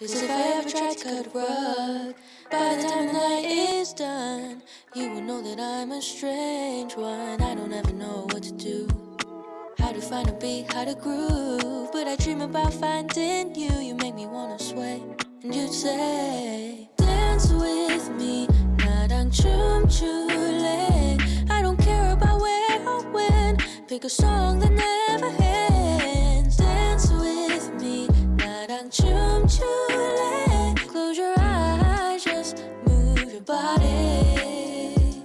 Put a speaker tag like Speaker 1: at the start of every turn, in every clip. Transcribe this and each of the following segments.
Speaker 1: Cause if I ever tried to cut a rug, by the time the night is done, you will know that I'm a strange one. I don't ever know what to do, how to find a beat, how to groove. But I dream about finding you. You make me wanna sway. And you'd say, dance with me, 나랑 춤출래. I don't care about where or when. Pick a song that never ends. Dance with me, 나랑 춤출래. Close your eyes, just move your body.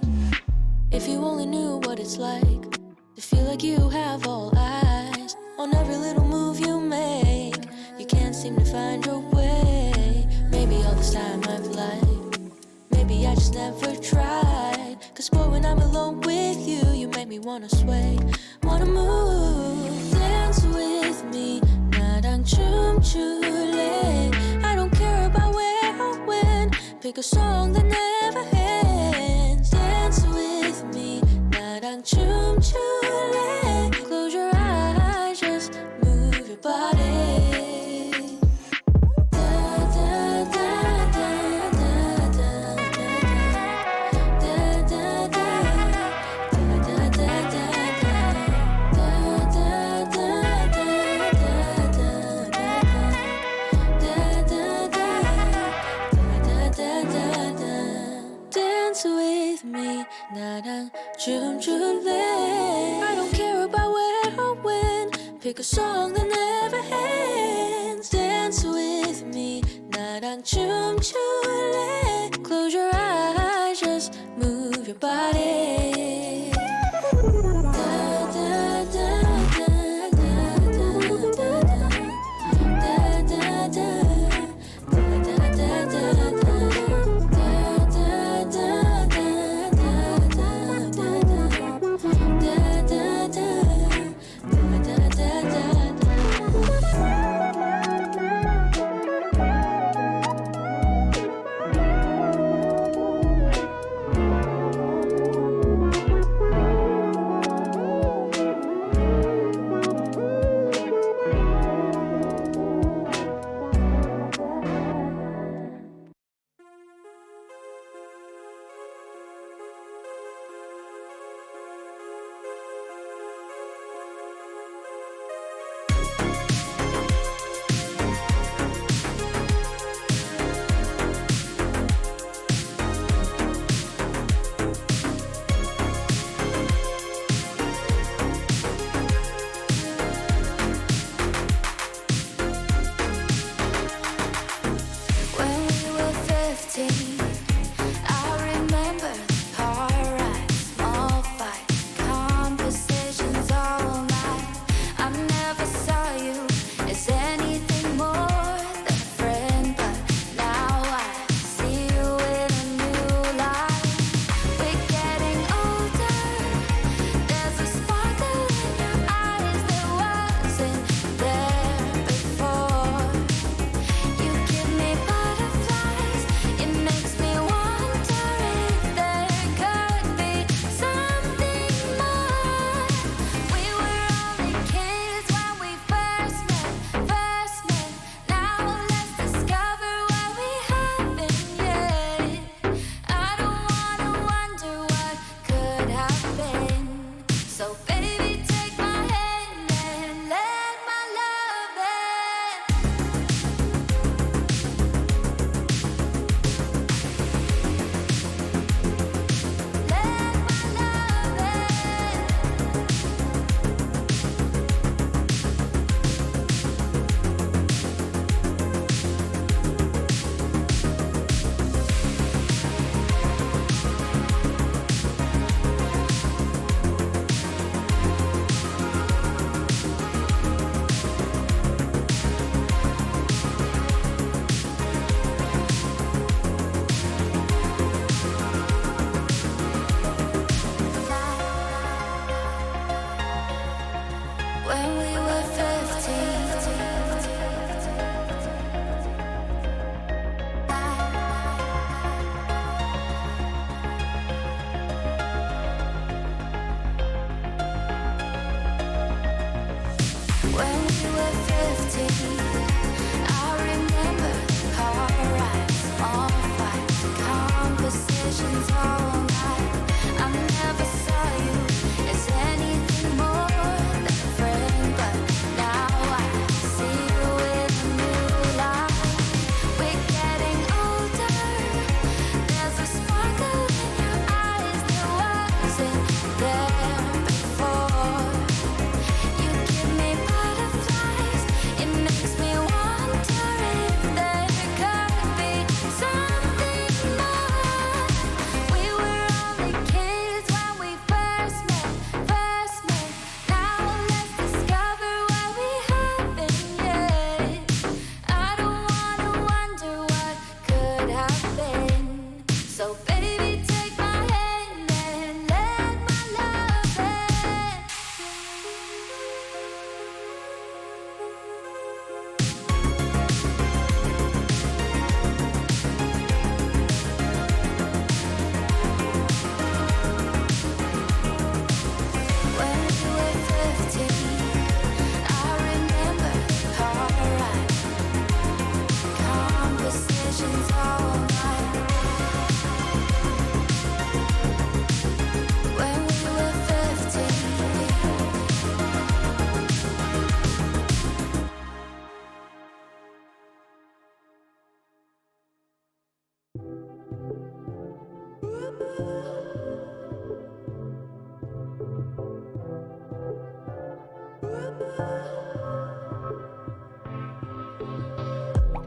Speaker 1: If you only knew what it's like to feel like you have all eyes on every little move you make. You can't seem to find your way. Maybe all this time I've lied, maybe I just never tried. Cause boy, when I'm alone with you, you make me wanna sway, wanna move. Dance with me, 나랑 춤출래. I don't care about where or when. Pick a song that never ends. Dance with me, 나랑 춤출래. Close your eyes, just move your body. Dance with me, 나랑 춤출래. I don't care about where or when. Pick a song that never ends. Dance with me, 나랑 춤출래. Close your eyes, just move your body.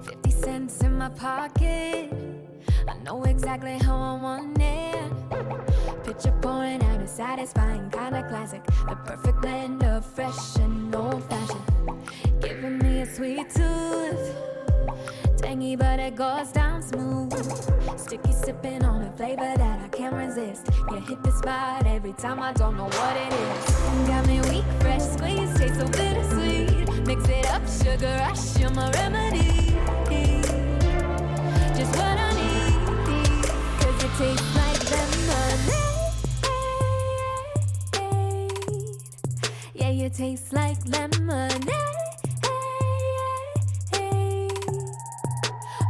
Speaker 1: $50 in my pocket. I know exactly how I want it. Picture pouring out a satisfying kind of classic. The perfect blend of fresh and old-fashioned. Giving me a sweet tooth. Tangy but it goes down smooth. Sticky sipping on a flavor that I can't resist. You hit the spot every time, I don't know what it is. Got me weak, fresh squeeze, tastes so bittersweet. Mix it up, sugar rush, you're my remedy. Just what I need, 'cause it tastes like lemonade. Yeah, you taste like lemonade.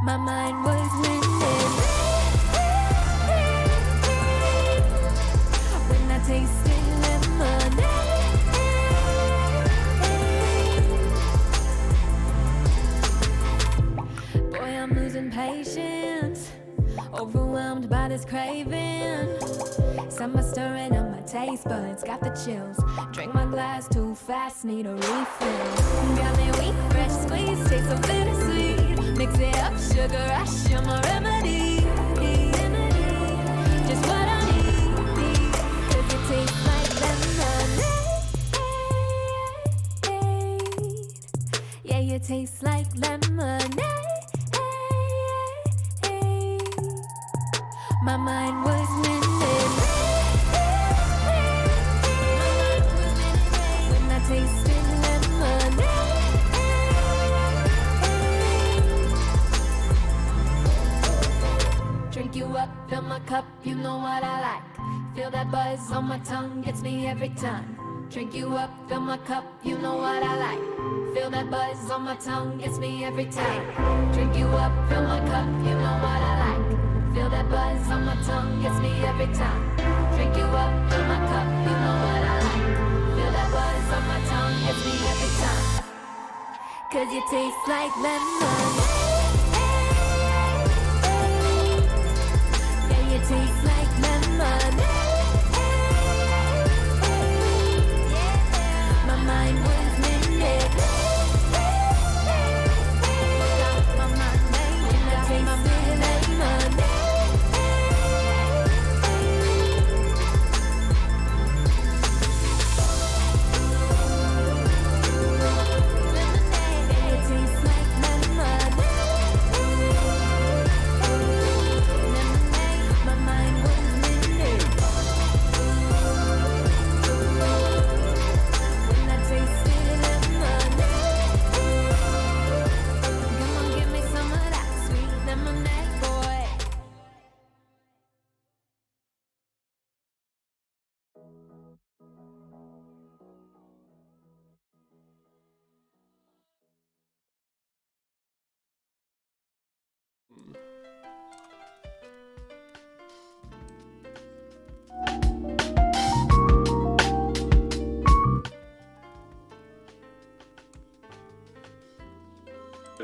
Speaker 1: My mind was winning when I tasted lemonade. Boy, I'm losing patience, overwhelmed by this craving. Summer stirring up my taste buds, got the chills. Drink my glass too fast, need a refill. Got me weak, fresh squeeze, tastes so bittersweet. Mix it up, sugar rush, you're my remedy. Just what I need, 'cause it tastes like lemonade. Yeah, you taste like lemonade. My mind was winning when I tasted lemonade. Drink you up, fill my cup, you know what I like. Feel that buzz on my tongue, gets me every time. Drink you up, fill my cup, you know what I like. Feel that buzz on my tongue, gets me every time. Drink you up, fill my cup, you know what I like. Feel that buzz on my tongue, gets me every time. Drink you up, fill my cup, you know what I like. Feel that buzz on my tongue, gets me every time. 'Cause you taste like lemonade. Yeah, you taste like lemonade. My mind was minute. My mind made it. I taste lemonade.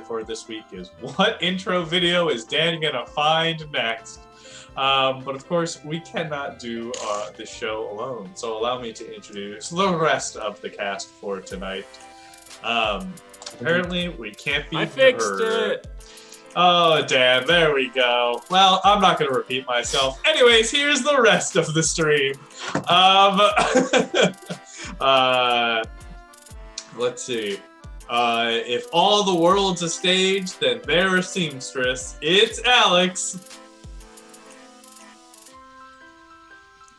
Speaker 2: For this week is what intro video is Dan gonna find next? But of course, we cannot do this show alone, so allow me to introduce the rest of the cast for tonight. Apparently, we can't be
Speaker 3: I fixed
Speaker 2: heard.
Speaker 3: it.
Speaker 2: Oh, Dan, there we go. Well, I'm not going to repeat myself. Anyways, here's the rest of the stream. Let's see. If all the world's a stage, then they're a seamstress. It's Alex.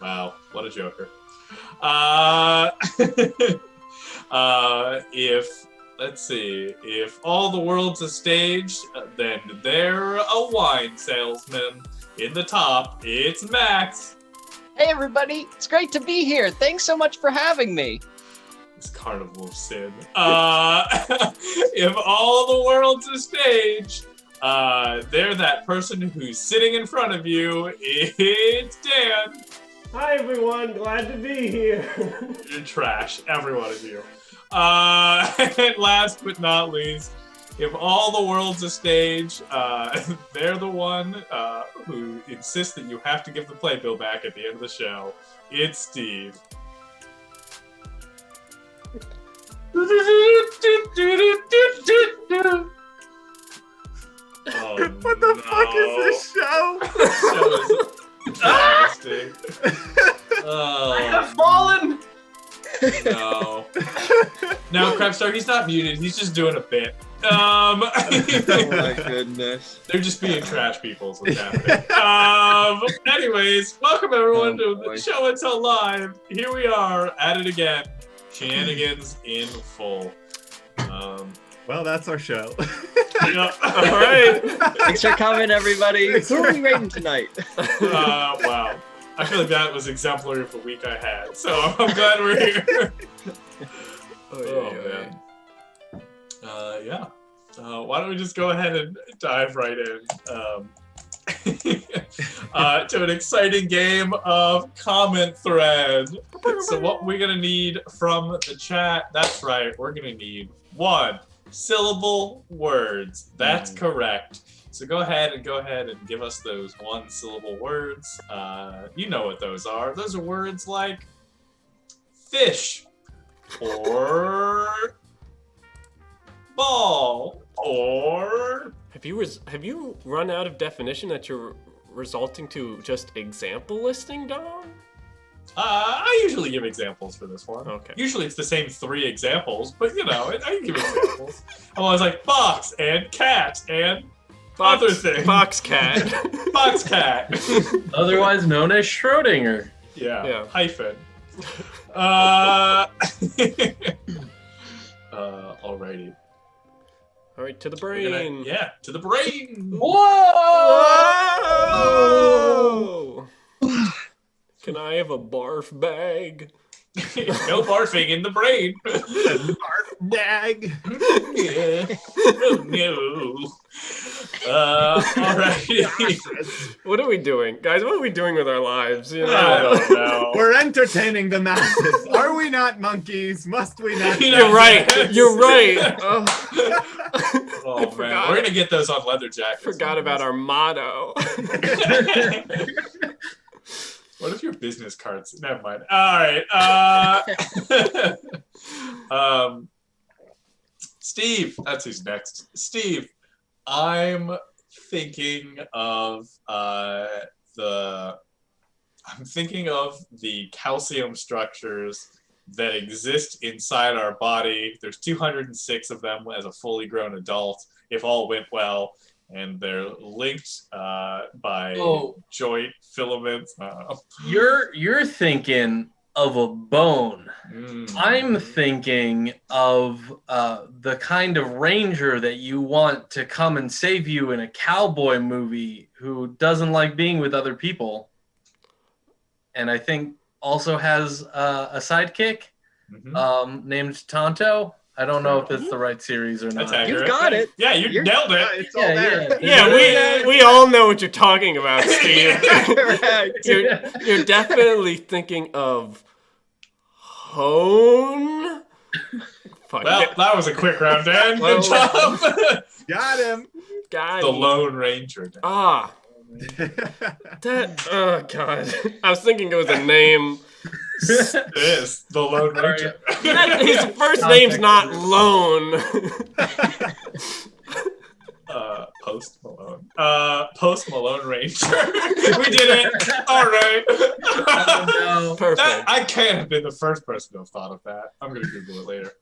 Speaker 2: Wow, what a joker. Let's see, if all the world's a stage, then they're a wine salesman. In the top, it's Max.
Speaker 4: Hey everybody, it's great to be here. Thanks so much for having me.
Speaker 2: It's Carnival of Sin. If all the world's a stage, they're that person who's sitting in front of you. It's Dan.
Speaker 3: Hi everyone, glad to be here.
Speaker 2: You're trash, every one of you. And last but not least, If all the world's a stage, they're the one who insists that you have to give the playbill back at the end of the show. It's Steve. Oh,
Speaker 5: What the fuck is this show?
Speaker 2: This show is disgusting.
Speaker 6: I have fallen!
Speaker 2: No. No, Crabstar, he's not muted. He's just doing a bit.
Speaker 7: Oh my goodness.
Speaker 2: They're just being trash people is what's happening. Anyways, welcome everyone to the show until live. Here we are at it again. Shenanigans in full.
Speaker 5: Well, that's our show.
Speaker 2: Yeah. All right.
Speaker 7: Thanks for coming, everybody. Who are we rating tonight?
Speaker 2: Wow. I feel like that was exemplary of the week I had. So I'm glad we're here. Man. Yeah. Why don't we just go ahead and dive right in to an exciting game of comment thread. So what we're gonna need from the chat, that's right, we're gonna need 1-syllable words. That's correct. So go ahead and give us those 1-syllable words. You know what those are. Those are words like fish or ball or...
Speaker 3: Have you run out of definition that you're resulting to just example listing, Dom?
Speaker 2: I usually give examples for this one.
Speaker 3: Okay.
Speaker 2: Usually it's the same 3 examples, but you know, I give examples. I'm always like box and cat and other thing.
Speaker 3: Box cat.
Speaker 2: Box cat.
Speaker 6: Otherwise known as Schrodinger.
Speaker 2: Yeah. Hyphen. Alrighty.
Speaker 3: All right, to the brain.
Speaker 2: To the brain.
Speaker 3: Whoa! Can I have a barf bag?
Speaker 2: No barfing in the brain.
Speaker 5: Barf dag.
Speaker 2: Yeah. Oh, no. Alrighty.
Speaker 3: What are we doing? Guys, what are we doing with our lives? You know?
Speaker 2: I don't know.
Speaker 5: We're entertaining the masses. Are we not monkeys? Must we not?
Speaker 3: You're right. You're right. Oh,
Speaker 2: Oh man, we're gonna get those on leather jackets.
Speaker 3: Forgot about our motto.
Speaker 2: What if your business cards? Never mind. All right. Steve, that's who's next. Steve, I'm thinking of the calcium structures that exist inside our body. There's 206 of them as a fully grown adult, if all went well, and they're linked by joint filaments.
Speaker 6: You're thinking of a bone. I'm thinking of the kind of ranger that you want to come and save you in a cowboy movie who doesn't like being with other people. And I think also has a sidekick named Tonto. I don't know if it's the right series or not.
Speaker 2: That's
Speaker 7: You got it.
Speaker 2: Yeah, you nailed it.
Speaker 5: It's all there.
Speaker 3: Yeah, we all know what you're talking about, Steve.
Speaker 7: Right.
Speaker 3: You're definitely thinking of Hone. Fuck.
Speaker 2: Well, that was a quick round, Dan.
Speaker 3: Well,
Speaker 2: Good job.
Speaker 5: Got him.
Speaker 3: God.
Speaker 2: The Lone Ranger. Dan.
Speaker 3: Oh god. I was thinking it was a name.
Speaker 2: It is the Lone Ranger.
Speaker 3: His first name's not Lone.
Speaker 2: Post Malone. Post Malone Ranger. We did it. All right.
Speaker 3: Perfect.
Speaker 2: I can't have been the first person to have thought of that. I'm gonna Google it later.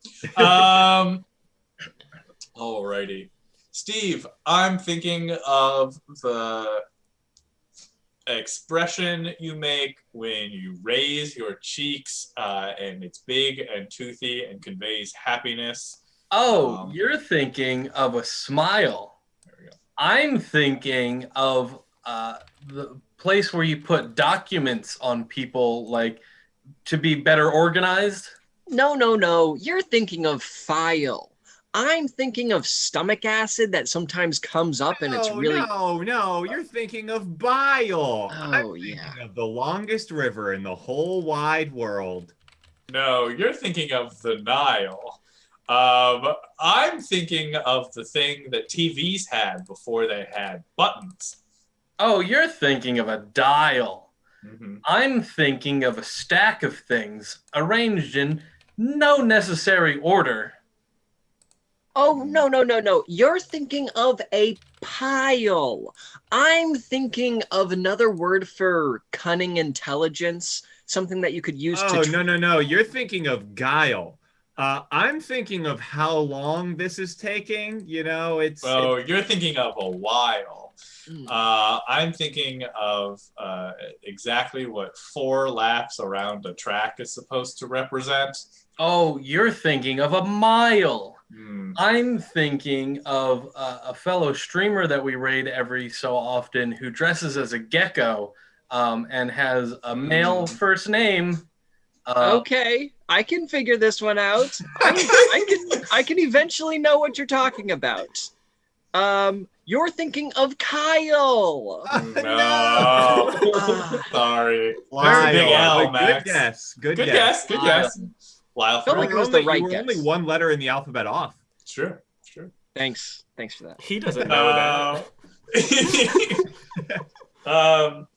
Speaker 2: Alrighty. Steve, I'm thinking of the expression you make when you raise your cheeks and it's big and toothy and conveys happiness.
Speaker 6: Oh, you're thinking of a smile.
Speaker 2: There we go.
Speaker 6: I'm thinking of the place where you put documents on people, like to be better organized.
Speaker 7: No. You're thinking of file. I'm thinking of stomach acid that sometimes comes up and it's really...
Speaker 5: No. You're thinking of bile.
Speaker 7: Oh, yeah.
Speaker 5: Of the longest river in the whole wide world.
Speaker 2: No, you're thinking of the Nile. I'm thinking of the thing that TVs had before they had buttons.
Speaker 6: Oh, you're thinking of a dial.
Speaker 2: Mm-hmm.
Speaker 6: I'm thinking of a stack of things arranged in no necessary order.
Speaker 7: Oh, no. You're thinking of a pile. I'm thinking of another word for cunning intelligence, something that you could use
Speaker 5: Oh,
Speaker 7: to.
Speaker 5: no. You're thinking of guile. I'm thinking of how long this is taking. You know,
Speaker 2: Oh, you're thinking of a while.
Speaker 7: Mm.
Speaker 2: I'm thinking of exactly what 4 laps around a track is supposed to represent.
Speaker 6: Oh, you're thinking of a mile.
Speaker 2: Hmm.
Speaker 6: I'm thinking of a fellow streamer that we raid every so often who dresses as a gecko and has a male first name.
Speaker 7: Okay, I can figure this one out. I can eventually know what you're talking about. You're thinking of Kyle.
Speaker 2: No. Sorry.
Speaker 5: Lyle.
Speaker 2: Big L,
Speaker 5: Good
Speaker 2: Max.
Speaker 5: guess. Good
Speaker 2: Good
Speaker 5: guess.
Speaker 2: guess. Good guess. Lyle.
Speaker 7: Felt like it was the right
Speaker 5: You were only
Speaker 7: guess.
Speaker 5: one letter in the alphabet off.
Speaker 2: Sure.
Speaker 7: Thanks for that.
Speaker 3: He doesn't know that.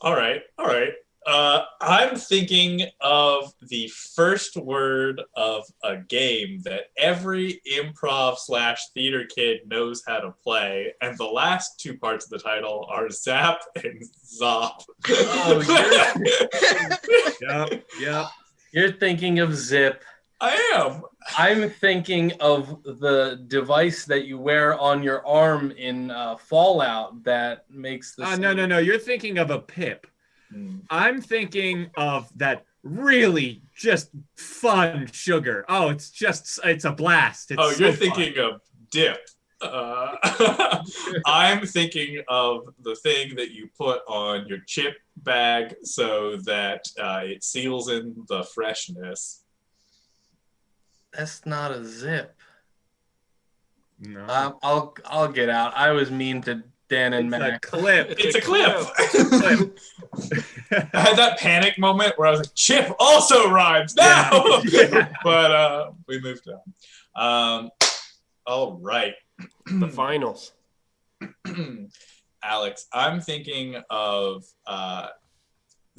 Speaker 2: All right. I'm thinking of the first word of a game that every improv/theater kid knows how to play, and the last 2 parts of the title are Zap and Zop.
Speaker 5: Yep.
Speaker 6: You're thinking of Zip.
Speaker 2: I am.
Speaker 6: I'm thinking of the device that you wear on your arm in Fallout that makes the.
Speaker 5: No. You're thinking of a pip. I'm thinking of that really just fun sugar. Oh, it's a blast. It's
Speaker 2: You're
Speaker 5: so
Speaker 2: thinking
Speaker 5: fun.
Speaker 2: of dip. I'm thinking of the thing that you put on your chip bag so that it seals in the freshness.
Speaker 6: That's not a zip.
Speaker 5: No.
Speaker 6: I'll get out. I was mean to Dan and
Speaker 5: It's a
Speaker 6: Mac.
Speaker 5: clip.
Speaker 2: It's a clip.
Speaker 5: Clip.
Speaker 2: I had that panic moment where I was like, chip also rhymes now.
Speaker 5: Yeah.
Speaker 2: But we moved on. All right.
Speaker 3: The finals.
Speaker 2: Alex, I'm thinking of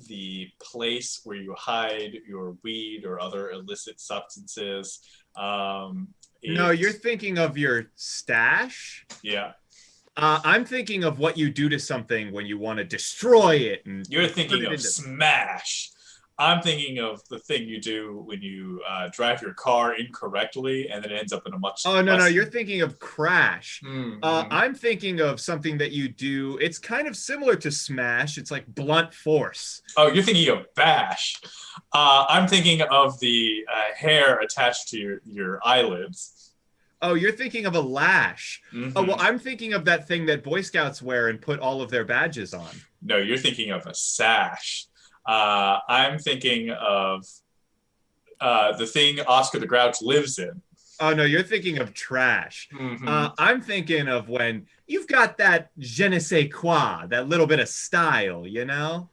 Speaker 2: the place where you hide your weed or other illicit substances.
Speaker 5: No, you're thinking of your stash.
Speaker 2: Yeah.
Speaker 5: I'm thinking of what you do to something when you want to destroy it. And
Speaker 2: You're
Speaker 5: put
Speaker 2: thinking
Speaker 5: it
Speaker 2: of
Speaker 5: into-
Speaker 2: smash. I'm thinking of the thing you do when you drive your car incorrectly and then it ends up in a much.
Speaker 5: Oh, no,
Speaker 2: less...
Speaker 5: you're thinking of crash.
Speaker 2: Mm-hmm.
Speaker 5: I'm thinking of something that you do. It's kind of similar to smash. It's like blunt force.
Speaker 2: Oh, you're thinking of bash. I'm thinking of the hair attached to your eyelids.
Speaker 5: Oh, you're thinking of a lash.
Speaker 2: Mm-hmm.
Speaker 5: Oh, well, I'm thinking of that thing that Boy Scouts wear and put all of their badges on.
Speaker 2: No, you're thinking of a sash. I'm thinking of the thing Oscar the Grouch lives in.
Speaker 5: Oh, no, you're thinking of trash.
Speaker 2: Mm-hmm.
Speaker 5: I'm thinking of when you've got that je ne sais quoi, that little bit of style, you know?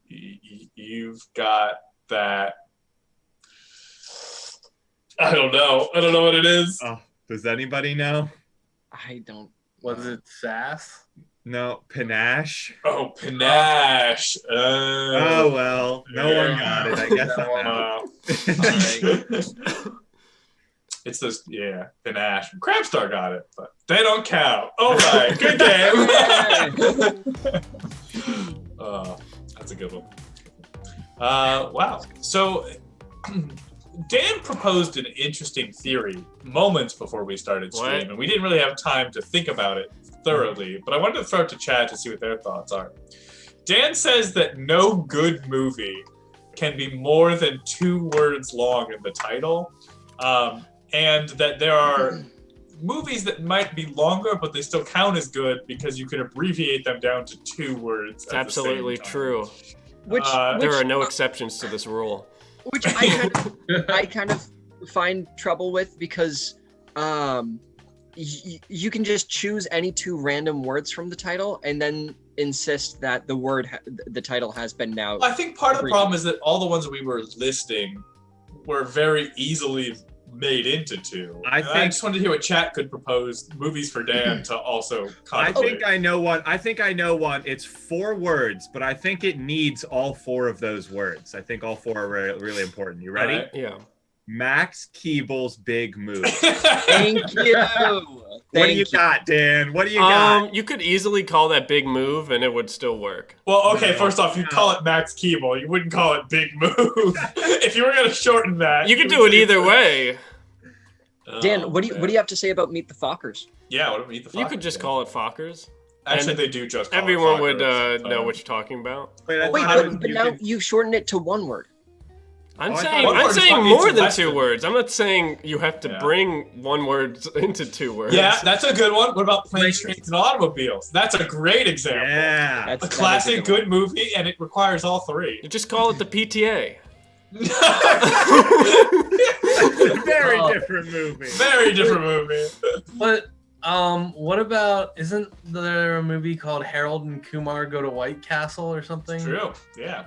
Speaker 2: You've got that. I don't know what it is.
Speaker 5: Oh, does anybody know?
Speaker 7: I don't.
Speaker 6: Was it sass?
Speaker 5: No, panache.
Speaker 2: Oh, panache.
Speaker 5: Oh, well, no one got it. I guess I'm out.
Speaker 2: It's this, panache. Crabstar got it, but they don't count. All right, good game. That's a good one. Wow. So Dan proposed an interesting theory moments before we started streaming. We didn't really have time to think about it thoroughly, but I wanted to throw it to Chad to see what their thoughts are. Dan says that no good movie can be more than 2 words long in the title, and that there are movies that might be longer, but they still count as good because you can abbreviate them down to 2 words.
Speaker 3: It's absolutely true.
Speaker 7: Which
Speaker 3: there are no exceptions to this rule.
Speaker 7: Which I kind of find trouble with because you can just choose any 2 random words from the title and then insist that the title has been now.
Speaker 2: I think part of the problem is that all the ones we were listing were very easily made into two.
Speaker 5: I
Speaker 2: And I
Speaker 5: think-
Speaker 2: just wanted to hear what chat could propose movies for Dan to also
Speaker 5: I
Speaker 2: contemplate.
Speaker 5: think I know one. It's 4 words, but I think it needs all 4 of those words. I think all 4 are really important. You ready?
Speaker 2: All right.
Speaker 3: Yeah.
Speaker 5: Max Keeble's big move.
Speaker 7: Thank you.
Speaker 5: What do you got, Dan? What do you got?
Speaker 3: You could easily call that big move, and it would still work.
Speaker 2: Well, okay,
Speaker 5: No,
Speaker 2: first off, you'd call it Max Keeble. You wouldn't call it Big Move. If you were going to shorten that.
Speaker 3: You could
Speaker 2: would
Speaker 3: do it
Speaker 2: say-
Speaker 3: either way.
Speaker 7: Dan,
Speaker 2: Oh,
Speaker 7: what do you have to say about Meet the Fockers?
Speaker 2: Yeah, what do we eat the
Speaker 3: You could just call it Fockers.
Speaker 2: Actually,
Speaker 3: and
Speaker 2: they do just call
Speaker 3: Everyone
Speaker 2: it
Speaker 3: would
Speaker 2: Fockers.
Speaker 3: know what you're talking about.
Speaker 5: Wait, I
Speaker 7: Wait,
Speaker 5: thought
Speaker 7: but
Speaker 5: you
Speaker 7: now
Speaker 5: could-
Speaker 7: you shortened it to 1 word.
Speaker 3: I'm
Speaker 5: I thought
Speaker 3: saying
Speaker 2: one word
Speaker 3: I'm
Speaker 2: is
Speaker 3: saying
Speaker 2: fucking
Speaker 3: more than
Speaker 2: less
Speaker 3: 2
Speaker 2: than-
Speaker 3: words. I'm not saying you have to
Speaker 2: Yeah.
Speaker 3: bring 1 word into 2 words.
Speaker 2: Yeah, that's a good one. What about Planes, Trains, and Automobiles? That's a great example.
Speaker 5: Yeah.
Speaker 7: That
Speaker 2: A
Speaker 7: is
Speaker 2: classic,
Speaker 7: one.
Speaker 2: good movie, and it requires all 3.
Speaker 3: You just call it the PTA.
Speaker 5: Very
Speaker 6: Oh.
Speaker 5: different movie.
Speaker 2: Very different movie.
Speaker 6: But what about, isn't there a movie called Harold and Kumar Go to White Castle or something?
Speaker 2: True, yeah.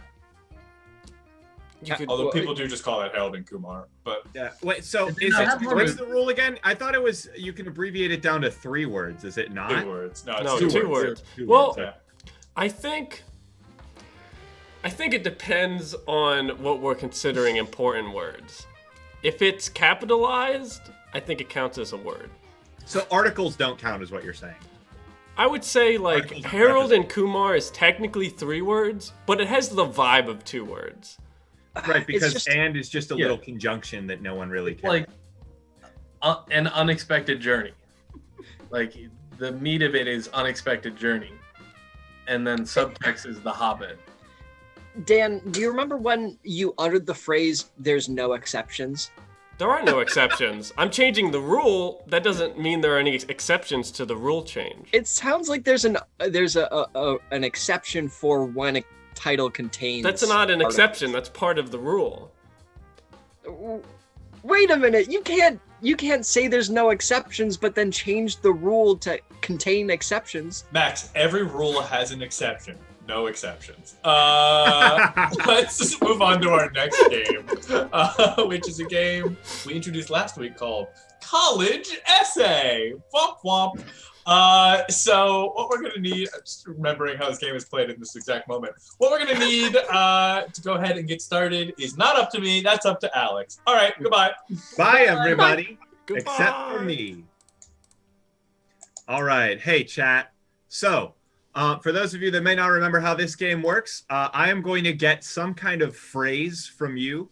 Speaker 3: You could,
Speaker 2: Although people do just call that Harold and Kumar. But
Speaker 5: Yeah. Wait. So
Speaker 6: Did
Speaker 5: is
Speaker 6: not
Speaker 5: it?
Speaker 6: have more
Speaker 5: What's
Speaker 6: than-
Speaker 5: the rule again? I thought it was you can abbreviate it down to 3 words. Is it not?
Speaker 2: 2 words. No, it's
Speaker 3: no,
Speaker 2: 2
Speaker 3: 2
Speaker 2: words.
Speaker 3: words.
Speaker 5: 2
Speaker 3: Well,
Speaker 5: words, yeah.
Speaker 3: I think it depends on what we're considering important words. If it's capitalized, I think it counts as a word.
Speaker 5: So articles don't count, is what you're saying.
Speaker 3: I would say like
Speaker 5: Articles of
Speaker 3: Harold and Kumar is technically 3 words, but it has the vibe of 2 words.
Speaker 5: Right, because
Speaker 7: just-
Speaker 5: and is just a
Speaker 6: Yeah.
Speaker 5: little conjunction that no one really cares.
Speaker 6: Like an unexpected journey. Like the meat of it is unexpected journey. And then subtext is the Hobbit.
Speaker 7: Dan, do you remember when you uttered the phrase "there's no exceptions"?
Speaker 3: There are no exceptions. I'm changing the rule. That doesn't mean there are any exceptions to the rule change.
Speaker 7: It sounds like there's an exception for when a title contains.
Speaker 3: That's not an
Speaker 7: articles.
Speaker 3: exception. That's part of the rule.
Speaker 7: Wait a minute. You can't say there's no exceptions, but then change the rule to contain exceptions.
Speaker 2: Max, every rule has an exception. No exceptions. Let's just move on to our next game, which is a game we introduced last week called College Essay. Womp womp. So what we're gonna need, I'm just remembering how this game is played in this exact moment. What we're gonna need to go ahead and get started is not up to me, that's up to Alex. All right, goodbye.
Speaker 5: Bye, everybody.
Speaker 3: Goodbye.
Speaker 5: Except for me. All right. Hey, chat. So, for those of you that may not remember how this game works, I am going to get some kind of phrase from you.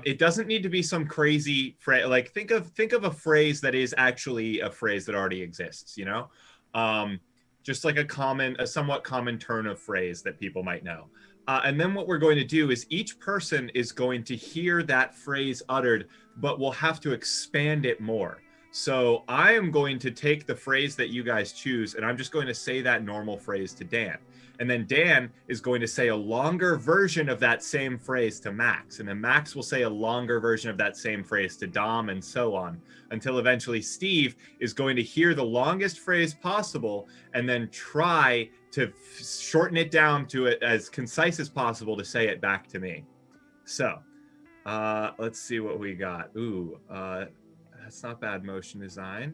Speaker 5: It doesn't need to be some crazy phrase. Like think of a phrase that is actually a phrase that already exists. You know, just like a somewhat common turn of phrase that people might know. And then what we're going to do is each person is going to hear that phrase uttered, but we'll have to expand it more. So I am going to take the phrase that you guys choose, and I'm just going to say that normal phrase to Dan. And then Dan is going to say a longer version of that same phrase to Max. And then Max will say a longer version of that same phrase to Dom, and so on, until eventually Steve is going to hear the longest phrase possible and then try to shorten it down to it as concise as possible to say it back to me. So let's see what we got. Ooh, that's not bad motion design.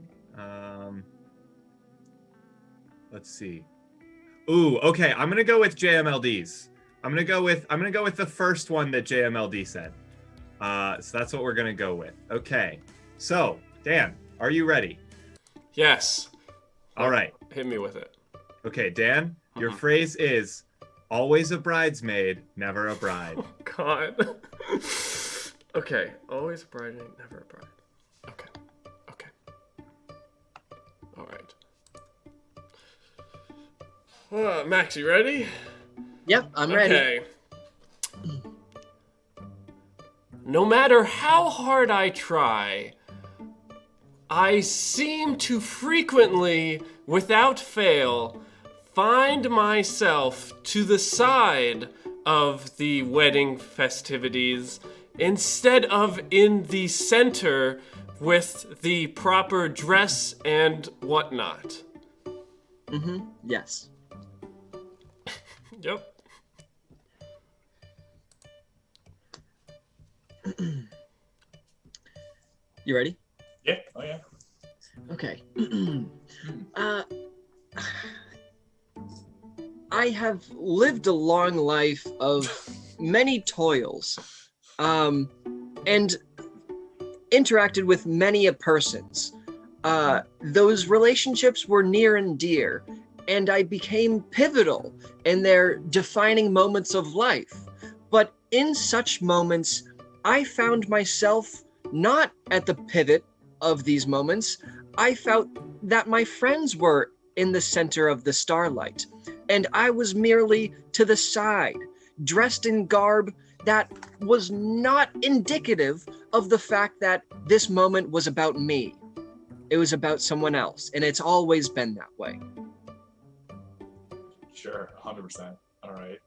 Speaker 5: Let's see. Ooh, okay. I'm gonna go with JMLD's. I'm gonna go with the first one that JMLD said. So that's what we're gonna go with. Okay. So Dan, are you ready?
Speaker 3: Yes.
Speaker 5: All right.
Speaker 3: Hit me with it.
Speaker 5: Okay, Dan. Your phrase is always a bridesmaid, never a bride.
Speaker 3: Oh, God. Okay. Always a bridesmaid, never a bride. Okay. Okay. All right. Max, you ready?
Speaker 7: Yep, I'm ready.
Speaker 3: Okay. No matter how hard I try, I seem to frequently, without fail, find myself to the side of the wedding festivities instead of in the center with the proper dress and whatnot.
Speaker 7: Mm-hmm. Yes.
Speaker 3: Yep.
Speaker 7: You ready?
Speaker 2: Yeah. Oh yeah.
Speaker 7: Okay. I have lived a long life of many toils, and interacted with many a persons. Those relationships were near and dear, and I became pivotal in their defining moments of life. But in such moments, I found myself not at the pivot of these moments. I felt that my friends were in the center of the starlight, and I was merely to the side, dressed in garb that was not indicative of the fact that this moment was about me. It was about someone else, and it's always been that way.
Speaker 2: Sure, 100%. All right.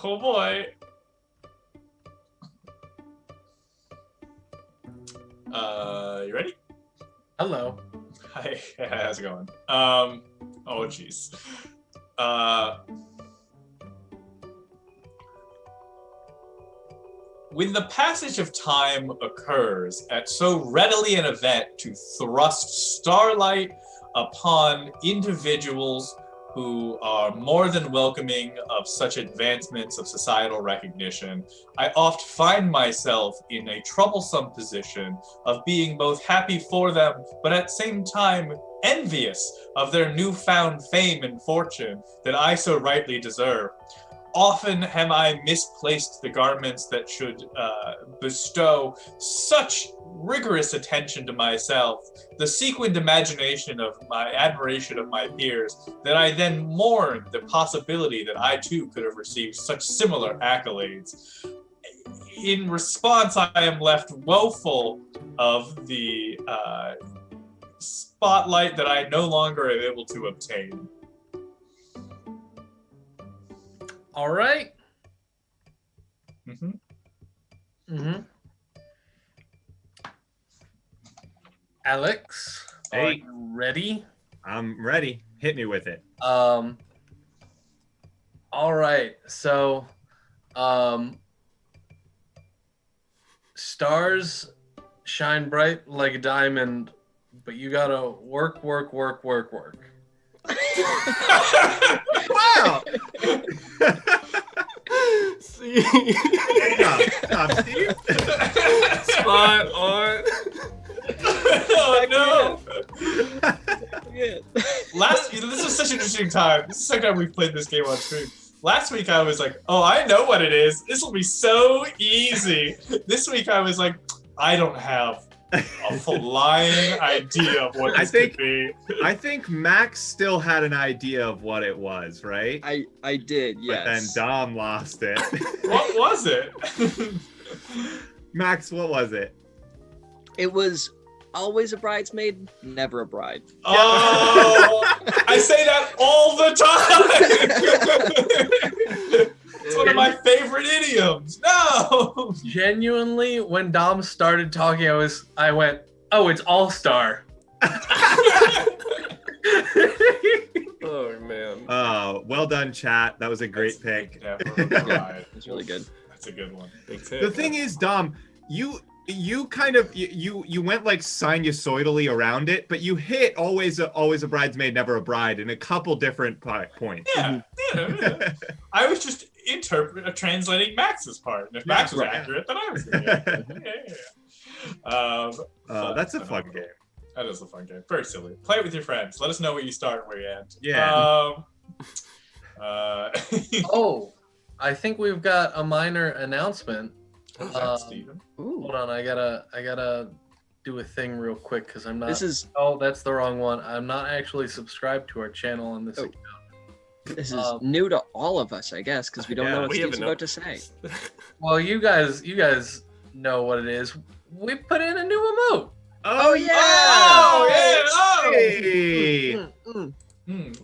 Speaker 2: Oh boy. You ready?
Speaker 6: Hello.
Speaker 2: Hi. How's it going? Oh jeez. When the passage of time occurs at so readily an event to thrust starlight upon individuals who are more than welcoming of such advancements of societal recognition, I oft find myself in a troublesome position of being both happy for them, but at the same time envious of their newfound fame and fortune that I so rightly deserve. Often have I misplaced the garments that should bestow such rigorous attention to myself, the sequined imagination of my admiration of my peers, that I then mourn the possibility that I too could have received such similar accolades. In response, I am left woeful of the spotlight that I no longer am able to obtain.
Speaker 6: All right. Alex, are
Speaker 5: Hey.
Speaker 6: you ready?
Speaker 5: I'm ready. Hit me with it.
Speaker 6: All right. So, stars shine bright like a diamond, but you gotta work.
Speaker 5: Wow.
Speaker 3: See?
Speaker 5: Stop, Steve.
Speaker 3: Spot on.
Speaker 2: Oh no!
Speaker 7: Yeah.
Speaker 2: This is such an interesting time. This is the second time we've played this game on stream. Last week I was like, oh, I know what it is. This will be so easy. This week I was like, I don't have a flying idea of what this could be.
Speaker 5: I think Max still had an idea of what it was, right?
Speaker 7: I did, yes.
Speaker 5: But then Dom lost it.
Speaker 2: What was it?
Speaker 5: Max, what was it?
Speaker 7: It was always a bridesmaid, never a bride.
Speaker 2: Oh, I say that all the time. It's one of my favorite idioms. No.
Speaker 6: Genuinely, when Dom started talking, I went, oh, it's All-Star.
Speaker 3: Oh man.
Speaker 5: Well done, chat. That was a great pick.
Speaker 7: It's really good.
Speaker 2: That's a good one.
Speaker 3: Big tip.
Speaker 5: The thing is, Dom, you kind of you went like sinusoidally around it, but you hit always a bridesmaid, never a bride in a couple different points.
Speaker 2: Yeah. I was just translating Max's part, and if Max was accurate, then I was.
Speaker 5: That's a fun game.
Speaker 2: That is a fun game. Very silly. Play it with your friends. Let us know where you start and where you end.
Speaker 5: Yeah.
Speaker 6: Oh, I think we've got a minor announcement.
Speaker 2: Who's that, Steven?
Speaker 6: Hold on, I gotta do a thing real quick because I'm not.
Speaker 7: This is
Speaker 6: Oh, that's the wrong one. I'm not actually subscribed to our channel on this account.
Speaker 7: This is new to all of us, I guess, because we don't know what
Speaker 3: We
Speaker 7: Steve's
Speaker 3: haven't
Speaker 7: about to say.
Speaker 6: Well, you guys know what it is. We put in a new emote.
Speaker 5: Oh yeah!
Speaker 2: Oh, yeah! Oh!
Speaker 5: Hey!
Speaker 7: Mm.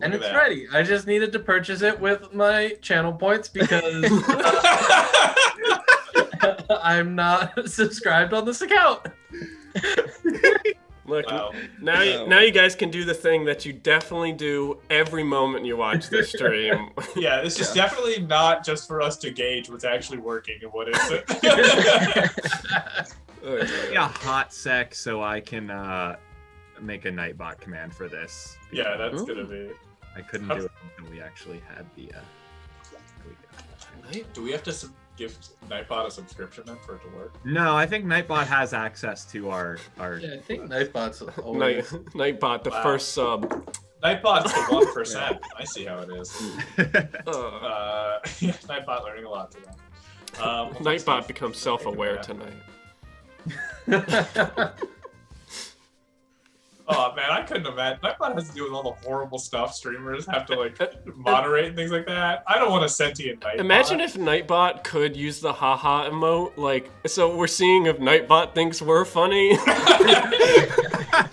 Speaker 6: And it's ready. I just needed to purchase it with my channel points because I'm not subscribed on this account.
Speaker 3: Look,
Speaker 2: Wow.
Speaker 3: now you guys can do the thing that you definitely do every moment you watch this stream.
Speaker 2: Yeah, this is definitely not just for us to gauge what's actually working and what isn't.
Speaker 5: Yeah, hot sec so I can make a Nightbot command for this.
Speaker 2: Yeah, that's gonna be.
Speaker 5: I couldn't do it until we actually had the. There we go.
Speaker 2: Do we have to give Nightbot a subscription then for it to work?
Speaker 5: No, I think Nightbot has access to our.
Speaker 6: Yeah, I think Nightbot's always...
Speaker 3: Nightbot, the first sub.
Speaker 2: Nightbot's the 1%. I see how it is. Nightbot learning a lot today.
Speaker 3: Nightbot becomes self-aware tonight.
Speaker 2: Oh man, I couldn't imagine. Nightbot has to do with all the horrible stuff streamers have to like moderate and things like that. I don't want a sentient Nightbot.
Speaker 3: Imagine if Nightbot could use the haha emote. Like, so we're seeing if Nightbot thinks we're funny.
Speaker 2: I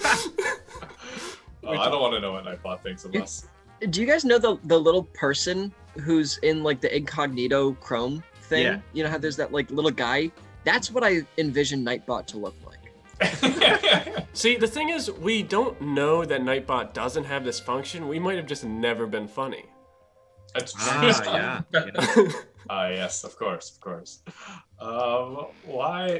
Speaker 2: don't want to know what Nightbot thinks of us.
Speaker 7: Do you guys know the little person who's in like the incognito Chrome thing?
Speaker 5: Yeah.
Speaker 7: You know how there's that like little guy? That's what I envision Nightbot to look like.
Speaker 3: See, the thing is, we don't know that Nightbot doesn't have this function. We might have just never been funny.
Speaker 2: That's true.
Speaker 5: Yeah.
Speaker 2: Yes, of course.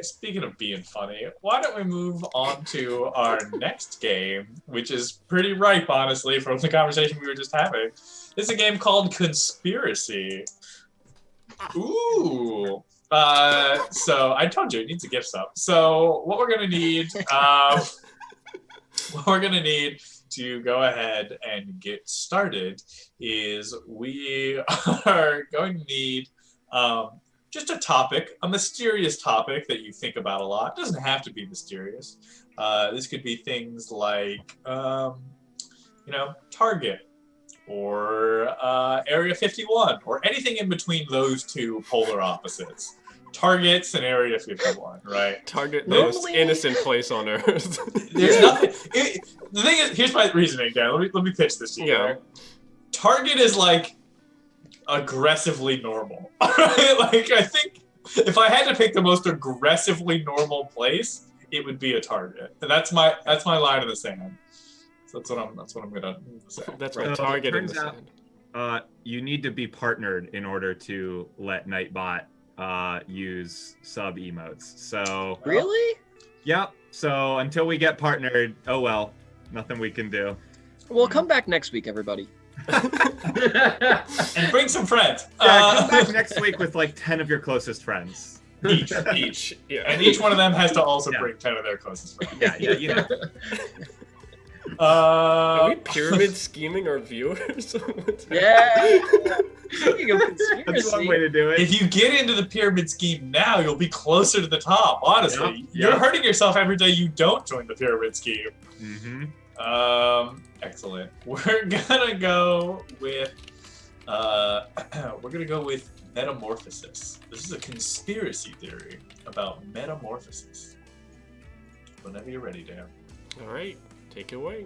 Speaker 2: Speaking of being funny, why don't we move on to our next game, which is pretty ripe, honestly, from the conversation we were just having. It's a game called Conspiracy. Ooh. So I told you it needs a gift sub. So what we're gonna need, to go ahead and get started is we are going to need just a topic, a mysterious topic that you think about a lot. It doesn't have to be mysterious. This could be things like, Target or Area 51 or anything in between those two polar opposites. Targets and Area 51, right?
Speaker 3: Target, the most innocent place on Earth.
Speaker 2: There's nothing. The thing is, here's my reasoning, Dan. Let me pitch this to you.
Speaker 3: Yeah.
Speaker 2: Target is like aggressively normal. Like I think if I had to pick the most aggressively normal place, it would be a Target. And that's my line in the sand. So that's what I'm gonna say.
Speaker 3: That's my Target in the sand.
Speaker 5: You need to be partnered in order to let Nightbot use sub emotes. So
Speaker 7: Really?
Speaker 5: Yep. So until we get partnered, oh well, nothing we can do.
Speaker 7: Well, come back next week, everybody.
Speaker 2: And bring some friends.
Speaker 5: Yeah, come back next week with like 10 of your closest friends.
Speaker 2: Each. Yeah. And each one of them has to also bring 10 of their closest friends.
Speaker 5: Yeah, you know.
Speaker 3: Are we pyramid scheming our viewers?
Speaker 7: Yeah. Speaking of
Speaker 5: That's one way to do it.
Speaker 2: If you get into the pyramid scheme now, you'll be closer to the top, honestly.
Speaker 5: Yep.
Speaker 2: You're hurting yourself every day you don't join the pyramid scheme.
Speaker 5: Mm-hmm.
Speaker 2: Excellent. We're gonna go with metamorphosis. This is a conspiracy theory about metamorphosis. Whenever you're ready, Dan.
Speaker 3: All right, take it away.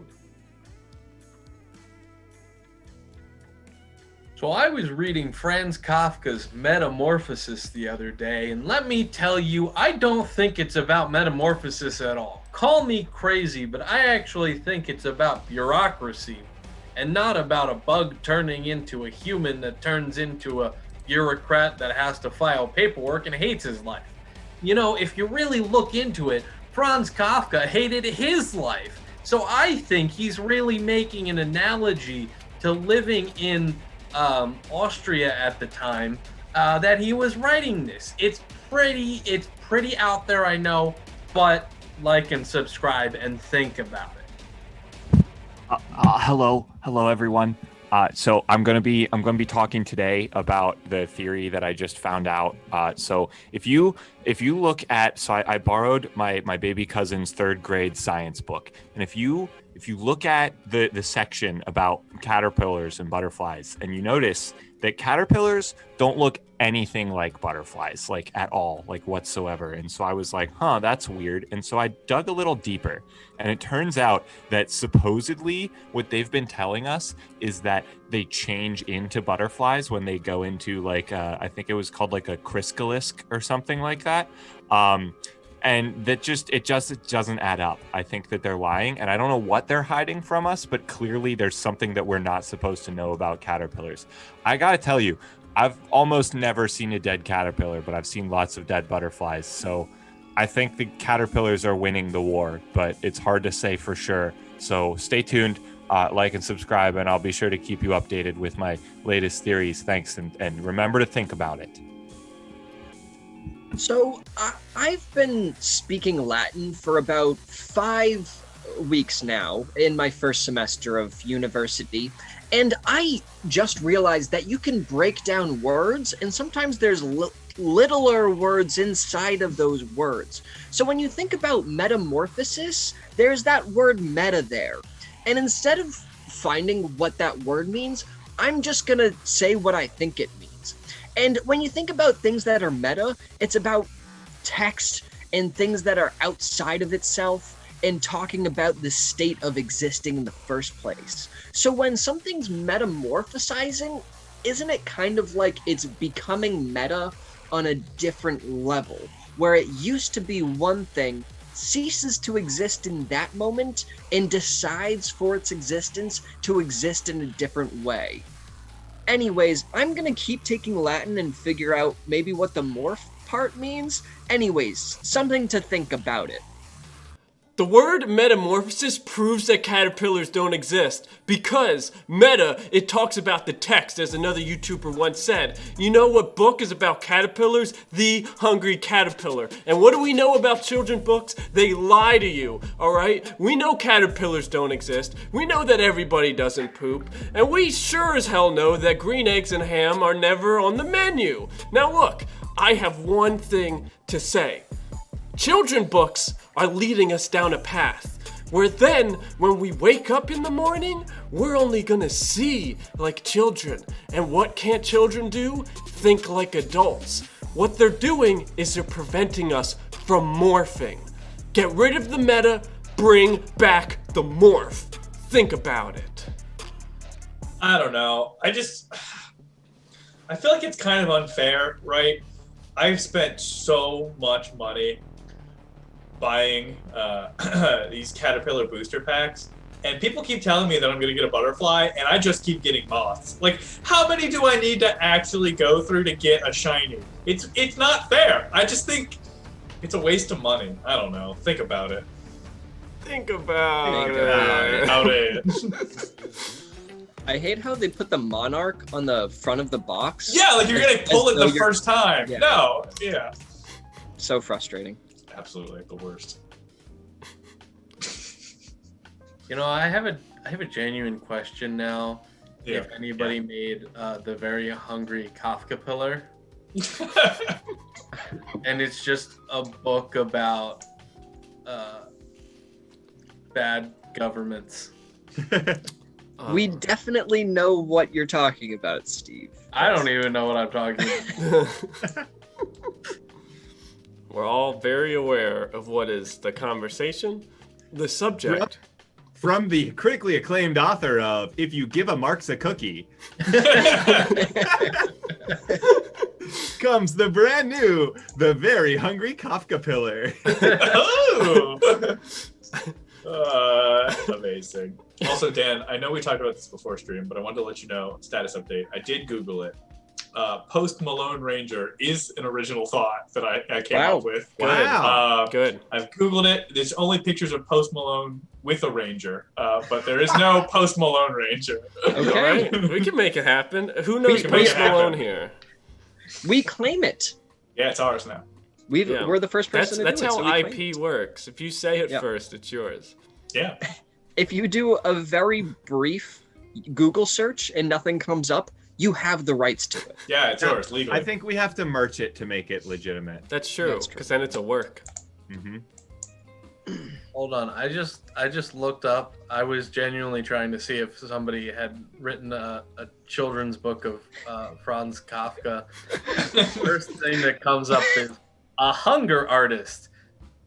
Speaker 6: So I was reading Franz Kafka's Metamorphosis the other day, and let me tell you, I don't think it's about metamorphosis at all. Call me crazy, but I actually think it's about bureaucracy, and not about a bug turning into a human that turns into a bureaucrat that has to file paperwork and hates his life. You know, if you really look into it, Franz Kafka hated his life. So I think he's really making an analogy to living in Austria at the time that he was writing this. It's pretty out there, I know, but like and subscribe and think about it.
Speaker 8: Hello everyone. So I'm gonna be talking today about the theory that I just found out. So if you look at, I borrowed my baby cousin's 3rd grade science book, and if you look at the section about caterpillars and butterflies, and you notice that caterpillars don't look anything like butterflies, like at all, like whatsoever. And so I was like, that's weird. And so I dug a little deeper, and it turns out that supposedly what they've been telling us is that they change into butterflies when they go into like, I think it was called like a chrysalis or something like that. And it just doesn't add up. I think that they're lying, and I don't know what they're hiding from us, but clearly there's something that we're not supposed to know about caterpillars. I gotta tell you, I've almost never seen a dead caterpillar, but I've seen lots of dead butterflies. So I think the caterpillars are winning the war, but it's hard to say for sure. So stay tuned, like and subscribe, and I'll be sure to keep you updated with my latest theories. Thanks, and remember to think about it.
Speaker 7: So I've been speaking Latin for about 5 weeks now in my first semester of university, and I just realized that you can break down words, and sometimes there's littler words inside of those words. So when you think about metamorphosis, there's that word meta there. And instead of finding what that word means, I'm just gonna say what I think it means. And when you think about things that are meta, it's about text and things that are outside of itself and talking about the state of existing in the first place. So when something's metamorphosizing, isn't it kind of like it's becoming meta on a different level, where it used to be one thing, ceases to exist in that moment, and decides for its existence to exist in a different way? Anyways, I'm gonna keep taking Latin and figure out maybe what the morph part means. Anyways, something to think about it.
Speaker 3: The word metamorphosis proves that caterpillars don't exist because meta, it talks about the text, as another YouTuber once said. You know what book is about caterpillars? The Hungry Caterpillar. And what do we know about children's books? They lie to you, alright? We know caterpillars don't exist. We know that everybody doesn't poop. And we sure as hell know that green eggs and ham are never on the menu. Now look, I have one thing to say. Children books are leading us down a path where then when we wake up in the morning, we're only gonna see like children. And what can't children do? Think like adults. What they're doing is they're preventing us from morphing. Get rid of the meta, bring back the morph. Think about it.
Speaker 2: I don't know. I feel like it's kind of unfair, right? I've spent so much money buying these caterpillar booster packs, and people keep telling me that I'm gonna get a butterfly, and I just keep getting moths. Like, how many do I need to actually go through to get a shiny? It's not fair. I just think it's a waste of money. I don't know. Think about it.
Speaker 3: Think about it.
Speaker 7: I hate how they put the monarch on the front of the box.
Speaker 2: Yeah, like you're gonna pull it the
Speaker 7: you're-
Speaker 2: first time.
Speaker 7: Yeah.
Speaker 2: No, yeah.
Speaker 7: So frustrating.
Speaker 2: Absolutely the worst.
Speaker 6: You know, I have a genuine question now.
Speaker 2: Yeah.
Speaker 6: If anybody made the Very Hungry Kafka Pillar, and it's just a book about bad governments.
Speaker 7: We definitely know what you're talking about, Steve.
Speaker 6: I don't even know what I'm talking about.
Speaker 3: We're all very aware of what is the conversation, the subject.
Speaker 5: From the critically acclaimed author of If You Give a Marx a Cookie, comes the brand new, the Very Hungry Kafka Pillar.
Speaker 2: Amazing. Also, Dan, I know we talked about this before stream, but I wanted to let you know, status update. I did Google it. Post Malone Ranger is an original thought that I came up with.
Speaker 5: Wow.
Speaker 3: Good.
Speaker 2: I've Googled it. There's only pictures of Post Malone with a Ranger, but there is no Post Malone Ranger.
Speaker 3: All right, we can make it happen. Who knows
Speaker 2: can make
Speaker 3: Post
Speaker 2: it happen.
Speaker 3: Malone here?
Speaker 7: We claim it.
Speaker 2: Yeah, it's ours now.
Speaker 3: Yeah.
Speaker 7: We're the first person
Speaker 3: That's
Speaker 7: to do
Speaker 3: how
Speaker 7: it. So we claim
Speaker 3: IP
Speaker 7: it.
Speaker 3: works. If you say it
Speaker 7: Yep.
Speaker 3: first, it's yours.
Speaker 2: Yeah.
Speaker 7: If you do a very brief Google search and nothing comes up, you have the rights to it.
Speaker 2: Yeah, it's yours legally.
Speaker 5: I think we have to merch it to make it legitimate.
Speaker 3: That's true,
Speaker 7: That's true.
Speaker 3: because then it's a work.
Speaker 5: Mm-hmm.
Speaker 6: Hold on, I just looked up. I was genuinely trying to see if somebody had written a children's book of Franz Kafka. First thing that comes up is A Hunger Artist,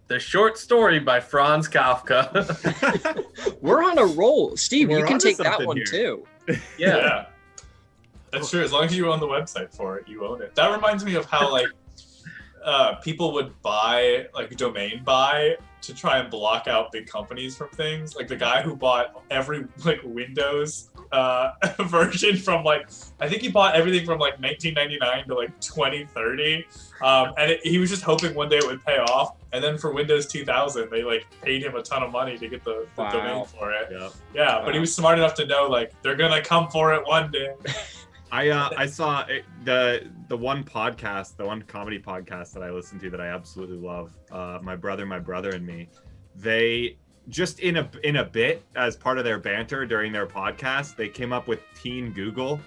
Speaker 6: the short story by Franz Kafka.
Speaker 7: We're on a roll. Steve,
Speaker 5: We're
Speaker 7: you can
Speaker 5: onto
Speaker 7: take that
Speaker 5: something
Speaker 7: one
Speaker 5: here.
Speaker 7: too.
Speaker 2: Yeah. That's true. As long as you own the website for it, you own it. That reminds me of how, like, people would buy like domain buy to try and block out big companies from things. Like the guy who bought every like Windows version from like, I think he bought everything from like 1999 to like 2030, and he was just hoping one day it would pay off. And then for Windows 2000, they like paid him a ton of money to get the domain for it. Yeah, but he was smart enough to know like they're gonna come for it one day.
Speaker 5: I saw the one podcast, the one comedy podcast that I listen to that I absolutely love. My brother and me. They just in a bit as part of their banter during their podcast, they came up with Teen Google,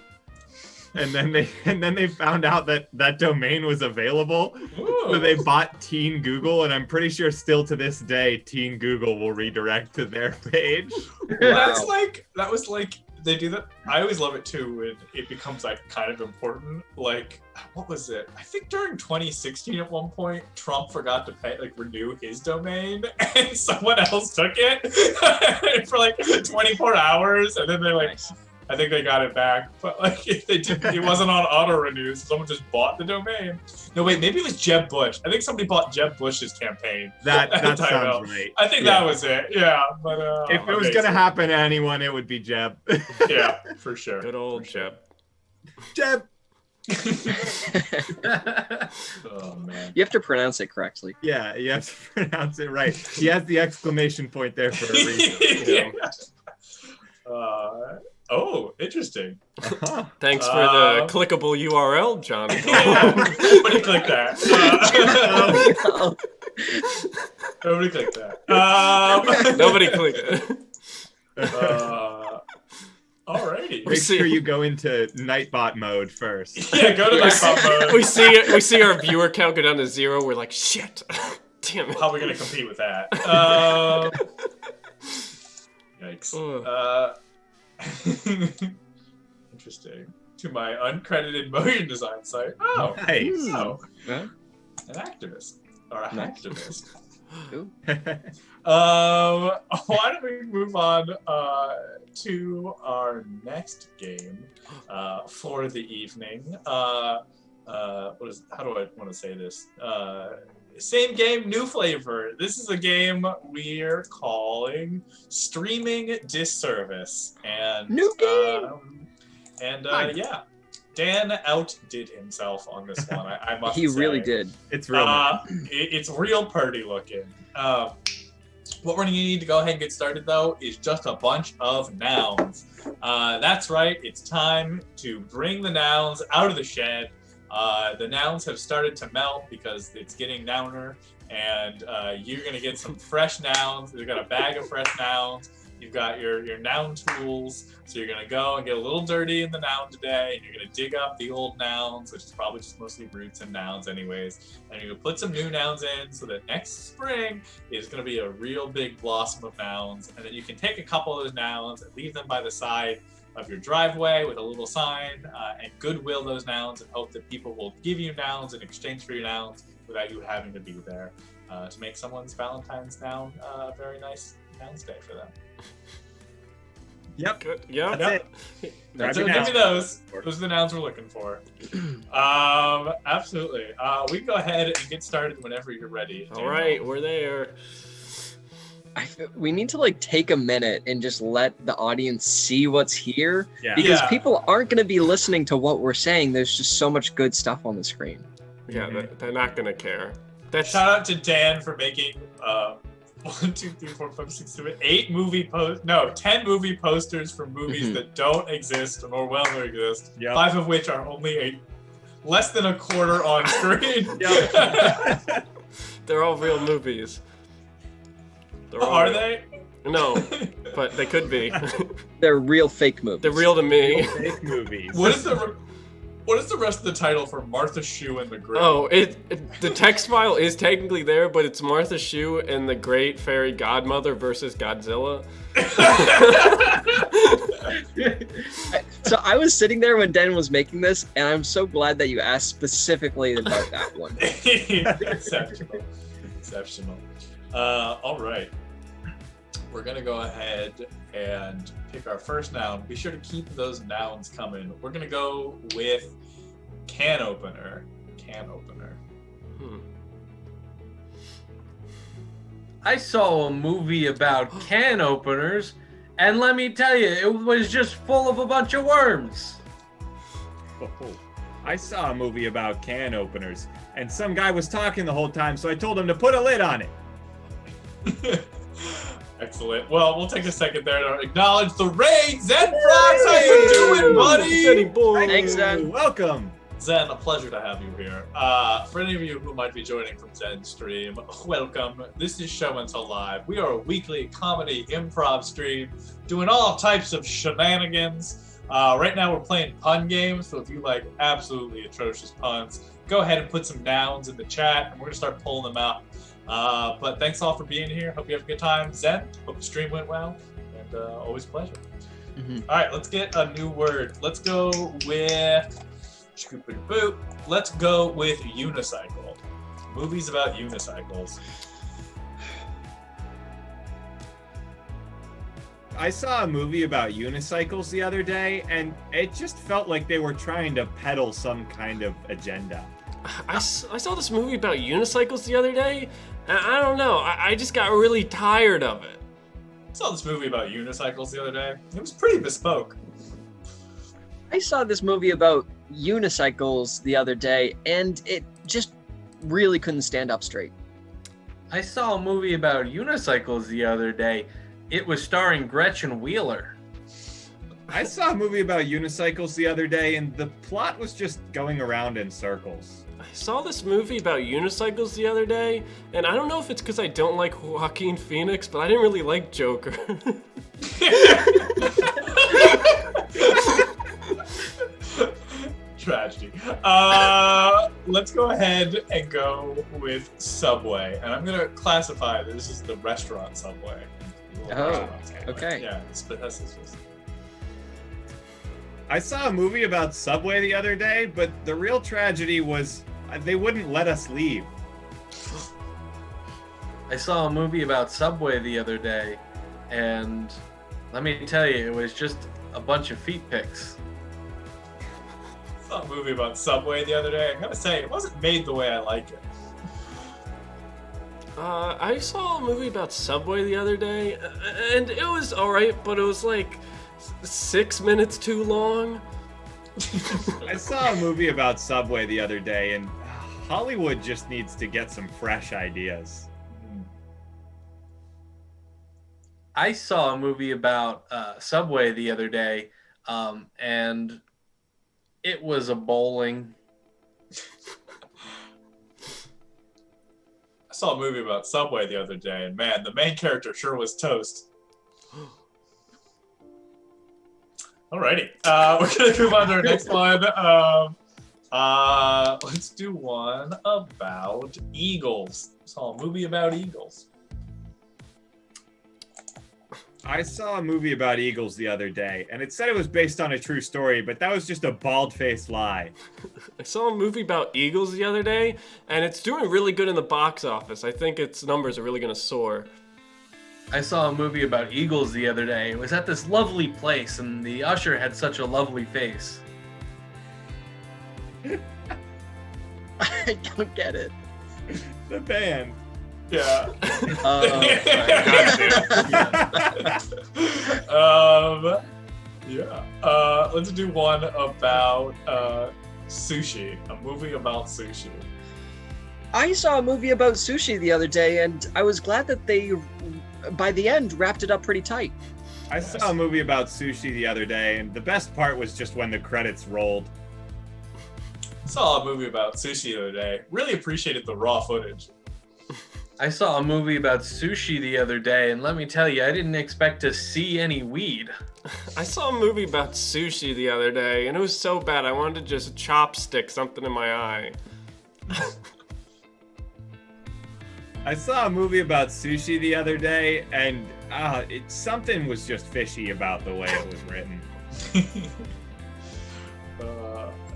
Speaker 5: and then they found out that domain was available. Ooh. So they bought Teen Google, and I'm pretty sure still to this day, Teen Google will redirect to their page.
Speaker 2: Wow. That was like. They do that. I always love it too when it becomes like kind of important. Like, what was it? I think during 2016 at one point, Trump forgot to renew his domain, and someone else took it for like 24 hours, and then they nice. I think they got it back, but like they didn't. It wasn't on auto renew, so someone just bought the domain. No, wait, maybe it was Jeb Bush. I think somebody bought Jeb Bush's campaign.
Speaker 5: That sounds right.
Speaker 2: I think that was it. Yeah, but
Speaker 5: if it was gonna happen to anyone, it would be Jeb.
Speaker 2: Yeah, for sure.
Speaker 3: Good old Jeb.
Speaker 5: Jeb.
Speaker 2: Oh man.
Speaker 7: You have to pronounce it correctly.
Speaker 5: Yeah, you have to pronounce it right. He has the exclamation point there for a reason.
Speaker 2: Oh, interesting.
Speaker 5: Uh-huh.
Speaker 3: Thanks for the clickable URL, John.
Speaker 2: Nobody click that. Nobody click that.
Speaker 3: Nobody click it.
Speaker 2: Alrighty.
Speaker 5: Make sure you go into Nightbot mode first.
Speaker 2: Yeah, go to Nightbot mode.
Speaker 3: We see our viewer count go down to 0. We're like, shit. Damn it.
Speaker 2: How are we gonna compete with that? Yikes. Interesting. To my uncredited motion design site. Oh,
Speaker 5: nice.
Speaker 2: Oh, an activist or a hacktivist. Why don't we move on to our next game for the evening? How do I want to say this? Same game, new flavor. This is a game we're calling Streaming Disservice. And
Speaker 7: new game.
Speaker 2: Yeah, Dan outdid himself on this one. I must say.
Speaker 7: He really did.
Speaker 5: It's real.
Speaker 2: It's real pretty looking. What we're going to need to go ahead and get started, though, is just a bunch of nouns. That's right. It's time to bring the nouns out of the shed. The nouns have started to melt because it's getting nouner, and you're going to get some fresh nouns. We've got a bag of fresh nouns. You've got your noun tools, so you're going to go and get a little dirty in the noun today, and you're going to dig up the old nouns, which is probably just mostly roots and nouns anyways, and you're going to put some new nouns in so that next spring is going to be a real big blossom of nouns, and then you can take a couple of those nouns and leave them by the side of your driveway with a little sign and goodwill those nouns and hope that people will give you nouns in exchange for your nouns without you having to be there to make someone's Valentine's noun a very nice Nouns Day for them.
Speaker 5: Yep.
Speaker 3: Good. Yep.
Speaker 2: That's it. Give me those. Those are the nouns we're looking for. Absolutely. We can go ahead and get started whenever you're ready.
Speaker 3: All right, we're there.
Speaker 7: We need to take a minute and just let the audience see what's here,
Speaker 5: because
Speaker 7: people aren't going to be listening to what we're saying. There's just so much good stuff on the screen.
Speaker 3: Yeah, they're not going to care.
Speaker 2: Shout out to Dan for making 1, 2, 3, 4, 5, 6, 7, 8 10 movie posters for movies that don't exist nor will ever exist. 5 of which are only less than a quarter on screen.
Speaker 3: They're all real movies.
Speaker 2: Are they?
Speaker 3: No, but they could be.
Speaker 7: They're real fake movies.
Speaker 3: They're real to me.
Speaker 5: Real fake movies.
Speaker 2: What is the rest of the title for Martha Shue and the Great?
Speaker 3: Oh, the text file is technically there, but it's Martha Shue and the Great Fairy Godmother versus Godzilla.
Speaker 7: So I was sitting there when Dan was making this, and I'm so glad that you asked specifically about that one.
Speaker 2: Exceptional. All right. We're going to go ahead and pick our first noun. Be sure to keep those nouns coming. We're going to go with can opener. Can opener.
Speaker 6: I saw a movie about can openers, and let me tell you, it was just full of a bunch of worms.
Speaker 5: Oh, I saw a movie about can openers, and some guy was talking the whole time, so I told him to put a lid on it.
Speaker 2: Excellent. Well, we'll take a second there to acknowledge the raid. Zen Frogs, how you doing, buddy?
Speaker 3: Zenny boy.
Speaker 7: Thanks, Zen.
Speaker 5: Welcome.
Speaker 2: Zen, a pleasure to have you here. For any of you who might be joining from Zen's stream, welcome. This is Show Until Live. We are a weekly comedy improv stream doing all types of shenanigans. Right now we're playing pun games, so if you like absolutely atrocious puns, go ahead and put some nouns in the chat, and we're going to start pulling them out. But thanks all for being here. Hope you have a good time. Zen, hope the stream went well, and always a pleasure. All right, let's get a new word. Let's go with... Boop. Let's go with unicycle. Movies about unicycles.
Speaker 5: I saw a movie about unicycles the other day, and it just felt like they were trying to peddle some kind of agenda.
Speaker 3: I saw this movie about unicycles the other day, and I don't know, I just got really tired of it.
Speaker 2: I saw this movie about unicycles the other day. It was pretty bespoke.
Speaker 7: I saw this movie about unicycles the other day, and it just really couldn't stand up straight.
Speaker 6: I saw a movie about unicycles the other day. It was starring Gretchen Wheeler.
Speaker 5: I saw a movie about unicycles the other day, and the plot was just going around in circles.
Speaker 3: I saw this movie about unicycles the other day, and I don't know if it's because I don't like Joaquin Phoenix, but I didn't really like Joker.
Speaker 2: Tragedy. Let's go ahead and go with Subway. And I'm going to classify this as the restaurant Subway.
Speaker 7: Oh, okay.
Speaker 2: Yeah, that's just...
Speaker 5: I saw a movie about Subway the other day, but the real tragedy was they wouldn't let us leave.
Speaker 6: I saw a movie about Subway the other day, and let me tell you, it was just a bunch of feet pics.
Speaker 2: I saw a movie about Subway the other day. I gotta say, it wasn't made the way I like it.
Speaker 3: I saw a movie about Subway the other day, and it was alright, but it was like 6 minutes too long.
Speaker 5: I saw a movie about Subway the other day, and Hollywood just needs to get some fresh ideas.
Speaker 6: I saw a movie about Subway the other day, and it was a bowling.
Speaker 2: I saw a movie about Subway the other day, and man, the main character sure was toast. Alrighty, we're gonna move on to our next one. Let's do one about eagles. I saw a movie about eagles.
Speaker 5: I saw a movie about eagles the other day, and it said it was based on a true story, but that was just a bald-faced lie.
Speaker 3: I saw a movie about eagles the other day, and it's doing really good in the box office. I think its numbers are really gonna soar.
Speaker 6: I saw a movie about eagles the other day. It was at this lovely place, and the usher had such a lovely face.
Speaker 7: I don't get it.
Speaker 5: The band.
Speaker 2: Yeah. Let's do one about sushi. A movie about sushi.
Speaker 7: I saw a movie about sushi the other day, and I was glad that they, by the end, wrapped it up pretty tight.
Speaker 5: I saw a movie about sushi the other day, and the best part was just when the credits rolled.
Speaker 2: I saw a movie about sushi the other day. Really appreciated the raw footage.
Speaker 6: I saw a movie about sushi the other day, and let me tell you, I didn't expect to see any weed.
Speaker 3: I saw a movie about sushi the other day, and it was so bad I wanted to just chopstick something in my eye.
Speaker 5: I saw a movie about sushi the other day, and something was just fishy about the way it was written.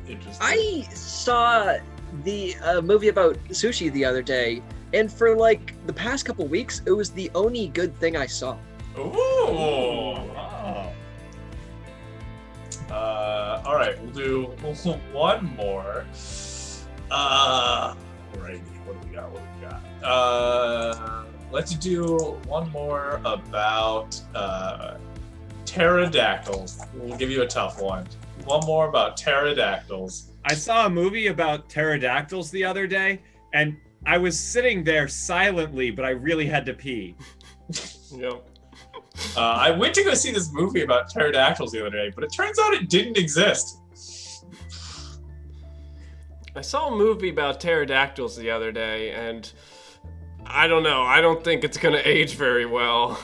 Speaker 2: Interesting.
Speaker 7: I saw the movie about sushi the other day, and for like the past couple weeks, it was the only good thing I saw.
Speaker 2: Ooh. All right, we'll do one more. Alrighty. we got? Let's do one more about pterodactyls. We'll give you a tough one. One more about pterodactyls.
Speaker 5: I saw a movie about pterodactyls the other day, and I was sitting there silently, but I really had to pee.
Speaker 3: Yep.
Speaker 2: I went to go see this movie about pterodactyls the other day, but it turns out it didn't exist.
Speaker 3: I saw a movie about pterodactyls the other day, and I don't know. I don't think it's gonna age very well.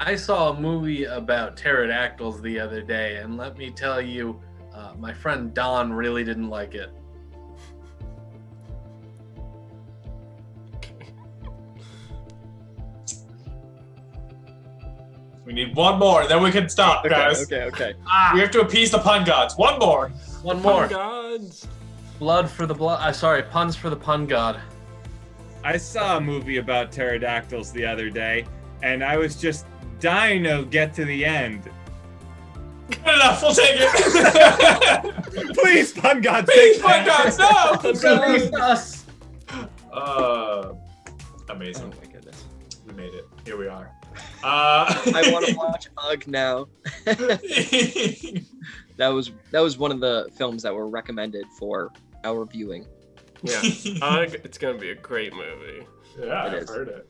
Speaker 6: I saw a movie about pterodactyls the other day, and let me tell you, my friend Don really didn't like it.
Speaker 2: We need one more, and then we can stop, guys.
Speaker 7: Okay.
Speaker 2: We have to appease the pun gods. One more.
Speaker 6: One more.
Speaker 3: Gods.
Speaker 6: Blood for the blood. Sorry, puns for the pun god.
Speaker 5: I saw a movie about pterodactyls the other day, and I was just dying to get to the end.
Speaker 2: Good enough. We'll take it.
Speaker 5: Please, pun gods.
Speaker 2: Please, pun gods, no.
Speaker 6: Release us.
Speaker 2: Amazing.
Speaker 7: Oh my goodness.
Speaker 2: We made it. Here we are.
Speaker 7: I want to watch Ugg now. That was one of the films that were recommended for our viewing.
Speaker 3: Yeah. It's gonna be a great movie.
Speaker 2: Yeah,
Speaker 7: It
Speaker 2: I've
Speaker 7: is.
Speaker 2: heard it.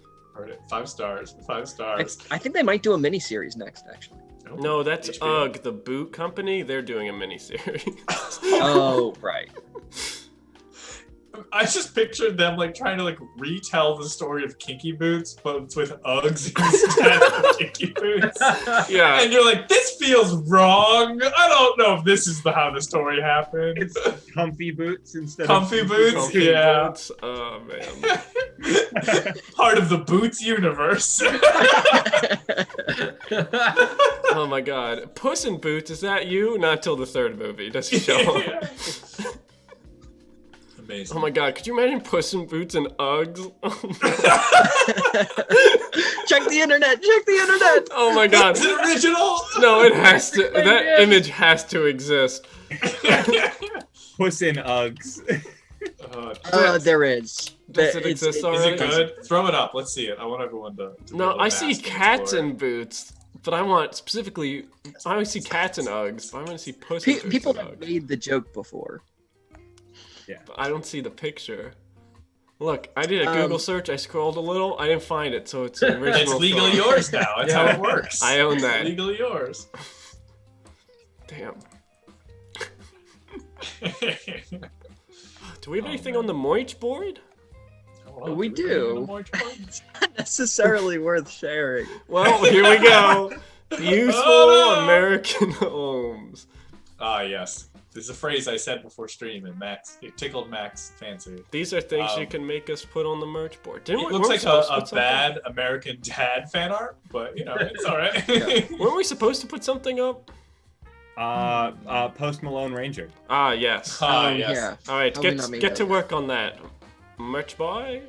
Speaker 2: 5 stars. 5 stars.
Speaker 7: I think they might do a mini-series next, actually.
Speaker 3: No, that's
Speaker 2: HBO.
Speaker 3: UGG, the boot company. They're doing a miniseries.
Speaker 7: Oh, right.
Speaker 2: I just pictured them like trying to like retell the story of Kinky Boots, but it's with Uggs instead of Kinky Boots.
Speaker 3: Yeah.
Speaker 2: And you're like, this feels wrong. I don't know if this is how the story happened.
Speaker 5: It's comfy boots instead
Speaker 2: Comfy
Speaker 5: of
Speaker 2: boots?
Speaker 3: Comfy
Speaker 2: Yeah.
Speaker 3: boots. Oh man.
Speaker 2: Part of the Boots universe.
Speaker 3: Oh my god. Puss in Boots, is that you? Not till the third movie does it show up.
Speaker 2: Yeah. Amazing.
Speaker 3: Oh my god, could you imagine Puss in Boots and Uggs?
Speaker 7: Check the internet.
Speaker 3: Oh my god.
Speaker 2: It's an original.
Speaker 3: No, it has to. That image has to exist.
Speaker 5: Puss in Uggs.
Speaker 7: There is.
Speaker 3: Does it
Speaker 7: It's-
Speaker 3: exist
Speaker 2: Is
Speaker 3: already?
Speaker 2: it good? Throw it up. Let's see it. I want everyone to be
Speaker 3: No,
Speaker 2: able to
Speaker 3: I see
Speaker 2: mask and
Speaker 3: cats
Speaker 2: explore
Speaker 3: in boots, but I want specifically. I only see cats in Uggs, but I want to see Puss in Boots
Speaker 7: People
Speaker 3: in
Speaker 7: have
Speaker 3: Uggs.
Speaker 7: made the joke before.
Speaker 3: But I don't see the picture. Look, I did a Google search. I scrolled a little. I didn't find it, so it's an
Speaker 2: it.
Speaker 3: original.
Speaker 2: It's legally
Speaker 3: photo.
Speaker 2: yours now. That's how it works.
Speaker 3: I own
Speaker 2: It's
Speaker 3: that.
Speaker 2: legally yours.
Speaker 3: Damn. Do we have anything on the Moich board?
Speaker 2: Oh,
Speaker 7: We
Speaker 2: do
Speaker 7: do.
Speaker 2: more choice?
Speaker 7: It's not necessarily worth sharing.
Speaker 3: Well, here we go. Useful
Speaker 2: Oh, no.
Speaker 3: American homes.
Speaker 2: Ah, yes. This is a phrase I said before stream, and Max, it tickled Max fancy.
Speaker 3: These are things you
Speaker 2: Um,
Speaker 3: can make us put on the merch board. Didn't
Speaker 2: It
Speaker 3: we,
Speaker 2: looks
Speaker 3: weren't we
Speaker 2: like
Speaker 3: supposed to
Speaker 2: a
Speaker 3: put something?
Speaker 2: bad American Dad fan art, but you know, it's alright.
Speaker 3: Weren't we supposed to put something up?
Speaker 5: Post Malone Ranger.
Speaker 3: Ah, yes.
Speaker 2: Ah, yes.
Speaker 7: Yeah.
Speaker 3: All right,
Speaker 7: How did we not make
Speaker 3: get to
Speaker 7: that?
Speaker 3: work on that. Merch boy?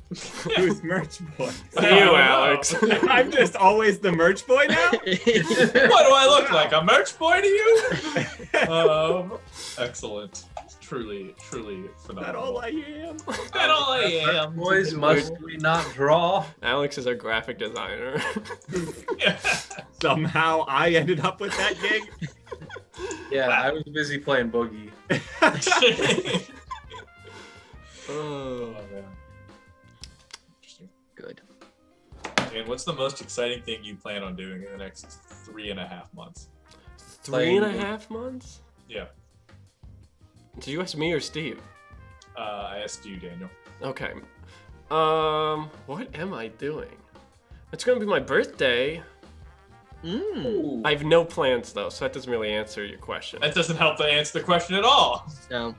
Speaker 5: Who's merch boy?
Speaker 3: To you, Alex.
Speaker 5: I'm just always the merch boy now?
Speaker 2: What do I look like? A merch boy to you? Excellent. Truly, truly phenomenal.
Speaker 5: That all I am.
Speaker 2: That all I am.
Speaker 6: Boys, must we not draw?
Speaker 3: Alex is our graphic designer.
Speaker 5: Somehow I ended up with that gig.
Speaker 6: Yeah, I was busy playing Boogie.
Speaker 2: Oh, man. Interesting.
Speaker 7: Good.
Speaker 2: And what's the most exciting thing you plan on doing in the next 3.5 months?
Speaker 3: 3.5 months?
Speaker 2: Yeah.
Speaker 3: Did you ask me or Steve?
Speaker 2: I asked you, Daniel.
Speaker 3: Okay. What am I doing? It's gonna be my birthday.
Speaker 7: Mm.
Speaker 3: I have no plans though, so that doesn't really answer your question.
Speaker 2: That doesn't help to answer the question at all.
Speaker 7: No.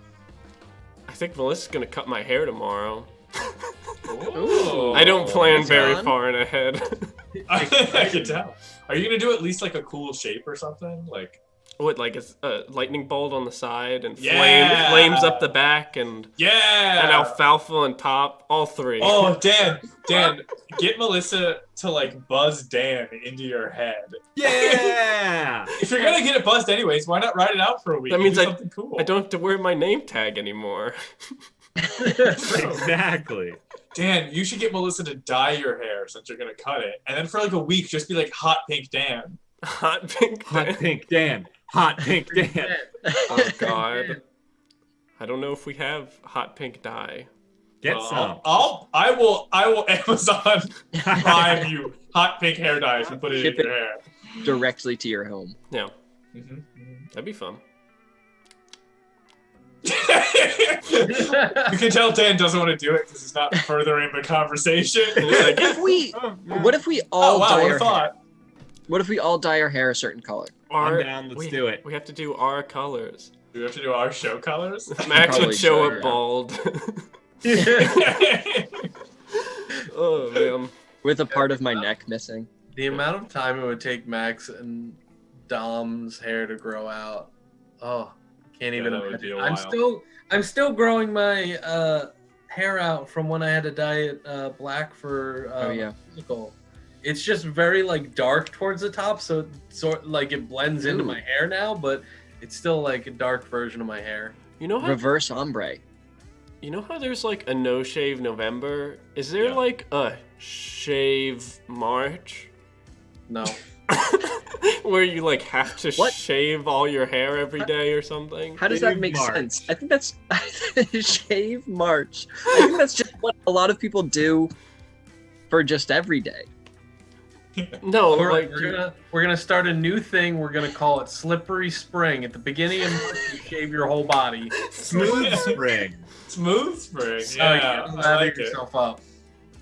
Speaker 3: I think Melissa's gonna cut my hair tomorrow.
Speaker 2: Ooh.
Speaker 3: I don't plan
Speaker 7: that's
Speaker 3: very
Speaker 7: fun.
Speaker 3: far in ahead.
Speaker 2: I can tell. Are you gonna do at least like a cool shape or something? Like,
Speaker 3: like a lightning bolt on the side and
Speaker 2: Yeah.
Speaker 3: flames up the back and
Speaker 2: Yeah.
Speaker 3: alfalfa on top. All three.
Speaker 2: Oh, Dan, get Melissa to like buzz Dan into your head.
Speaker 5: Yeah.
Speaker 2: If you're gonna get it buzzed anyways, why not ride it out for a week?
Speaker 3: That means
Speaker 2: do something cool.
Speaker 3: I don't have to wear my name tag anymore.
Speaker 5: Exactly.
Speaker 2: Dan, you should get Melissa to dye your hair since you're gonna cut it, and then for like a week, just be like Hot Pink Dan.
Speaker 3: Hot pink.
Speaker 5: Hot pink Dan. Hot pink Dan.
Speaker 3: Oh God. I don't know if we have hot pink dye.
Speaker 5: Get some.
Speaker 2: I will Amazon Prime you hot pink hair dye if you put it in your hair.
Speaker 7: Directly to your home.
Speaker 3: Yeah.
Speaker 2: Mm-hmm.
Speaker 3: That'd be fun.
Speaker 2: You can tell Dan doesn't want to do it because it's not furthering the conversation.
Speaker 7: What if we all dye our hair?
Speaker 2: thought.
Speaker 7: What if we all dye our hair a certain color?
Speaker 5: I'm down. Let's do it.
Speaker 3: We have to do our colors.
Speaker 2: Do we have to do our show colors?
Speaker 3: Max
Speaker 7: Probably
Speaker 3: would show
Speaker 7: should,
Speaker 3: up
Speaker 7: yeah.
Speaker 3: bald. Oh man.
Speaker 7: With a part of my neck missing.
Speaker 6: The amount of time it would take Max and Dom's hair to grow out. Oh, can't even
Speaker 2: that would be
Speaker 6: imagine.
Speaker 2: a while.
Speaker 6: I'm still growing my hair out from when I had to dye it black for physical. It's just very like dark towards the top, so it's sort like it blends into my hair now, but it's still like a dark version of my hair.
Speaker 3: You know how
Speaker 7: Reverse ombre.
Speaker 3: You know how there's like a no shave November? Is there like a shave March?
Speaker 6: No.
Speaker 3: Where you like have to shave all your hair every day or something?
Speaker 7: How does that make sense? I think that's shave March. I think that's just what a lot of people do for just every day.
Speaker 3: No,
Speaker 6: we're gonna start a new thing. We're gonna call it Slippery Spring. At the beginning of March, you shave your whole body.
Speaker 5: Smooth spring.
Speaker 2: Smooth spring.
Speaker 6: So
Speaker 2: Yeah,
Speaker 6: you
Speaker 2: I like
Speaker 6: yourself up.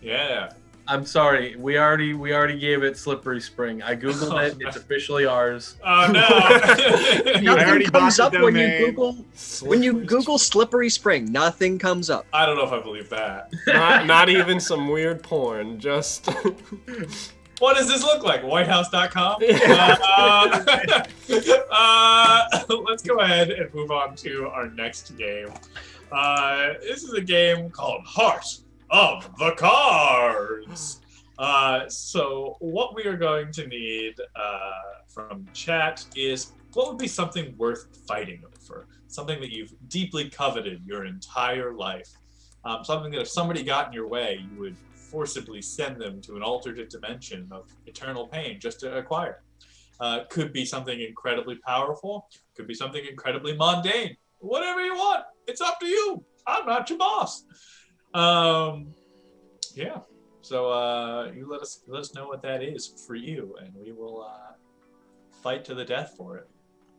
Speaker 2: Yeah.
Speaker 6: I'm sorry. We already gave it Slippery Spring. I googled it. It's officially ours.
Speaker 2: Oh no!
Speaker 7: Nothing comes up when you
Speaker 5: domain.
Speaker 7: Google slippery spring. Nothing comes up.
Speaker 2: I don't know if I believe that.
Speaker 3: not even some weird porn. Just
Speaker 2: What does this look like? WhiteHouse.com? Let's go ahead and move on to our next game. This is a game called Heart of the Cards. So what we are going to need from chat is what would be something worth fighting over? Something that you've deeply coveted your entire life. Something that if somebody got in your way, you would forcibly send them to an alternate dimension of eternal pain just to acquire. Could be something incredibly powerful, could be something incredibly mundane. Whatever you want, it's up to you. I'm not your boss. Yeah. So you let us know what that is for you, and we will fight to the death for it.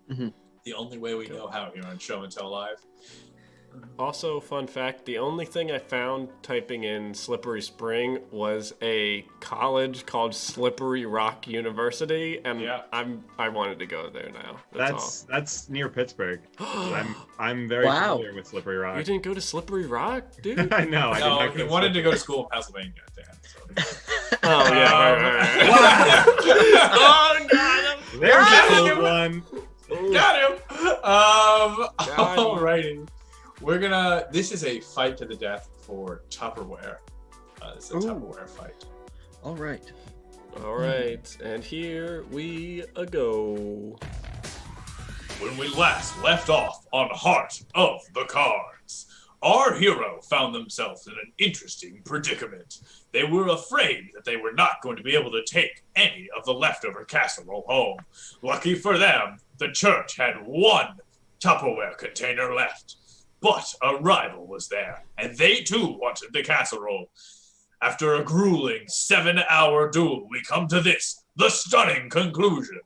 Speaker 7: Mm-hmm.
Speaker 2: The only way we know how here on Show and Tell Live.
Speaker 3: also, fun fact, the only thing I found typing in Slippery Spring was a college called Slippery Rock University, and I wanted to go there now.
Speaker 5: That's near Pittsburgh. I'm very familiar with Slippery Rock.
Speaker 3: You didn't go to Slippery Rock, dude?
Speaker 5: I know. I did not
Speaker 2: he wanted to go to school in Pennsylvania, Dan. So.
Speaker 3: Oh yeah, right. Oh god,
Speaker 5: there's the old one.
Speaker 2: Got him. Alrighty. This is a fight to the death for Tupperware. This is a Tupperware fight.
Speaker 7: All right.
Speaker 3: And here we go.
Speaker 2: When we last left off on Heart of the Cards, our hero found themselves in an interesting predicament. They were afraid that they were not going to be able to take any of the leftover casserole home. Lucky for them, the church had one Tupperware container left. But a rival was there, and they too wanted the casserole. After a grueling 7-hour duel, we come to this, the stunning conclusion.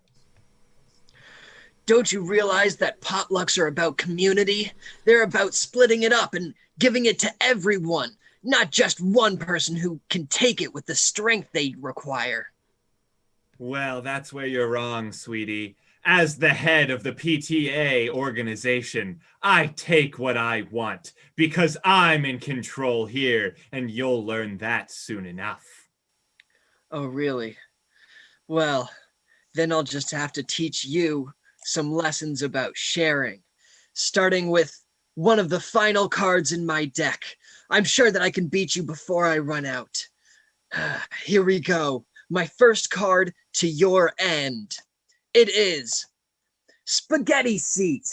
Speaker 7: Don't you realize that potlucks are about community? They're about splitting it up and giving it to everyone, not just one person who can take it with the strength they require.
Speaker 5: Well, that's where you're wrong, sweetie. As the head of the PTA organization, I take what I want because I'm in control here, and you'll learn that soon enough.
Speaker 7: Oh, really? Well, then I'll just have to teach you some lessons about sharing, starting with one of the final cards in my deck. I'm sure that I can beat you before I run out. Here we go. My first card to your end. It is Spaghetti Seat.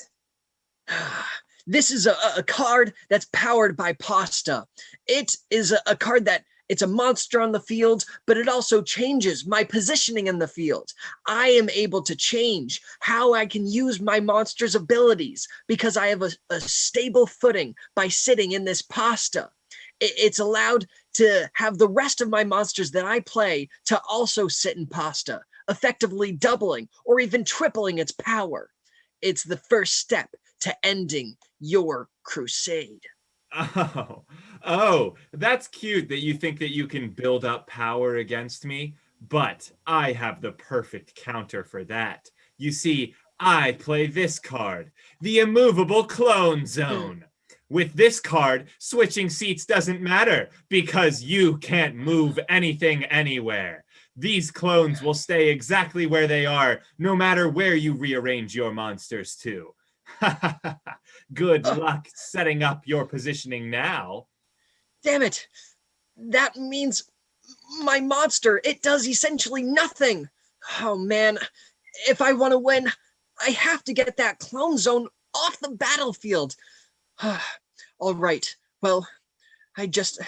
Speaker 7: This is a card that's powered by pasta. It is a card that it's a monster on the field, but it also changes my positioning in the field. I am able to change how I can use my monster's abilities because I have a stable footing by sitting in this pasta. It's allowed to have the rest of my monsters that I play to also sit in pasta, effectively doubling or even tripling its power. It's the first step to ending your crusade.
Speaker 5: Oh, that's cute that you think that you can build up power against me, but I have the perfect counter for that. You see, I play this card, the Immovable Clone Zone. With this card, switching seats doesn't matter because you can't move anything anywhere. These clones will stay exactly where they are, no matter where you rearrange your monsters to. Good luck setting up your positioning now.
Speaker 7: Damn it. That means my monster, it does essentially nothing. Oh man, if I want to win, I have to get that clone zone off the battlefield. All right, well, I just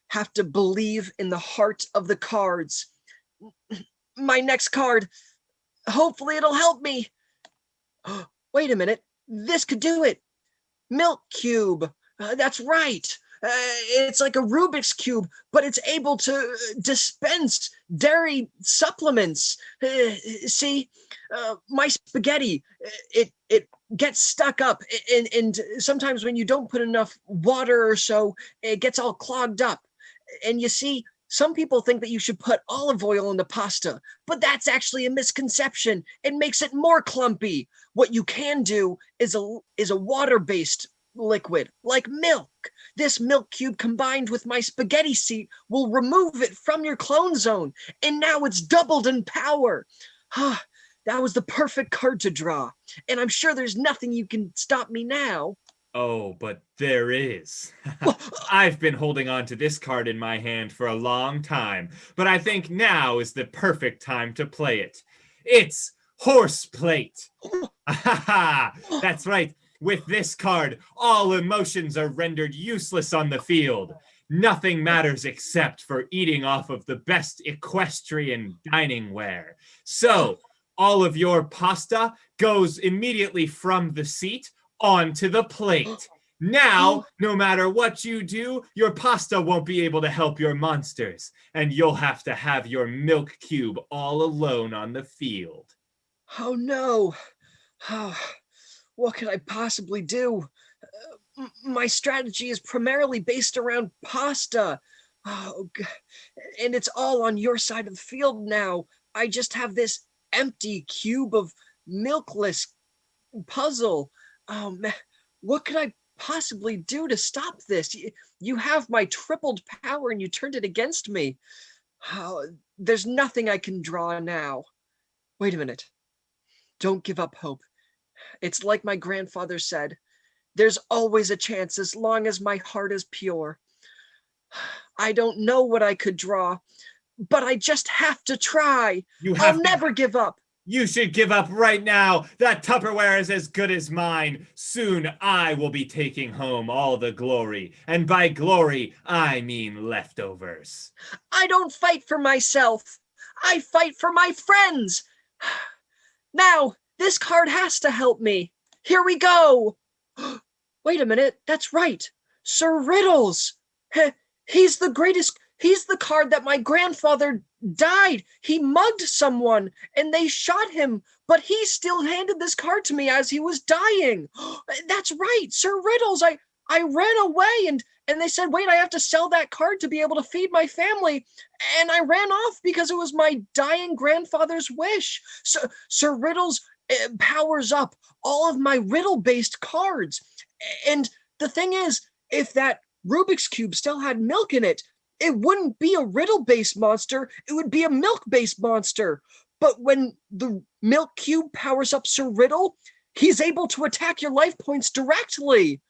Speaker 7: have to believe in the heart of the cards. My next card, hopefully it'll help me. Wait a minute, this could do it. Milk Cube, that's right. It's like a Rubik's Cube, but it's able to dispense dairy supplements. See, my spaghetti, it gets stuck up, and sometimes when you don't put enough water or so, it gets all clogged up. And you see, some people think that you should put olive oil in the pasta, but that's actually a misconception. It makes it more clumpy. What you can do is a water-based liquid like milk. This milk cube combined with my spaghetti seat will remove it from your clone zone, and now it's doubled in power. That was the perfect card to draw, and I'm sure there's nothing you can stop me now.
Speaker 5: Oh, but there is. I've been holding on to this card in my hand for a long time, but I think now is the perfect time to play it. It's Horse Plate. That's right. With this card, all emotions are rendered useless on the field. Nothing matters except for eating off of the best equestrian dining ware. So, all of your pasta goes immediately from the seat onto the plate. Now, no matter what you do, your pasta won't be able to help your monsters, and you'll have to have your milk cube all alone on the field.
Speaker 7: Oh no. What could I possibly do? My strategy is primarily based around pasta. Oh, and it's all on your side of the field now. I just have this empty cube of milkless puzzle. Oh man, what could I possibly do to stop this? You have my tripled power and you turned it against me. There's nothing I can draw now. Wait a minute. Don't give up hope. It's like my grandfather said, there's always a chance as long as my heart is pure. I don't know what I could draw, but I just have to try. I'll never give up.
Speaker 5: You should give up right now. That Tupperware is as good as mine. Soon I will be taking home all the glory. And by glory, I mean leftovers.
Speaker 7: I don't fight for myself. I fight for my friends. Now, this card has to help me. Here we go. Wait a minute. That's right. Sir Riddles. He's the greatest. He's the card that my grandfather died. He mugged someone and they shot him, but he still handed this card to me as he was dying. That's right, Sir Riddles. I ran away and they said, wait, I have to sell that card to be able to feed my family. And I ran off because it was my dying grandfather's wish. So Sir Riddles powers up all of my riddle-based cards. And the thing is, if that Rubik's Cube still had milk in it, it wouldn't be a riddle-based monster, it would be a milk-based monster. But when the milk cube powers up Sir Riddle, he's able to attack your life points directly.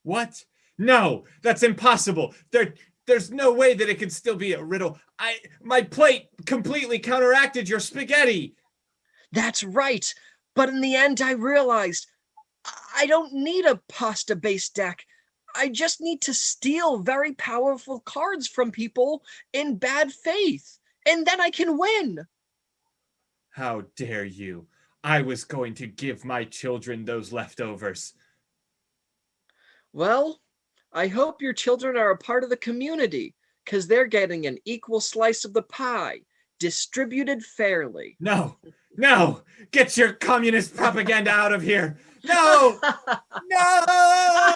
Speaker 5: What? No, that's impossible. There's no way that it could still be a riddle. My plate completely counteracted your spaghetti.
Speaker 7: That's right. But in the end, I realized I don't need a pasta-based deck. I just need to steal very powerful cards from people in bad faith, and then I can win.
Speaker 5: How dare you? I was going to give my children those leftovers.
Speaker 7: Well, I hope your children are a part of the community, because they're getting an equal slice of the pie, distributed fairly.
Speaker 5: No, no, get your communist propaganda out of here. No, no.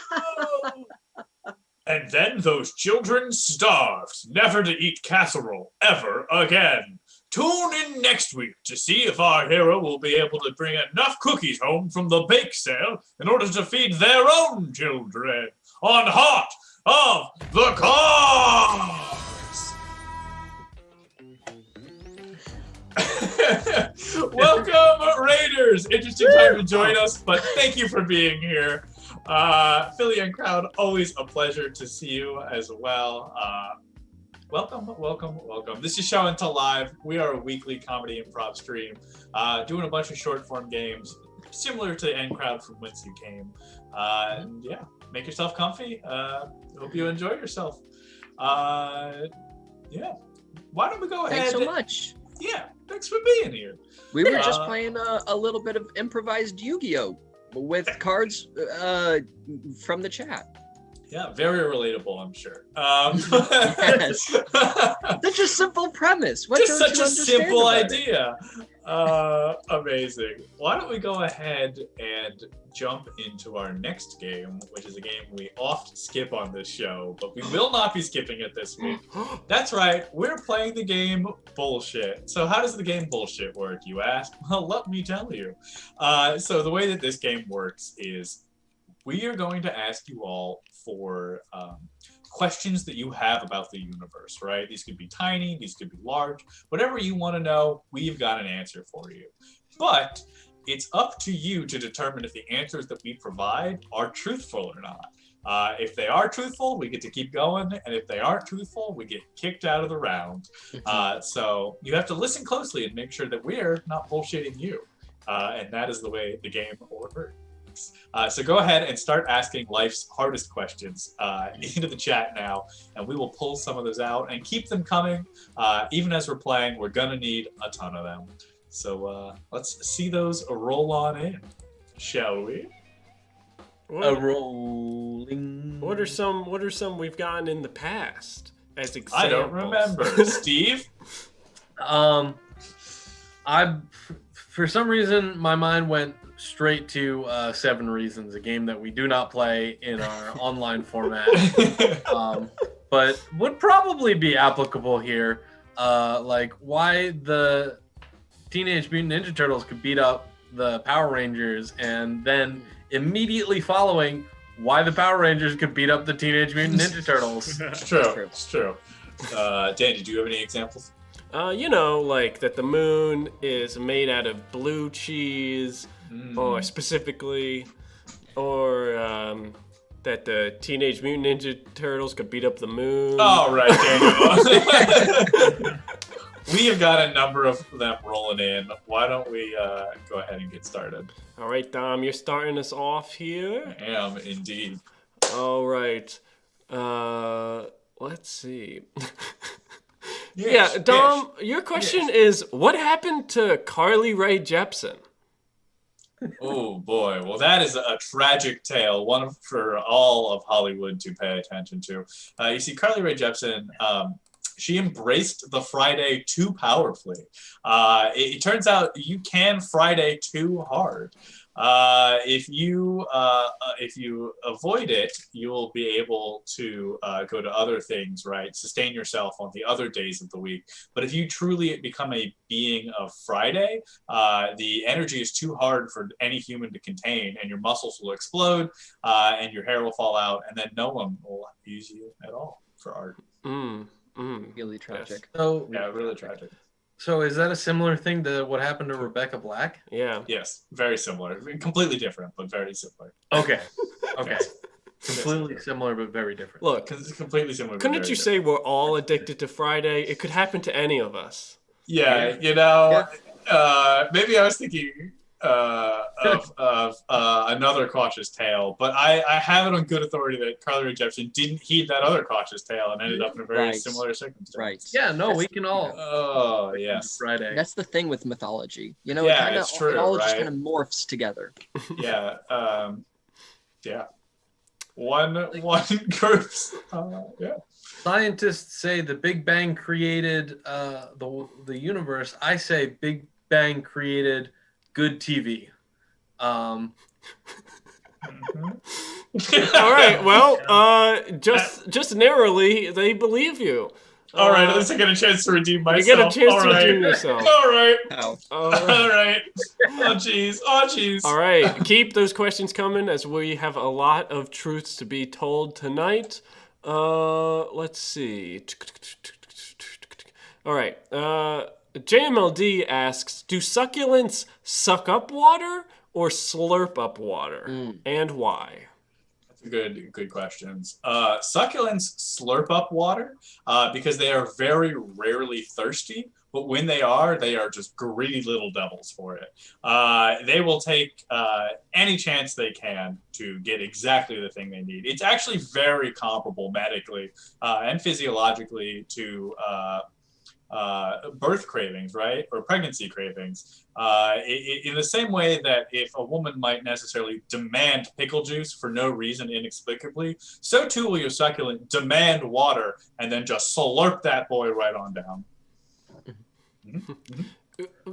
Speaker 2: And then those children starved, never to eat casserole ever again. Tune in next week to see if our hero will be able to bring enough cookies home from the bake sale in order to feed their own children on Heart of the Cards. Welcome, Raiders. Interesting time to join us, but thank you for being here. Philly and crowd, always a pleasure to see you as well. Welcome. This is Show and Tell Live. We are a weekly comedy improv stream, doing a bunch of short form games, similar to N Crowd from Whence You Came. And yeah, make yourself comfy. Hope you enjoy yourself. Yeah, why don't we go ahead?
Speaker 7: Thanks so much.
Speaker 2: Yeah, thanks for being here.
Speaker 7: We were just playing a little bit of improvised Yu-Gi-Oh! With cards from the chat.
Speaker 2: Yeah, very relatable, I'm sure.
Speaker 7: Yes. Such a simple premise. What
Speaker 2: just
Speaker 7: don't
Speaker 2: such
Speaker 7: you
Speaker 2: a
Speaker 7: understand
Speaker 2: simple
Speaker 7: about
Speaker 2: idea. Amazing. Why don't we go ahead and jump into our next game, which is a game we oft skip on this show, but we will not be skipping it this week. That's right, we're playing the game Bullshit. So how does the game Bullshit work, you ask? Well, let me tell you. So the way that this game works is we are going to ask you all for questions that you have about the universe, right? These could be tiny, these could be large, whatever you want to know, we've got an answer for you. But it's up to you to determine if the answers that we provide are truthful or not. If they are truthful, we get to keep going, and if they aren't truthful, we get kicked out of the round. So you have to listen closely and make sure that we're not bullshitting you. And that is the way the game works. So go ahead and start asking life's hardest questions into the chat now, and we will pull some of those out and keep them coming. Even as we're playing, we're gonna need a ton of them. So let's see those roll on in, shall we?
Speaker 6: A rolling.
Speaker 3: What are some we've gotten in the past as examples?
Speaker 2: I don't remember. Steve?
Speaker 6: For some reason, my mind went straight to 7 Reasons, a game that we do not play in our online format, but would probably be applicable here. Like why the Teenage Mutant Ninja Turtles could beat up the Power Rangers, and then immediately following why the Power Rangers could beat up the Teenage Mutant Ninja Turtles.
Speaker 2: It's true. Dan, do you have any examples?
Speaker 3: Like that the moon is made out of blue cheese, or specifically, or that the Teenage Mutant Ninja Turtles could beat up the moon.
Speaker 2: Oh, right, Daniel. We have got a number of them rolling in. Why don't we go ahead and get started?
Speaker 3: All right, Dom, you're starting us off here.
Speaker 2: I am, indeed.
Speaker 3: All right. Let's see.
Speaker 2: Yes,
Speaker 3: yeah, Dom, your question is, what happened to Carly Rae Jepsen?
Speaker 2: Oh boy, well that is a tragic tale, one for all of Hollywood to pay attention to. You see, Carly Rae Jepsen, she embraced the Friday too powerfully. It turns out you can Friday too hard. If you avoid it, you'll be able to go to other things, right? Sustain yourself on the other days of the week. But if you truly become a being of Friday, the energy is too hard for any human to contain, and your muscles will explode, and your hair will fall out, and then no one will use you at all for art.
Speaker 7: Really tragic.
Speaker 6: So
Speaker 2: Yeah, really tragic.
Speaker 6: So is that a similar thing to what happened to Rebecca Black?
Speaker 3: Yeah.
Speaker 2: Yes, very similar. Completely different, but very similar.
Speaker 6: Okay. Okay.
Speaker 2: Yes.
Speaker 6: Completely similar but very different.
Speaker 3: Look,
Speaker 2: It's completely similar. but
Speaker 3: couldn't
Speaker 2: very
Speaker 3: you say we're all addicted to Friday? It could happen to any of us.
Speaker 2: Yeah, maybe I was thinking of another cautious tale, but I have it on good authority that Carly Rae Jepsen didn't heed that other cautious tale and ended up in a very
Speaker 7: Right.
Speaker 2: similar circumstance.
Speaker 7: Right.
Speaker 6: Yeah, no, we can all
Speaker 2: Oh, yes.
Speaker 6: Friday.
Speaker 7: That's the thing with mythology. You know,
Speaker 2: Yeah,
Speaker 7: it
Speaker 2: it's true,
Speaker 7: it all just
Speaker 2: right?
Speaker 7: kind of morphs together.
Speaker 2: Yeah. Yeah. One group's yeah.
Speaker 6: Scientists say the Big Bang created the universe. I say Big Bang created good TV.
Speaker 3: All right. Well, just narrowly, they believe you.
Speaker 2: All right, at least I get a chance to redeem myself.
Speaker 3: You get a chance
Speaker 2: All
Speaker 3: to
Speaker 2: right.
Speaker 3: redeem yourself.
Speaker 2: All right.
Speaker 7: Ow.
Speaker 2: All right. Oh, jeez. Oh, jeez.
Speaker 3: All right. Keep those questions coming as we have a lot of truths to be told tonight. Let's see. All right. JMLD asks, do succulents suck up water or slurp up water? And why?
Speaker 2: Good questions. Succulents slurp up water because they are very rarely thirsty, but when they are just greedy little devils for it. They will take any chance they can to get exactly the thing they need. It's actually very comparable medically and physiologically to birth cravings, right? Or pregnancy cravings. In the same way that if a woman might necessarily demand pickle juice for no reason inexplicably, so too will your succulent demand water and then just slurp that boy right on down.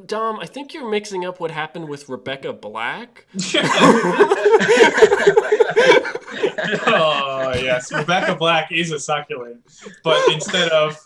Speaker 3: Dom, I think you're mixing up what happened with Rebecca Black.
Speaker 2: Oh, yes. Rebecca Black is a succulent, but instead of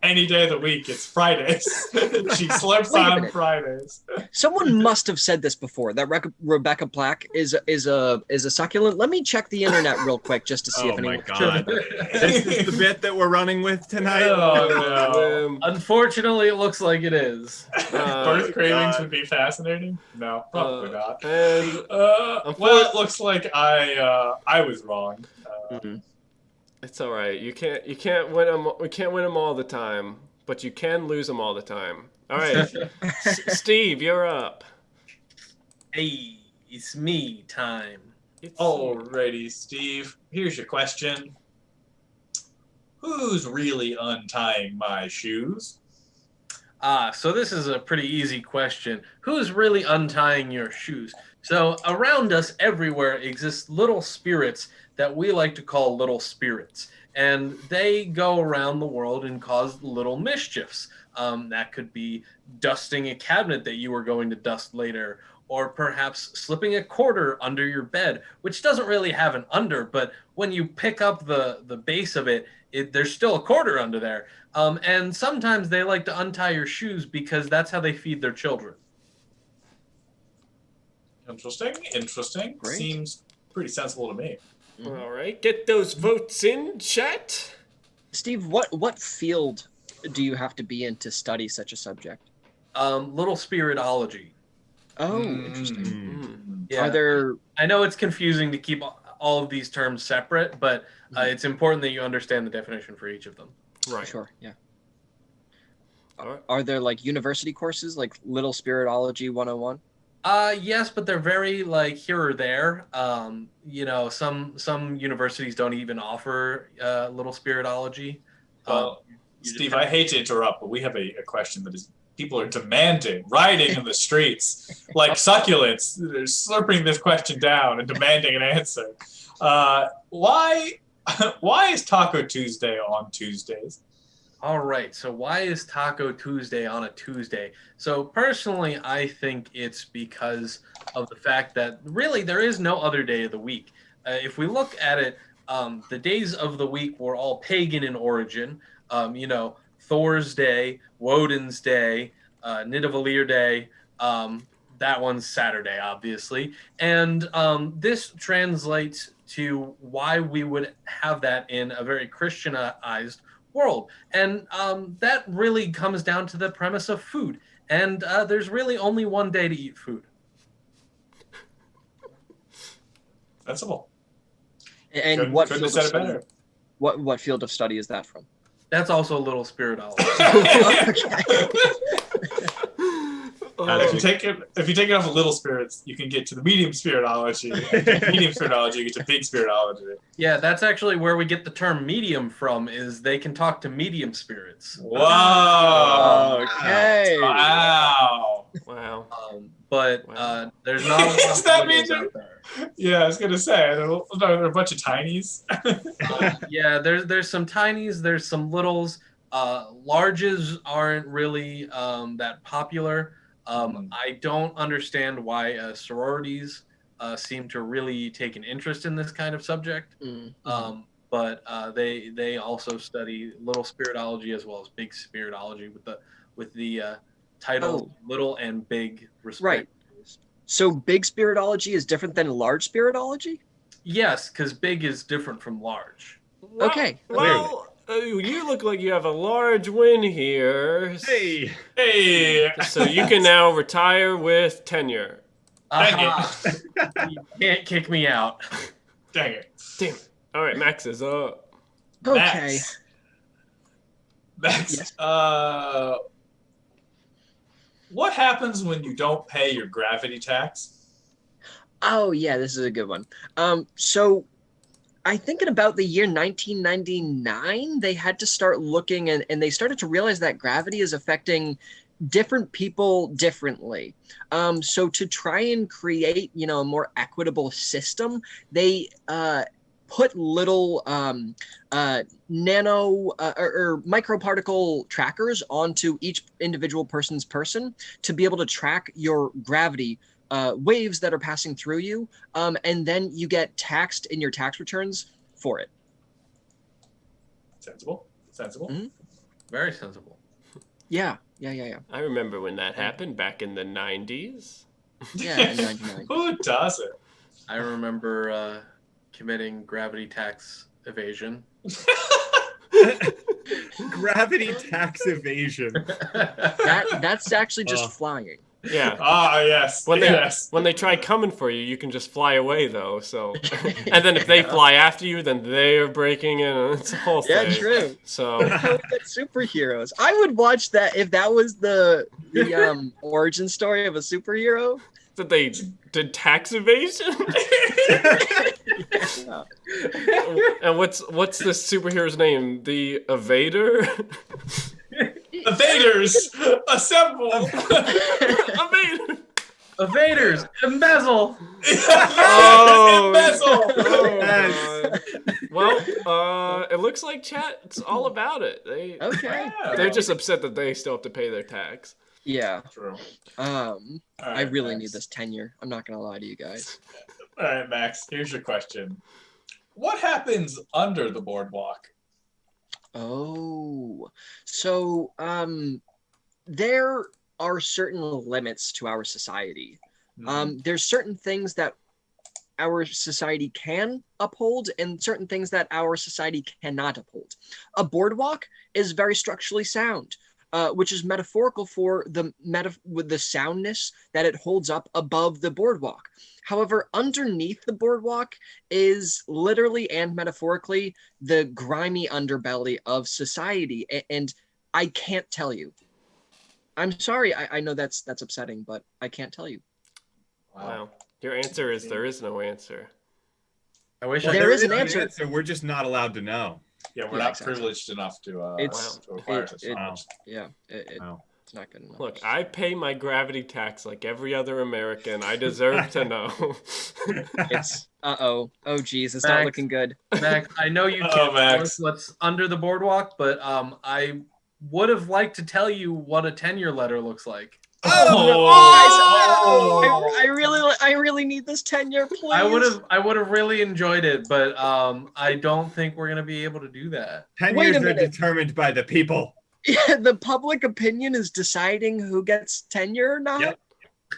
Speaker 2: any day of the week, it's Fridays. She slurps on Fridays.
Speaker 7: Someone must have said this before. That Rebecca Black is a succulent. Let me check the internet real quick just to see if
Speaker 5: Oh my
Speaker 7: anyone.
Speaker 5: god. This is the bit that we're running with tonight.
Speaker 2: Oh, no.
Speaker 6: Unfortunately, it looks like it is.
Speaker 2: Birth cravings would be fascinating? No, probably not.
Speaker 3: And
Speaker 2: Well, it looks like I was wrong.
Speaker 3: it's all right. You can't win them. We can't win them all the time, but you can lose them all the time. All right, Steve, you're up.
Speaker 6: Hey, it's me time.
Speaker 2: Alrighty, Steve. Here's your question. Who's really untying my shoes?
Speaker 6: So this is a pretty easy question. Who's really untying your shoes? So around us everywhere exists little spirits that we like to call little spirits. And they go around the world and cause little mischiefs. That could be dusting a cabinet that you were going to dust later, or perhaps slipping a quarter under your bed, which doesn't really have an under, but when you pick up the base of it, there's still a quarter under there. And sometimes they like to untie your shoes because that's how they feed their children.
Speaker 2: Interesting.
Speaker 7: Great.
Speaker 2: Seems pretty sensible to me.
Speaker 3: All right, get those votes in, chat.
Speaker 7: Steve, what field do you have to be in to study such a subject?
Speaker 6: Little spiritology.
Speaker 7: Oh, interesting.
Speaker 6: Yeah.
Speaker 7: Are there?
Speaker 6: I know it's confusing to keep all of these terms separate, but it's important that you understand the definition for each of them.
Speaker 3: Right.
Speaker 7: Sure. Yeah.
Speaker 3: All right.
Speaker 7: Are there like university courses like Little Spiritology 101?
Speaker 6: Yes, but they're very like here or there. You know, some universities don't even offer little spiritology.
Speaker 2: Well, Steve, I hate to interrupt, but we have a question that is people are demanding, rioting in the streets like succulents. They're slurping this question down and demanding an answer. Why is Taco Tuesday on Tuesdays?
Speaker 6: All right, so why is Taco Tuesday on a Tuesday? So personally, I think it's because of the fact that really there is no other day of the week. If we look at it, the days of the week were all pagan in origin. You know, Thor's Day, Woden's Day, Nidavellir Day. That one's Saturday, obviously. And this translates to why we would have that in a very Christianized world. And that really comes down to the premise of food. And there's really only one day to eat food.
Speaker 2: Sensible.
Speaker 7: And
Speaker 2: Couldn't
Speaker 7: what
Speaker 2: have
Speaker 7: field
Speaker 2: said
Speaker 7: of
Speaker 2: it
Speaker 7: study?
Speaker 2: better.
Speaker 7: What field of study is that from?
Speaker 6: That's also a little spiritology.
Speaker 2: If you take it off of little spirits, you can get to the medium spiritology. Medium spiritology, you get to big spiritology.
Speaker 6: Yeah, that's actually where we get the term medium from, is they can talk to medium spirits.
Speaker 2: Whoa.
Speaker 7: Okay.
Speaker 2: Wow.
Speaker 3: Wow.
Speaker 6: But
Speaker 3: Wow.
Speaker 6: there's not a lot
Speaker 2: Does that
Speaker 6: of
Speaker 2: mean
Speaker 6: videos out there.
Speaker 2: Yeah, I was gonna say there are a bunch of tinies.
Speaker 6: Yeah, there's some tinies, there's some littles. Larges aren't really that popular. I don't understand why sororities seem to really take an interest in this kind of subject. But they also study little spiritology as well as big spiritology with the title little and big respect.
Speaker 7: Right. So big spiritology is different than large spiritology?
Speaker 6: Yes, because big is different from large.
Speaker 3: Well,
Speaker 7: Okay.
Speaker 3: Well, you look like you have a large win here.
Speaker 5: Hey.
Speaker 2: Hey.
Speaker 3: So you can now retire with tenure.
Speaker 6: Aha. You can't kick me out.
Speaker 2: Dang it.
Speaker 3: Damn it. All right, Max is up.
Speaker 7: Okay.
Speaker 2: Max.
Speaker 7: Yes.
Speaker 2: What happens when you don't pay your gravity tax?
Speaker 7: Oh yeah, this is a good one. So I think in about the year 1999, they had to start looking and they started to realize that gravity is affecting different people differently. So to try and create, a more equitable system, they put little nano or microparticle trackers onto each individual person's person to be able to track your gravity waves that are passing through you, and then you get taxed in your tax returns for it.
Speaker 2: Sensible.
Speaker 7: Mm-hmm.
Speaker 6: Very sensible.
Speaker 7: Yeah.
Speaker 3: I remember when that happened back in the 90s.
Speaker 7: Yeah, in 99.
Speaker 2: Who doesn't?
Speaker 6: I remember committing gravity tax evasion.
Speaker 5: Gravity tax evasion.
Speaker 7: That's actually just flying.
Speaker 3: Yeah.
Speaker 2: Ah, yes.
Speaker 3: When they try coming for you, you can just fly away though. So, and then if they fly after you, then they are breaking in. It's a whole thing.
Speaker 7: Yeah, true.
Speaker 3: So
Speaker 7: Superheroes. I would watch that if that was the origin story of a superhero.
Speaker 3: that they did tax evasion.
Speaker 7: Yeah.
Speaker 3: And what's this superhero's name? The Evader.
Speaker 2: Evaders, assemble!
Speaker 3: Evader.
Speaker 6: Evaders, embezzle.
Speaker 2: Embezzle!
Speaker 3: Oh, well, it looks like chat's all about it.
Speaker 7: Okay.
Speaker 3: They're just upset that they still have to pay their tax.
Speaker 7: Yeah.
Speaker 2: True.
Speaker 7: I
Speaker 2: right,
Speaker 7: really
Speaker 2: Max.
Speaker 7: need this tenure. I'm not gonna lie to you guys.
Speaker 2: All right, Max, here's your question. What happens under the boardwalk?
Speaker 7: Oh, so there are certain limits to our society. There's certain things that our society can uphold and certain things that our society cannot uphold. A boardwalk is very structurally sound, which is metaphorical for with the soundness that it holds up above the boardwalk. However, underneath the boardwalk is literally and metaphorically the grimy underbelly of society, and I can't tell you. I'm sorry, I know that's upsetting, but I can't tell you.
Speaker 3: Wow. Your answer is there is no answer.
Speaker 6: I wish
Speaker 7: There
Speaker 6: I
Speaker 7: is an answer.
Speaker 5: We're just not allowed to know.
Speaker 2: Yeah, we're
Speaker 7: Yeah,
Speaker 2: not
Speaker 7: exactly.
Speaker 2: privileged enough to acquire such knowledge.
Speaker 7: Yeah,
Speaker 5: Wow.
Speaker 7: it's not good enough.
Speaker 3: Look, I pay my gravity tax like every other American. I deserve to know.
Speaker 7: It's oh geez, it's
Speaker 6: Max.
Speaker 7: not looking good.
Speaker 6: Max, I know you
Speaker 2: Uh-oh,
Speaker 6: can't tell
Speaker 2: Max.
Speaker 6: us what's under the boardwalk, but I would have liked to tell you what a tenure letter looks like.
Speaker 7: I really need this tenure, please.
Speaker 6: I would have really enjoyed it, but I don't think we're gonna be able to do that.
Speaker 5: Tenures are
Speaker 7: minute.
Speaker 5: determined by the people.
Speaker 7: Yeah, the public opinion is deciding who gets tenure or not.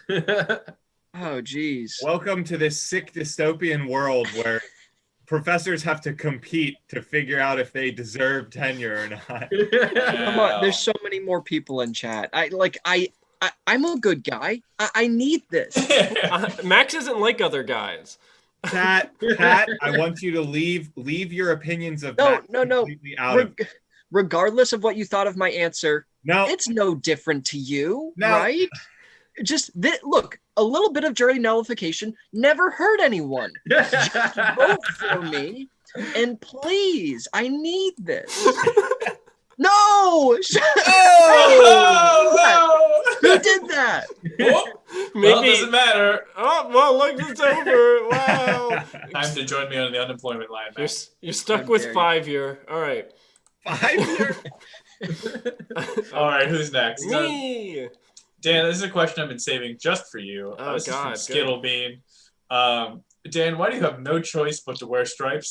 Speaker 5: Yep.
Speaker 7: Oh geez.
Speaker 5: Welcome to this sick dystopian world where professors have to compete to figure out if they deserve tenure or not.
Speaker 7: Come on, there's so many more people in chat. I'm a good guy. I need this.
Speaker 3: Max isn't like other guys.
Speaker 5: Pat, I want you to leave your opinions of
Speaker 7: No,
Speaker 5: Max
Speaker 7: no, no.
Speaker 5: completely out of.
Speaker 7: Regardless of what you thought of my answer,
Speaker 5: No,
Speaker 7: it's no different to you,
Speaker 5: No.
Speaker 7: right? Just look, a little bit of jury nullification never hurt anyone. Vote for me, and please, I need this. No!
Speaker 2: Oh,
Speaker 7: Who did that?
Speaker 2: Well,
Speaker 3: Maybe.
Speaker 2: it doesn't matter.
Speaker 3: Oh, well, look, it's over. Wow.
Speaker 2: Time to join me on the unemployment line, man.
Speaker 3: You're stuck
Speaker 7: How
Speaker 3: with
Speaker 7: dare you.
Speaker 3: 5-year. All right.
Speaker 5: 5-year.
Speaker 2: All right, who's next?
Speaker 3: Me.
Speaker 2: Dan, this is a question I've been saving just for you.
Speaker 3: Oh,
Speaker 2: this
Speaker 3: God,
Speaker 2: is from Skittle Bean. Dan, why do you have no choice but to wear stripes?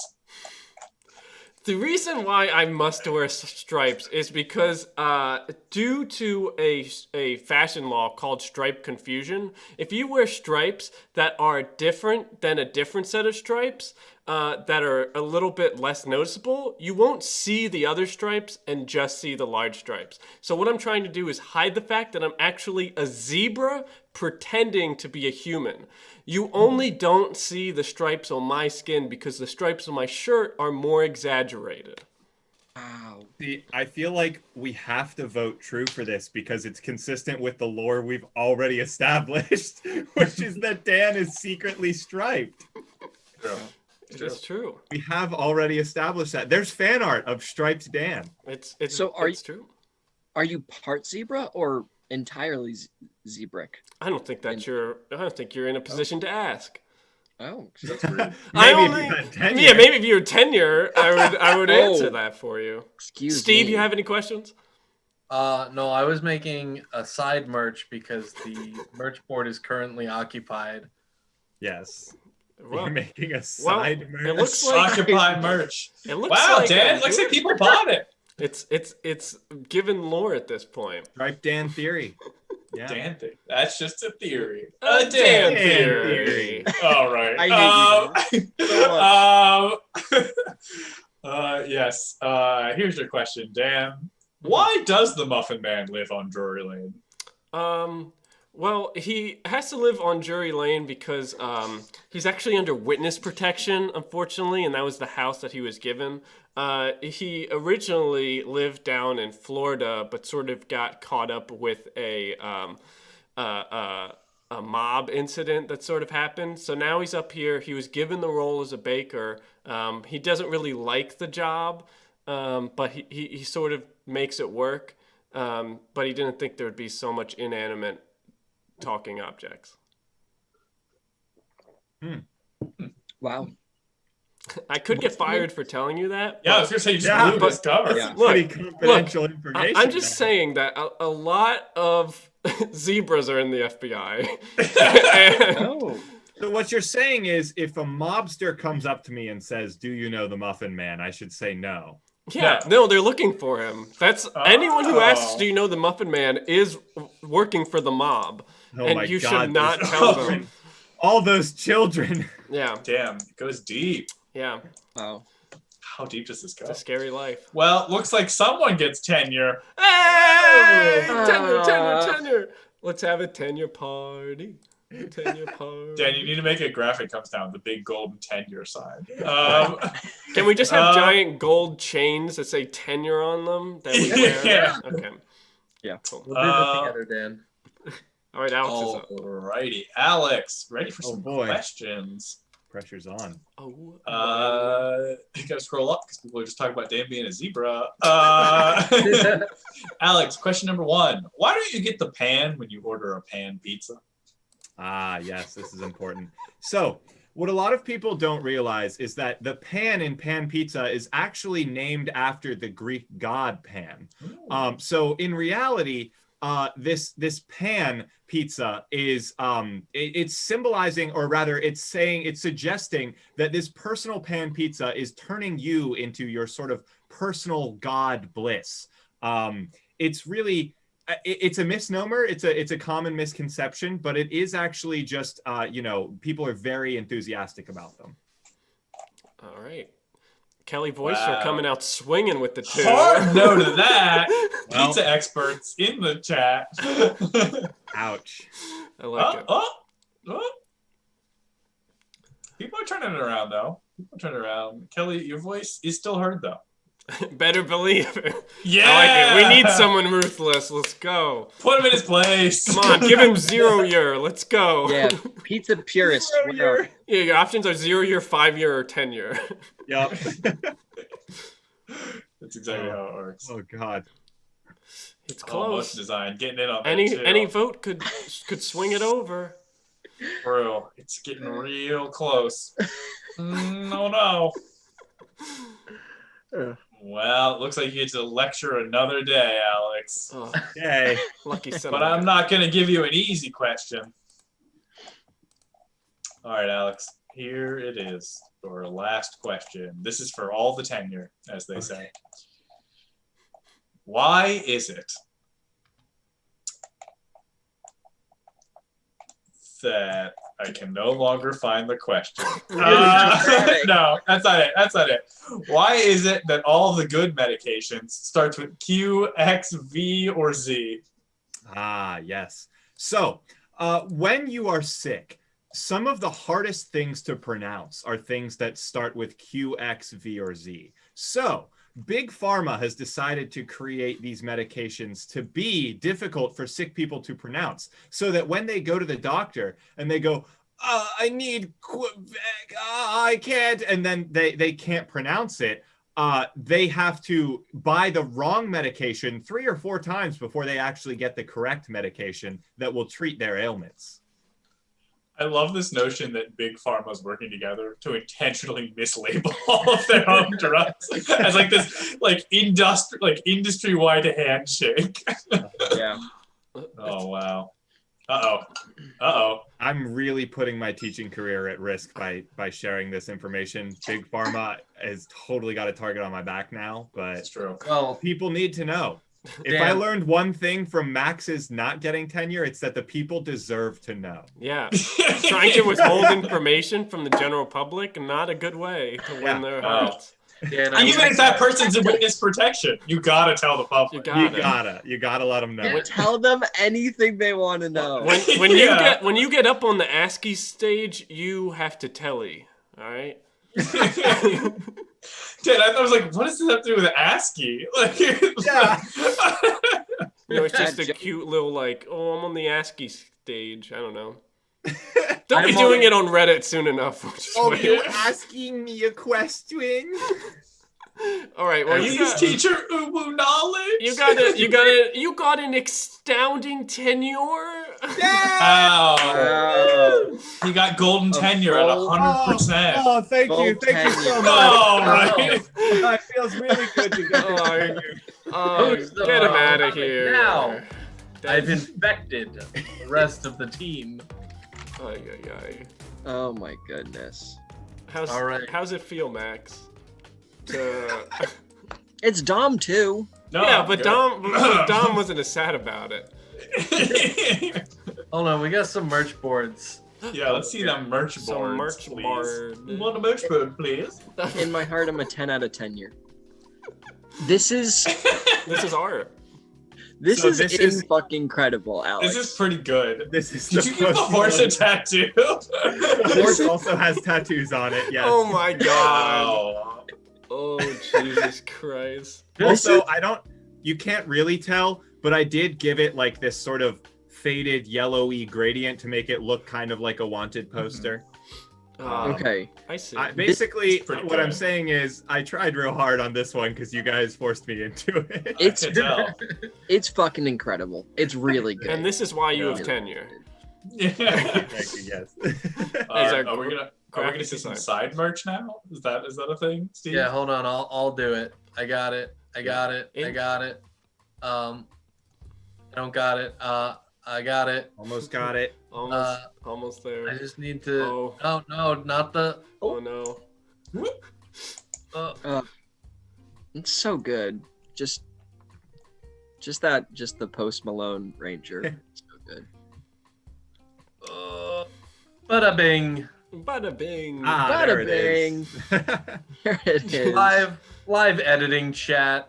Speaker 3: The reason why I must wear stripes is because due to a fashion law called stripe confusion, if you wear stripes that are different than a different set of stripes that are a little bit less noticeable, you won't see the other stripes and just see the large stripes. So what I'm trying to do is hide the fact that I'm actually a zebra pretending to be a human. You only don't see the stripes on my skin because the stripes on my shirt are more exaggerated.
Speaker 7: Wow.
Speaker 5: See, I feel like we have to vote true for this because it's consistent with the lore we've already established, which is that Dan is secretly striped.
Speaker 3: It's true.
Speaker 5: We have already established that. There's fan art of striped Dan.
Speaker 3: It's true.
Speaker 7: Are you part zebra or entirely zebric?
Speaker 3: I don't think you're in a position to ask.
Speaker 7: Oh, that's rude.
Speaker 3: Maybe if you were tenure, I would answer that for you.
Speaker 7: Excuse
Speaker 3: Steve,
Speaker 7: me.
Speaker 3: you have any questions?
Speaker 6: No, I was making a side merch because the merch board is currently occupied.
Speaker 5: Yes.
Speaker 3: Well,
Speaker 5: You're making a side merch.
Speaker 3: It looks like
Speaker 2: Occupy merch.
Speaker 3: It looks
Speaker 2: Wow,
Speaker 3: like
Speaker 2: Dan, looks like people bought it.
Speaker 3: It's given lore at this point.
Speaker 5: Striped Dan theory. Yeah.
Speaker 2: Dan thing. That's just a theory.
Speaker 3: A Dan
Speaker 5: theory.
Speaker 2: All right.
Speaker 7: I hate you so much.
Speaker 2: Yes. Here's your question, Dan. Why does the Muffin Man live on Drury Lane?
Speaker 3: Well, he has to live on Drury Lane because he's actually under witness protection, unfortunately, and that was the house that he was given. He originally lived down in Florida, but sort of got caught up with a mob incident that sort of happened. So now he's up here. He was given the role as a baker. He doesn't really like the job, but he sort of makes it work. But he didn't think there would be so much inanimate talking objects.
Speaker 7: Wow.
Speaker 3: I could get fired for telling you that.
Speaker 2: Yeah, I was gonna say you just blew this cover.
Speaker 7: Yeah.
Speaker 3: Look,
Speaker 5: Pretty confidential information.
Speaker 3: I'm just saying that a lot of zebras are in the FBI. And-
Speaker 7: Oh.
Speaker 5: So what you're saying is if a mobster comes up to me and says, "Do you know the Muffin Man?" I should say no.
Speaker 3: Yeah, no, they're looking for him. That's anyone who asks, "Do you know the Muffin Man?" is working for the mob,
Speaker 5: Oh
Speaker 3: and
Speaker 5: my
Speaker 3: you
Speaker 5: God,
Speaker 3: should not
Speaker 5: those
Speaker 3: tell
Speaker 5: children.
Speaker 3: them.
Speaker 5: All those children.
Speaker 3: Yeah,
Speaker 2: Damn, it goes deep.
Speaker 3: yeah,
Speaker 7: Wow.
Speaker 2: How deep does this go?
Speaker 3: it's a scary life.
Speaker 2: Well, looks like someone gets tenure.
Speaker 3: Hey,
Speaker 7: Oh.
Speaker 3: tenure! Let's have a tenure party. Tenure party.
Speaker 2: Dan, you need to make a graphic comes down the big golden tenure sign.
Speaker 3: Can we just have giant gold chains that say tenure on them that we wear?
Speaker 2: Yeah.
Speaker 3: Okay.
Speaker 7: Yeah.
Speaker 3: Cool.
Speaker 6: We'll do this together, Dan.
Speaker 3: All right, Alex is up.
Speaker 2: Alrighty, Alex, ready for
Speaker 5: Oh,
Speaker 2: some
Speaker 5: boy.
Speaker 2: questions?
Speaker 5: Pressure's on.
Speaker 3: Oh.
Speaker 2: You gotta scroll up because people are just talking about Dan being a zebra. Alex, question number 1. Why don't you get the pan when you order a pan pizza?
Speaker 5: Ah, yes, this is important. So, what a lot of people don't realize is that the pan in Pan Pizza is actually named after the Greek god Pan. So in reality, this pan pizza is it's symbolizing, or rather it's suggesting that this personal pan pizza is turning you into your sort of personal god bliss. It's really it's a misnomer. It's a common misconception, but it is actually just people are very enthusiastic about them.
Speaker 3: All right. Kelly Voicer
Speaker 2: Wow.
Speaker 3: coming out swinging with the 2.
Speaker 2: Hard no to that.
Speaker 5: Well.
Speaker 2: Pizza experts in the chat.
Speaker 5: Ouch.
Speaker 3: I like it.
Speaker 2: People are turning it around, though. People are turning around. Kelly, your voice is still heard, though.
Speaker 3: Better believe it.
Speaker 2: Yeah!
Speaker 3: I like it. We need someone ruthless. Let's go.
Speaker 2: Put him in his place.
Speaker 3: Come on, give him 0-year. Let's go.
Speaker 7: Yeah, pizza purist.
Speaker 5: Year.
Speaker 3: Yeah, your options are 0-year, 5-year, or 10-year.
Speaker 5: Yep.
Speaker 2: That's exactly how it works.
Speaker 5: Oh God.
Speaker 3: It's
Speaker 2: Oh,
Speaker 3: close.
Speaker 2: motion design, getting in on that,
Speaker 3: Any
Speaker 2: too.
Speaker 3: any vote could swing it over.
Speaker 2: Bro, it's getting real close. No. Well, it looks like you get to lecture another day, Alex.
Speaker 3: Oh,
Speaker 5: Yay.
Speaker 3: lucky son.
Speaker 2: But I'm not going to give you an easy question. All right, Alex, here it is. Your last question. This is for all the tenure, as they say. Why is it that I can no longer find the question? No, that's not it. That's not it. Why is it that all the good medications starts with Q, X, V, or Z?
Speaker 5: Ah, yes. So, when you are sick, some of the hardest things to pronounce are things that start with Q, X, V, or Z. So, Big Pharma has decided to create these medications to be difficult for sick people to pronounce, so that when they go to the doctor and they go, I need Quebec, I can't, and then they can't pronounce it, they have to buy the wrong medication 3 or 4 times before they actually get the correct medication that will treat their ailments.
Speaker 2: I love this notion that Big Pharma's working together to intentionally mislabel all of their own drugs as like this industry-wide handshake.
Speaker 7: Yeah.
Speaker 2: Oh wow. Uh-oh.
Speaker 5: I'm really putting my teaching career at risk by sharing this information. Big Pharma has totally got a target on my back now, but
Speaker 2: That's true.
Speaker 6: Well,
Speaker 5: people need to know. If I learned one thing from Max's not getting tenure, it's that the people deserve to know.
Speaker 3: Yeah. Trying to withhold information from the general public, not a good way to win their hearts.
Speaker 6: Dan,
Speaker 2: Even if that person's in witness protection, you gotta tell the public.
Speaker 5: You gotta let them know.
Speaker 7: Tell them anything they want to know.
Speaker 3: When you get up on the ASCII stage, you have to telly. All right.
Speaker 2: Dude, I was like, what does this have to do with ASCII? Like,
Speaker 5: Yeah.
Speaker 3: It's just a cute little like, oh, I'm on the ASCII stage. I don't know. They'll be doing it on Reddit soon enough.
Speaker 5: You're asking me a question?
Speaker 3: All right. Well,
Speaker 2: teacher uwu knowledge.
Speaker 3: You got an astounding tenure.
Speaker 5: Yeah.
Speaker 2: Oh. He got golden tenure at 100%.
Speaker 5: Oh, thank you so much.
Speaker 2: Oh, right.
Speaker 5: It feels really good to get tenure.
Speaker 3: Get him out of here.
Speaker 6: Now, I've infected the rest of the team.
Speaker 7: Oh my goodness.
Speaker 3: How's it feel, Max?
Speaker 7: It's Dom too.
Speaker 2: No,
Speaker 3: yeah, but Dom wasn't as sad about it.
Speaker 6: Hold on, we got some merch boards.
Speaker 2: Yeah, let's see them merch boards,
Speaker 3: Some merch
Speaker 2: please.
Speaker 3: board.
Speaker 2: You want a merch board, please?
Speaker 7: In my heart, I'm a 10 out of 10 year. This is
Speaker 3: art.
Speaker 7: This is fucking incredible, Alex.
Speaker 2: This is pretty good.
Speaker 5: This is
Speaker 2: Did you give the horse a tattoo?
Speaker 5: The horse also has tattoos on it, yes.
Speaker 3: Oh my god.
Speaker 2: Wow.
Speaker 3: Oh, Jesus Christ.
Speaker 5: Also, you can't really tell, but I did give it like this sort of faded yellowy gradient to make it look kind of like a wanted poster.
Speaker 7: Okay.
Speaker 3: I see.
Speaker 5: Basically,
Speaker 2: It's pretty
Speaker 5: what
Speaker 2: good.
Speaker 5: I'm saying is I tried real hard on this one because you guys forced me into it.
Speaker 2: I can tell.
Speaker 7: It's fucking incredible. It's really good.
Speaker 3: And this is why you have
Speaker 2: Yeah.
Speaker 3: tenure.
Speaker 2: Yeah.
Speaker 5: Thank you, yes.
Speaker 2: Are we gonna see some side merch now? Is that a thing, Steve?
Speaker 6: Yeah, hold on, I'll do it. I got it. I got it. I don't got it. I got it.
Speaker 5: Almost got it.
Speaker 3: Almost there.
Speaker 6: I just need to.
Speaker 3: Oh.
Speaker 6: Oh no, not the.
Speaker 3: Oh no.
Speaker 7: It's so good. Just the Post Malone Ranger. So good.
Speaker 6: Bada bing.
Speaker 3: Bada bing.
Speaker 5: There it
Speaker 7: bing.
Speaker 5: is.
Speaker 7: Here it is.
Speaker 6: Live editing chat.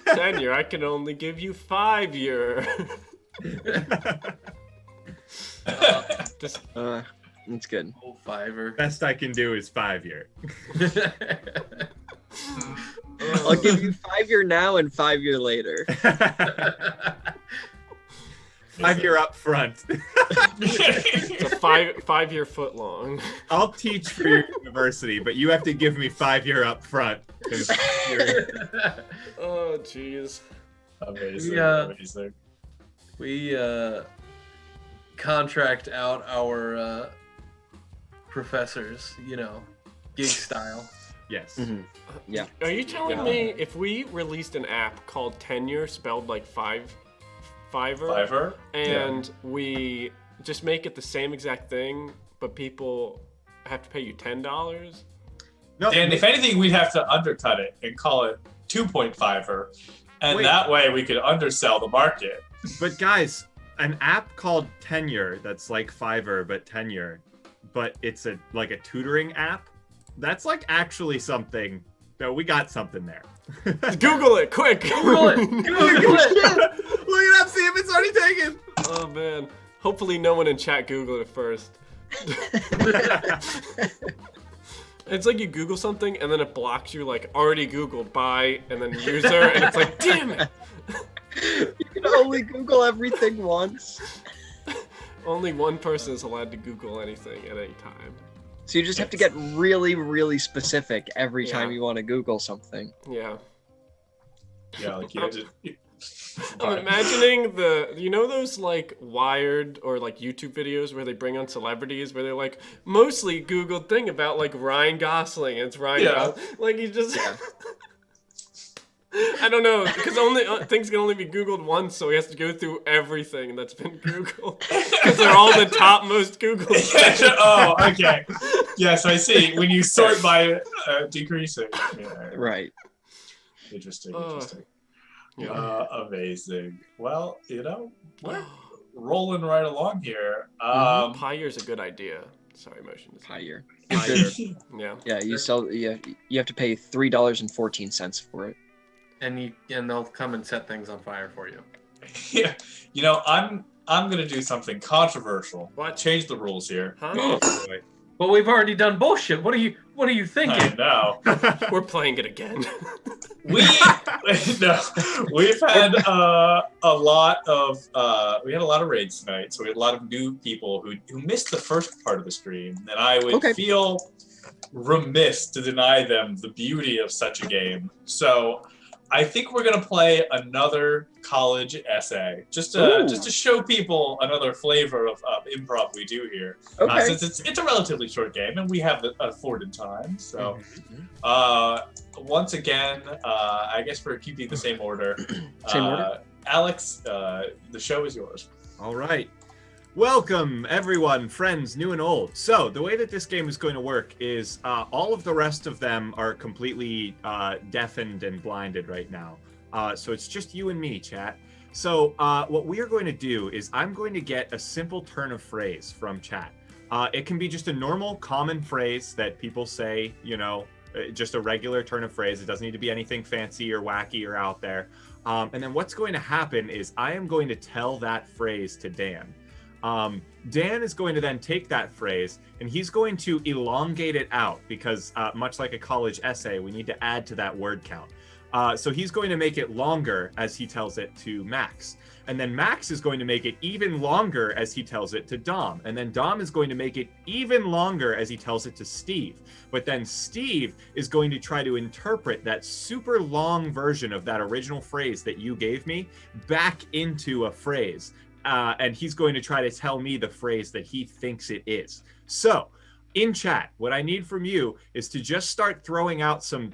Speaker 3: Tenure, I can only give you 5-year. Just
Speaker 7: It's good.
Speaker 6: Oh, Five-ure.
Speaker 5: Best I can do is 5-year.
Speaker 7: I'll give you 5-year now and 5-year later.
Speaker 5: 5-year up front.
Speaker 3: it's a 5-year foot long.
Speaker 5: I'll teach for your university, but you have to give me 5-year up front.
Speaker 3: Oh, jeez.
Speaker 2: Amazing.
Speaker 6: Yeah.
Speaker 2: Amazing.
Speaker 6: We contract out our professors, gig style.
Speaker 5: Yes.
Speaker 7: Mhm. Yeah.
Speaker 3: Are you telling me if we released an app called Tenure, spelled like Five-ure,
Speaker 2: Five-ure?
Speaker 3: and we just make it the same exact thing, but people have to pay you $10?
Speaker 5: No,
Speaker 2: And if anything, we'd have to undercut it and call it 2.5-ure. And
Speaker 5: Wait.
Speaker 2: that way we could undersell the market.
Speaker 5: but guys, an app called Tenure that's like Five-ure but Tenure, but it's like a tutoring app. That's like actually something. No, we got something there.
Speaker 3: Google it, quick!
Speaker 6: Google it! Google it!
Speaker 5: Look it up, see if it's already taken.
Speaker 3: Oh man. Hopefully no one in chat Googled it first. It's like you Google something and then it blocks you like already Googled by and then user and it's like, damn it!
Speaker 7: You can only Google everything once.
Speaker 3: Only one person is allowed to Google anything at any time.
Speaker 7: So you just have to get really, really specific every time
Speaker 3: Yeah.
Speaker 7: you want to Google something.
Speaker 3: Yeah.
Speaker 2: Yeah, like you had to.
Speaker 3: I'm imagining those like Wired or like YouTube videos where they bring on celebrities where they're like mostly Googled thing about like Ryan Gosling and it's Ryan Gosling. Like you just I don't know, because only things can only be Googled once, so he has to go through everything that's been Googled. Because they're all the top most Googled.
Speaker 2: Oh, okay. Yes, I see. When you sort by decreasing. Yeah.
Speaker 7: Right.
Speaker 2: Interesting.
Speaker 3: Oh.
Speaker 2: Interesting.
Speaker 3: Yeah.
Speaker 2: Amazing. Well, we're rolling right along here.
Speaker 3: Pie-ure's a good idea. Sorry, motion.
Speaker 7: Higher.
Speaker 3: Yeah.
Speaker 7: Yeah, you have to pay $3.14 for it.
Speaker 6: And they'll come and set things on fire for you.
Speaker 2: Yeah. I'm gonna do something controversial.
Speaker 3: What?
Speaker 2: Change the rules here.
Speaker 3: Huh?
Speaker 6: But we've already done bullshit. What are you
Speaker 2: I
Speaker 6: thinking?
Speaker 2: know.
Speaker 3: We're playing it again.
Speaker 2: We've had we had a lot of raids tonight, so we had a lot of new people who missed the first part of the stream, and I would feel remiss to deny them the beauty of such a game. So I think we're gonna play another college essay, just to show people another flavor of improv we do here.
Speaker 7: Okay.
Speaker 2: Since it's a relatively short game and we have afforded time, so once again, I guess we're keeping the same order.
Speaker 7: Same order?
Speaker 2: Alex, the show is yours.
Speaker 5: All right. Welcome, everyone, friends, new and old. So the way that this game is going to work is all of the rest of them are completely deafened and blinded right now. So it's just you and me, chat. So what we are going to do is I'm going to get a simple turn of phrase from chat. It can be just a normal, common phrase that people say, just a regular turn of phrase. It doesn't need to be anything fancy or wacky or out there. And then what's going to happen is I am going to tell that phrase to Dan. Dan is going to then take that phrase and he's going to elongate it out because much like a college essay, we need to add to that word count. So he's going to make it longer as he tells it to Max. And then Max is going to make it even longer as he tells it to Dom. And then Dom is going to make it even longer as he tells it to Steve. But then Steve is going to try to interpret that super long version of that original phrase that you gave me back into a phrase. And he's going to try to tell me the phrase that he thinks it is. So, in chat, what I need from you is to just start throwing out some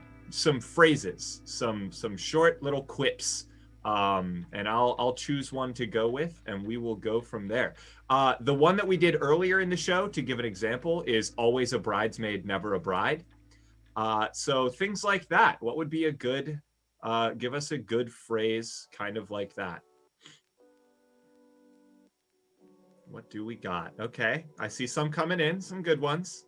Speaker 5: phrases, some short little quips, and I'll choose one to go with, and we will go from there. The one that we did earlier in the show, to give an example, is always a bridesmaid, never a bride. So things like that. What would be a good? Give us a good phrase, kind of like that. What do we got? Okay, I see some coming in, some good ones.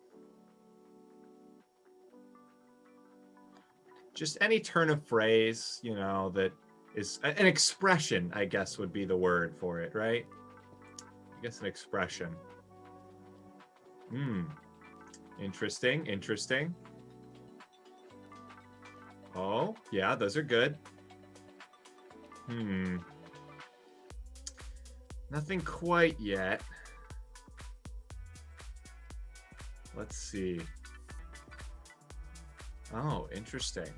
Speaker 5: Just any turn of phrase, you know, that is an expression, I guess would be the word for it, right? I guess an expression. Interesting, interesting. Oh, yeah, those are good. Nothing quite yet. Let's see. Oh, interesting.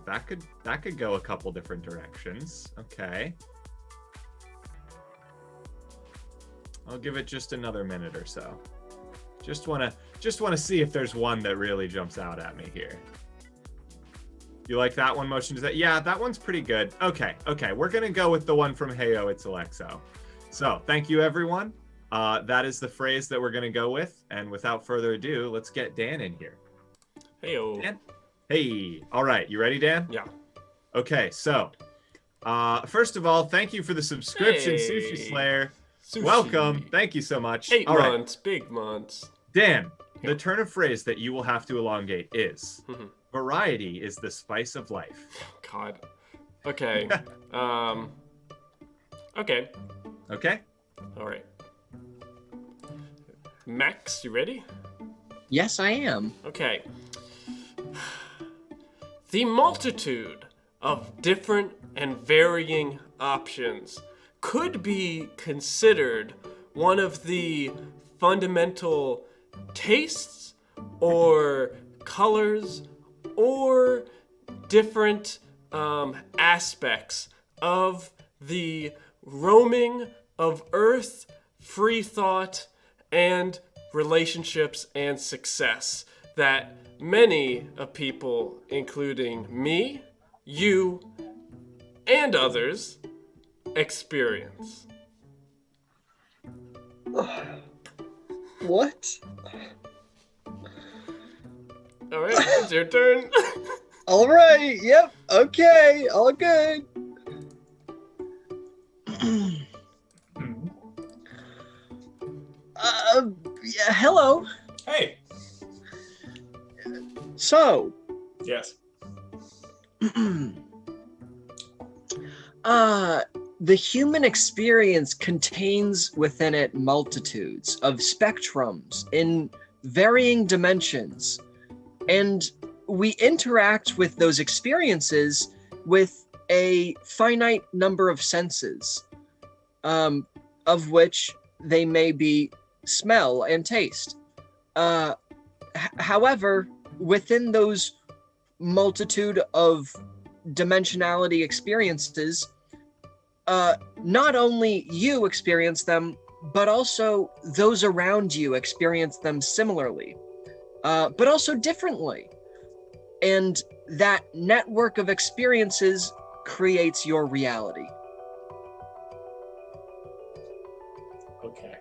Speaker 5: That could go a couple different directions. Okay. I'll give it just another minute or so. Just wanna see if there's one that really jumps out at me here. You like that one, Motion? Does that? Yeah, that one's pretty good. Okay, we're gonna go with the one from Heyo, It's Alexo. So thank you, everyone. That is the phrase that we're gonna go with. And without further ado, let's get Dan in here.
Speaker 3: Heyo.
Speaker 5: Dan? Hey, all right, you ready, Dan?
Speaker 3: Yeah.
Speaker 5: Okay, so first of all, thank you for the subscription,
Speaker 3: Hey.
Speaker 5: Sushi Slayer.
Speaker 3: Sushi.
Speaker 5: Welcome, thank you so much.
Speaker 3: 8
Speaker 5: All right,
Speaker 3: months, big months.
Speaker 5: Dan,
Speaker 3: Yeah.
Speaker 5: the turn of phrase that you will have to elongate is
Speaker 3: Mhm.
Speaker 5: variety is the spice of life.
Speaker 3: God. Okay. Okay.
Speaker 5: Okay?
Speaker 3: All right. Max, you ready?
Speaker 7: Yes, I am.
Speaker 3: Okay. The multitude of different and varying options could be considered one of the fundamental tastes or colors or different aspects of the roaming of Earth, free thought, and relationships and success that many of people, including me, you, and others, experience.
Speaker 7: What?
Speaker 3: All right, it's your turn.
Speaker 7: All right. Yep. Okay. All good. Yeah, hello.
Speaker 2: Hey.
Speaker 7: So,
Speaker 2: Yes.
Speaker 7: the human experience contains within it multitudes of spectrums in varying dimensions, and we interact with those experiences with a finite number of senses, of which they may be smell and taste. However, within those multitude of dimensionality experiences, not only you experience them, but also those around you experience them similarly, but also differently. And that network of experiences creates your reality.
Speaker 2: Okay.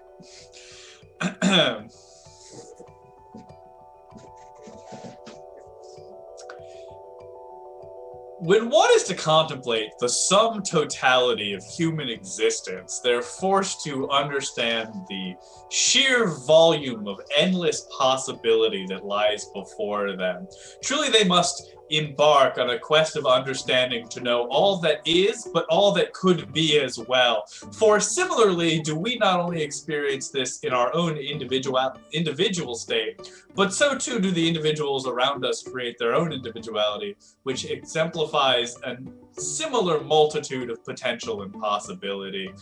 Speaker 2: When one is to contemplate the sum totality of human existence, they're forced to understand the sheer volume of endless possibility that lies before them. Truly, they must embark on a quest of understanding to know all that is, but all that could be as well. For similarly, do we not only experience this in our own individual state, but so too do the individuals around us create their own individuality, which exemplifies a similar multitude of potential and possibility.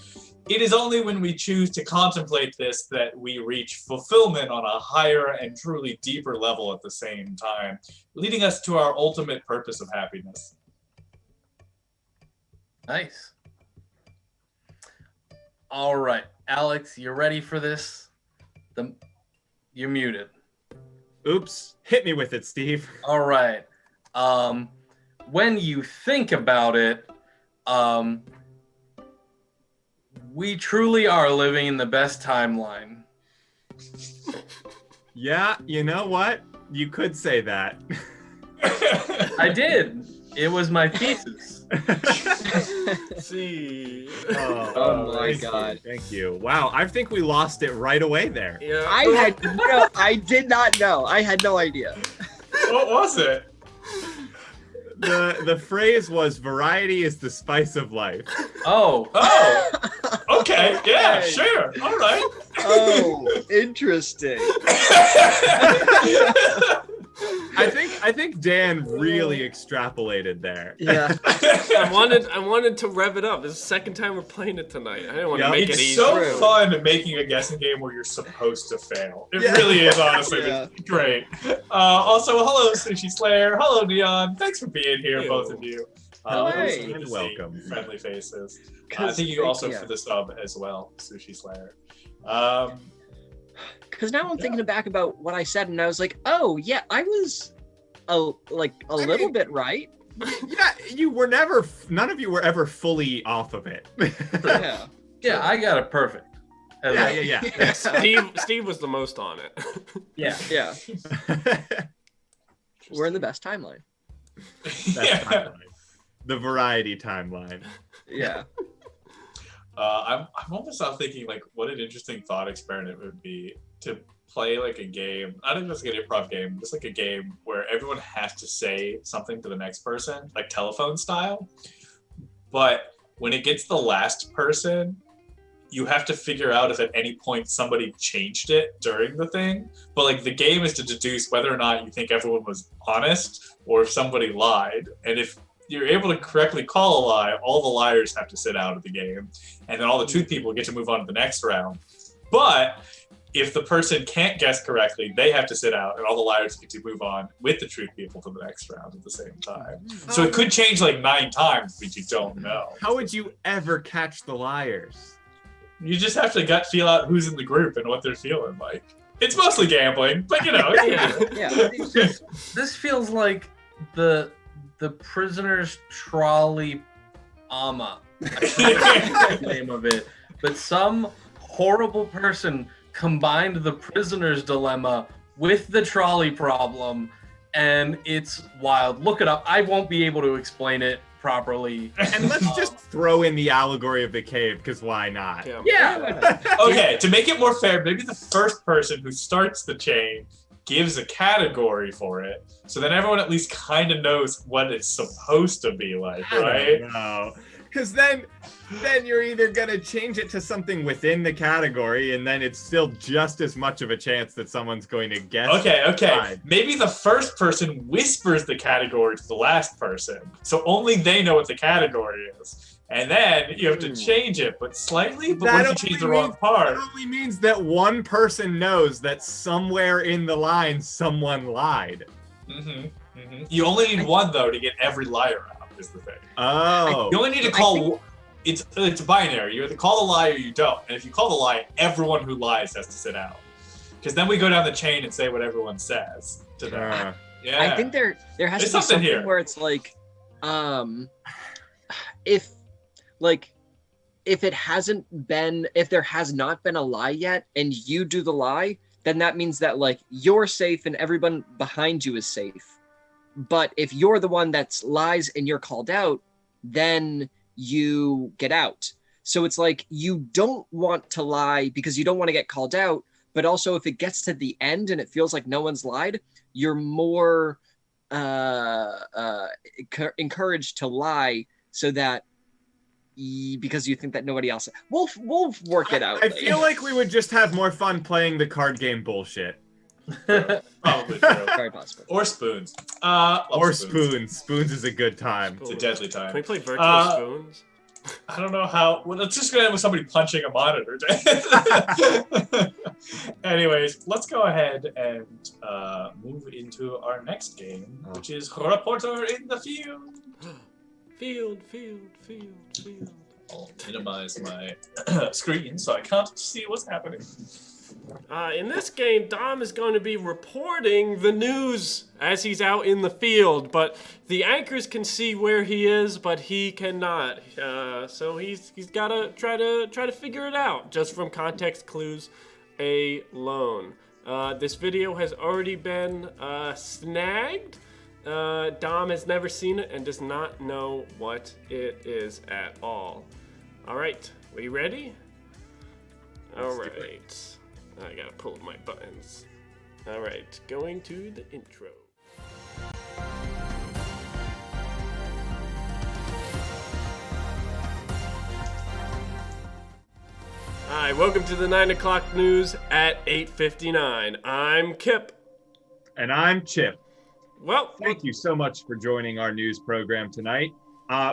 Speaker 2: It is only when we choose to contemplate this that we reach fulfillment on a higher and truly deeper level at the same time, leading us to our ultimate purpose of happiness.
Speaker 6: Nice. All right, Alex, you ready for this? You're muted.
Speaker 5: Oops. Hit me with it, Steve.
Speaker 6: All right. When you think about it, we truly are living in the best timeline.
Speaker 5: Yeah, you know what? You could say that.
Speaker 6: I did. It was my thesis.
Speaker 3: See.
Speaker 7: Oh my
Speaker 5: thank you,
Speaker 7: God.
Speaker 5: Thank you. Wow, I think we lost it right away there.
Speaker 3: Yeah.
Speaker 7: I did not know. I had no idea.
Speaker 2: What was it?
Speaker 5: The phrase was variety is the spice of life.
Speaker 6: Oh.
Speaker 2: Oh. Okay. Yeah.
Speaker 7: Okay.
Speaker 2: Sure. All right.
Speaker 7: Oh, interesting.
Speaker 5: I think Dan really extrapolated there.
Speaker 7: Yeah.
Speaker 3: I wanted to rev it up. It's the second time we're playing it tonight. I didn't want to
Speaker 5: Yeah.
Speaker 3: make it
Speaker 2: It's
Speaker 3: easy.
Speaker 2: so
Speaker 7: True.
Speaker 2: fun making a guessing game where you're supposed to fail. It
Speaker 5: Yeah.
Speaker 2: really is, honestly.
Speaker 7: Yeah.
Speaker 2: It's great. Also, hello, Sushi Slayer. Hello, Neon. Thanks for being here,
Speaker 3: Ew.
Speaker 2: both of you.
Speaker 7: Hey.
Speaker 2: It's good to see
Speaker 5: Welcome.
Speaker 2: friendly faces.
Speaker 7: 'Cause
Speaker 2: Thank you also
Speaker 7: yeah.
Speaker 2: for the sub as well, Sushi Slayer.
Speaker 7: Because now I'm thinking back about what I said, and I was like, oh yeah, I was a little bit right.
Speaker 5: Yeah, you were never. None of you were ever fully off of it.
Speaker 7: Yeah.
Speaker 6: Yeah, I got it perfect.
Speaker 5: yeah.
Speaker 3: Steve was the most on it.
Speaker 6: Yeah.
Speaker 7: Yeah. We're in the best timeline.
Speaker 5: That's timeline. The variety timeline.
Speaker 7: Yeah.
Speaker 2: I'm almost now thinking like what an interesting thought experiment it would be to play like a game. I don't think it's like an improv game, just like a game where everyone has to say something to the next person, like telephone style. But when it gets the last person, you have to figure out if at any point somebody changed it during the thing. But like the game is to deduce whether or not you think everyone was honest or if somebody lied. And if you're able to correctly call a lie, all the liars have to sit out of the game. And then all the truth people get to move on to the next round. But if the person can't guess correctly, they have to sit out and all the liars get to move on with the truth people to the next round at the same time. So it could change like 9 times, but you don't know.
Speaker 5: How would you ever catch the liars?
Speaker 2: You just have to gut feel out who's in the group and what they're feeling like. It's mostly gambling, but you know.
Speaker 7: Yeah.
Speaker 6: This feels like the prisoner's trolley ama. I forget the name of it. But some horrible person combined the prisoner's dilemma with the trolley problem, and it's wild. Look it up. I won't be able to explain it properly.
Speaker 5: And let's just throw in the allegory of the cave, because why not?
Speaker 6: Yeah.
Speaker 2: Okay, to make it more fair, maybe the first person who starts the chain gives a category for it, so then everyone at least kind of knows what it's supposed to be like, right?
Speaker 5: No, because then you're either gonna change it to something within the category, and then it's still just as much of a chance that someone's going to guess.
Speaker 2: Okay.
Speaker 5: Right.
Speaker 2: Maybe the first person whispers the category to the last person, so only they know what the category is. And then you have to change it, but slightly. But what if you change the wrong part?
Speaker 5: That only means that one person knows that somewhere in the line someone lied.
Speaker 2: You only need one though to get every liar out. Is the thing.
Speaker 5: Oh.
Speaker 2: You only need to call. It's binary. You either call the lie or you don't. And if you call the lie, everyone who lies has to sit out. Because then we go down the chain and say what everyone says to them. Yeah.
Speaker 7: I think there has
Speaker 2: There's
Speaker 7: to be
Speaker 2: something
Speaker 7: something
Speaker 2: here.
Speaker 7: where it's like, if there has not been a lie yet, and you do the lie, then that means that like you're safe and everyone behind you is safe. But if you're the one that's lies and you're called out, then you get out. So it's like you don't want to lie because you don't want to get called out, but also if it gets to the end and it feels like no one's lied, you're more encouraged to lie so that because you think that nobody else. We'll work it out.
Speaker 5: I feel like we would just have more fun playing the card game bullshit.
Speaker 2: Probably true.
Speaker 7: Very possible.
Speaker 2: Or spoons.
Speaker 5: Or spoons. Spoons is a good time.
Speaker 2: It's a deadly time.
Speaker 3: Can we play virtual spoons?
Speaker 2: I don't know how. Well, let's just go ahead with somebody punching a monitor. Anyways, let's go ahead and move into our next game, which is Reporter in the Field.
Speaker 3: Field.
Speaker 2: I'll minimize my screen so I can't see what's happening.
Speaker 3: In this game, Dom is going to be reporting the news as he's out in the field, but the anchors can see where he is, but he cannot. So he's got to try to figure it out just from context clues alone. This video has already been snagged. Dom has never seen it and does not know what it is at all. All right, we ready? All right. I gotta pull up my buttons. All right, going to the intro. Hi, welcome to the 9 o'clock news at 8:59. I'm Kip.
Speaker 5: And I'm Chip.
Speaker 3: Well,
Speaker 5: Thank you so much for joining our news program tonight.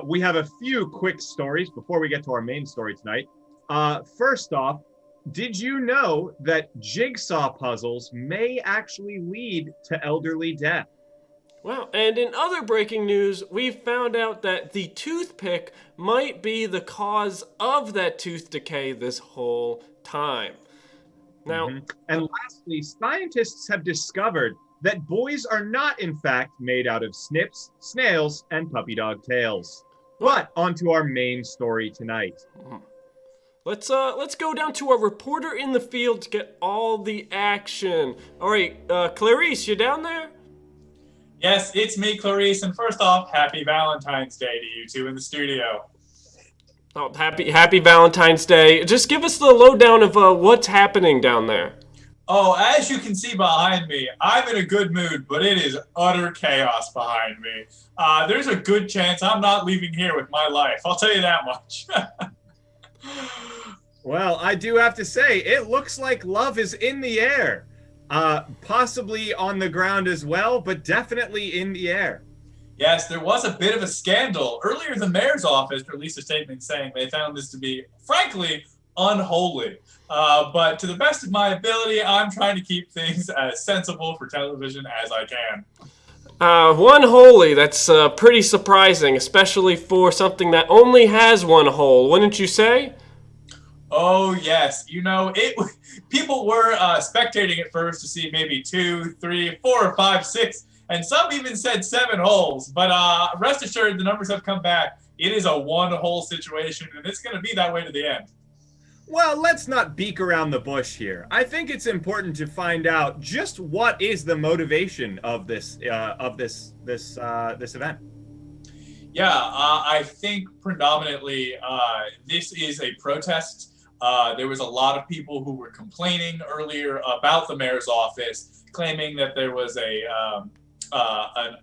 Speaker 5: We have a few quick stories before we get to our main story tonight. First off, did you know that jigsaw puzzles may actually lead to elderly death?
Speaker 3: Well, and in other breaking news, we found out that the toothpick might be the cause of that tooth decay this whole time. Now,
Speaker 5: And lastly, scientists have discovered that boys are not, in fact, made out of snips, snails, and puppy dog tails. But onto our main story tonight.
Speaker 3: let's go down to our reporter in the field to get all the action. All right, Clarice, you down there?
Speaker 2: Yes, it's me, Clarice, and first off, happy Valentine's Day to you two in the studio.
Speaker 3: Oh, happy Valentine's Day. Just give us the lowdown of what's happening down there.
Speaker 2: Oh, as you can see behind me, I'm in a good mood, but it is utter chaos behind me. There's a good chance I'm not leaving here with my life. I'll tell you that much.
Speaker 5: Well, I do have to say, it looks like love is in the air. Possibly on the ground as well, but definitely in the air.
Speaker 2: Yes, there was a bit of a scandal. Earlier, the mayor's office released a statement saying they found this to be, frankly, unholy. But to the best of my ability, I'm trying to keep things as sensible for television as I can.
Speaker 3: One holy, that's pretty surprising, especially for something that only has one hole, wouldn't you say?
Speaker 2: Oh, yes. You know, people were spectating at first to see maybe 2, 3, 4, 5, 6, and some even said 7 holes. But rest assured, the numbers have come back. It is a one-hole situation, and it's going to be that way to the end.
Speaker 5: Well, let's not beak around the bush here. I think it's important to find out just what is the motivation of this event.
Speaker 2: Yeah, I think predominantly this is a protest. There was a lot of people who were complaining earlier about the mayor's office, claiming that there was an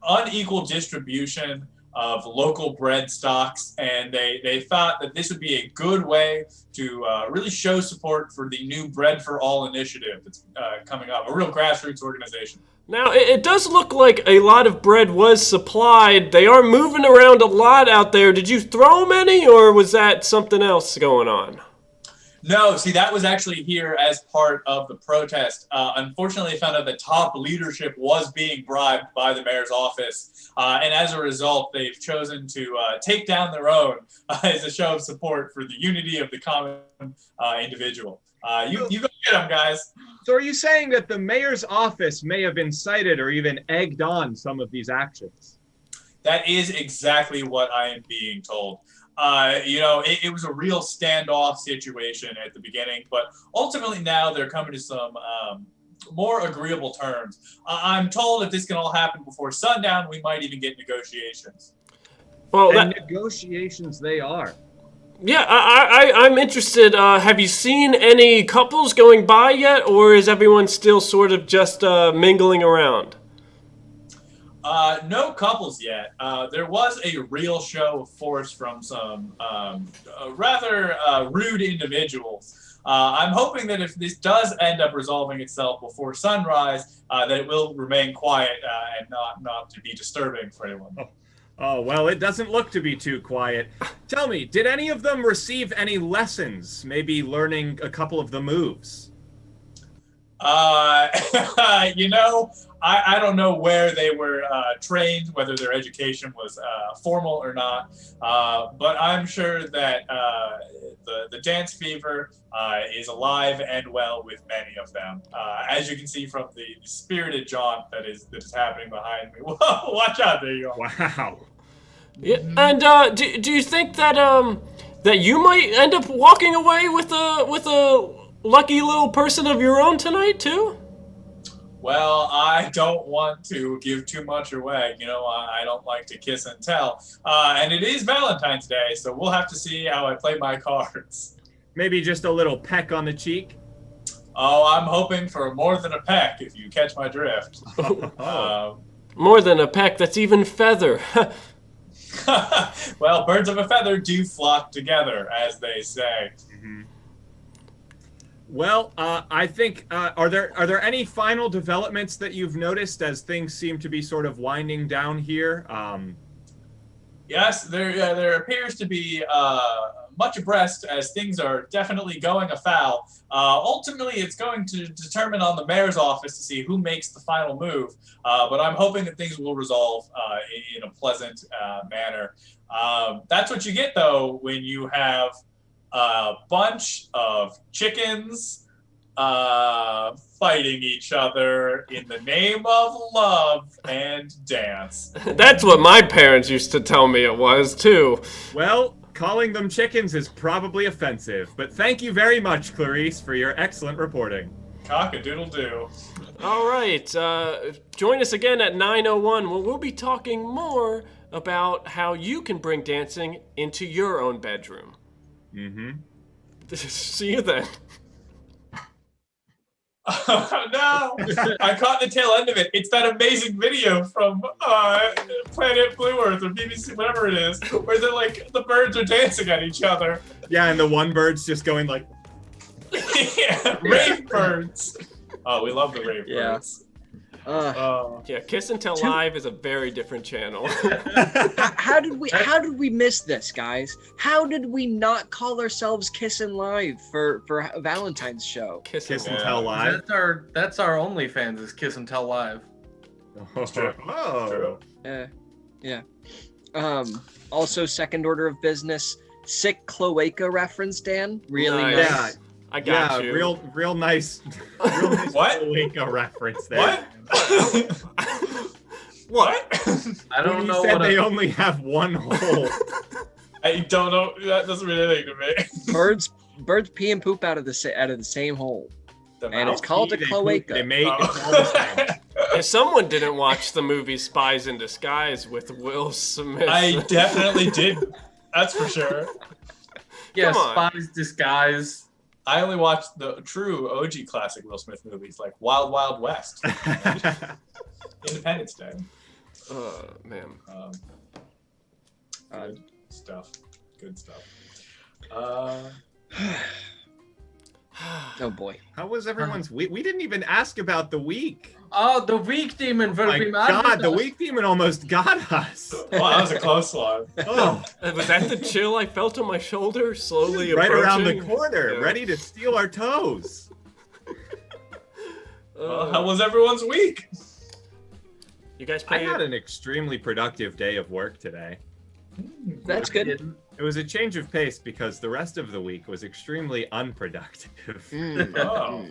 Speaker 2: unequal distribution of local bread stocks, and they thought that this would be a good way to really show support for the new Bread for All initiative that's coming up, a real grassroots organization.
Speaker 3: Now, it does look like a lot of bread was supplied. They are moving around a lot out there. Did you throw many, or was that something else going on?
Speaker 2: No, see, that was actually here as part of the protest. Unfortunately, I found out that top leadership was being bribed by the mayor's office. And as a result, they've chosen to take down their own as a show of support for the unity of the common individual. You go get them, guys.
Speaker 5: So are you saying that the mayor's office may have incited or even egged on some of these actions?
Speaker 2: That is exactly what I am being told. It was a real standoff situation at the beginning, but ultimately now they're coming to some more agreeable terms. I'm told if this can all happen before sundown, we might even get negotiations.
Speaker 3: Well,
Speaker 5: negotiations they are.
Speaker 3: Yeah, I'm interested. Have you seen any couples going by yet, or is everyone still sort of just mingling around?
Speaker 2: No couples yet. There was a real show of force from some rather rude individuals. I'm hoping that if this does end up resolving itself before sunrise, that it will remain quiet and not to be disturbing for anyone.
Speaker 5: Oh, well, it doesn't look to be too quiet. Tell me, did any of them receive any lessons, maybe learning a couple of the moves?
Speaker 2: I don't know where they were trained, whether their education was formal or not, but I'm sure that the dance fever is alive and well with many of them. As you can see from the spirited jaunt that is happening behind me. Whoa, watch out, there you go.
Speaker 5: Wow.
Speaker 3: Yeah, and do you think that that you might end up walking away with a lucky little person of your own tonight too?
Speaker 2: Well, I don't want to give too much away. You know, I don't like to kiss and tell. And it is Valentine's Day, so we'll have to see how I play my cards.
Speaker 5: Maybe just a little peck on the cheek.
Speaker 2: Oh, I'm hoping for more than a peck, if you catch my drift.
Speaker 3: More than a peck, that's even feather.
Speaker 2: Well, birds of a feather do flock together, as they say.
Speaker 5: Mm-hmm. Well, I think are there any final developments that you've noticed as things seem to be sort of winding down here?
Speaker 2: Yes, there appears to be much abreast as things are definitely going afoul. Ultimately, it's going to determine on the mayor's office to see who makes the final move. But I'm hoping that things will resolve in a pleasant manner. That's what you get, though, when you have a bunch of chickens fighting each other in the name of love and dance.
Speaker 3: That's what my parents used to tell me it was, too.
Speaker 5: Well, calling them chickens is probably offensive, but thank you very much, Clarice, for your excellent reporting.
Speaker 2: Cock-a-doodle-doo.
Speaker 3: All right, join us again at 9:01 where we'll be talking more about how you can bring dancing into your own bedroom.
Speaker 5: Mm-hmm.
Speaker 2: See you then. Oh, no! I caught the tail end of it. It's that amazing video from Planet Blue Earth or BBC, whatever it is, where they're like, the birds are dancing at each other.
Speaker 5: Yeah, and the one bird's just going like...
Speaker 2: Yeah, rave birds. Oh, we love the rave birds.
Speaker 3: Yeah, Kiss and Tell Live is a very different channel.
Speaker 7: How did we miss this, guys? How did we not call ourselves Kissin' Live for a Valentine's show?
Speaker 5: Kiss and Tell Live.
Speaker 6: That's our OnlyFans is Kiss and Tell Live.
Speaker 2: It's true.
Speaker 5: Oh.
Speaker 7: Yeah. Also, second order of business, sick cloaca reference, Dan. Really nice.
Speaker 5: Yeah.
Speaker 3: I got you.
Speaker 5: Real nice
Speaker 2: What?
Speaker 5: Cloaca reference there.
Speaker 2: What? What?
Speaker 6: I don't know.
Speaker 5: Said they only have one hole.
Speaker 2: I don't know. That doesn't mean anything to me.
Speaker 7: Birds pee and poop out of the same hole, and it's called a
Speaker 5: They
Speaker 7: cloaca.
Speaker 5: They made it's all the same.
Speaker 3: If someone didn't watch the movie Spies in Disguise with Will Smith.
Speaker 2: I definitely did. That's for sure.
Speaker 6: Yeah,
Speaker 3: Come on.
Speaker 6: Spies Disguise.
Speaker 2: I only watched the true OG classic Will Smith movies like Wild Wild West, Independence Day.
Speaker 3: Man.
Speaker 2: Good stuff. Good stuff.
Speaker 7: Oh boy.
Speaker 5: How was everyone's week? We didn't even ask about the week.
Speaker 6: Oh, the weak demon will
Speaker 5: My
Speaker 6: be mad.
Speaker 5: God, the week demon almost got us.
Speaker 2: Well, that was a close one.
Speaker 5: Oh,
Speaker 3: Was that the chill I felt on my shoulder slowly
Speaker 5: right
Speaker 3: approaching?
Speaker 5: around the corner,
Speaker 3: Yeah.
Speaker 5: ready to steal our toes.
Speaker 2: Well, how was everyone's week?
Speaker 3: You guys
Speaker 5: I
Speaker 3: play
Speaker 5: had an extremely productive day of work today.
Speaker 7: That's good.
Speaker 5: It was a change of pace because the rest of the week was extremely unproductive.
Speaker 2: Oh.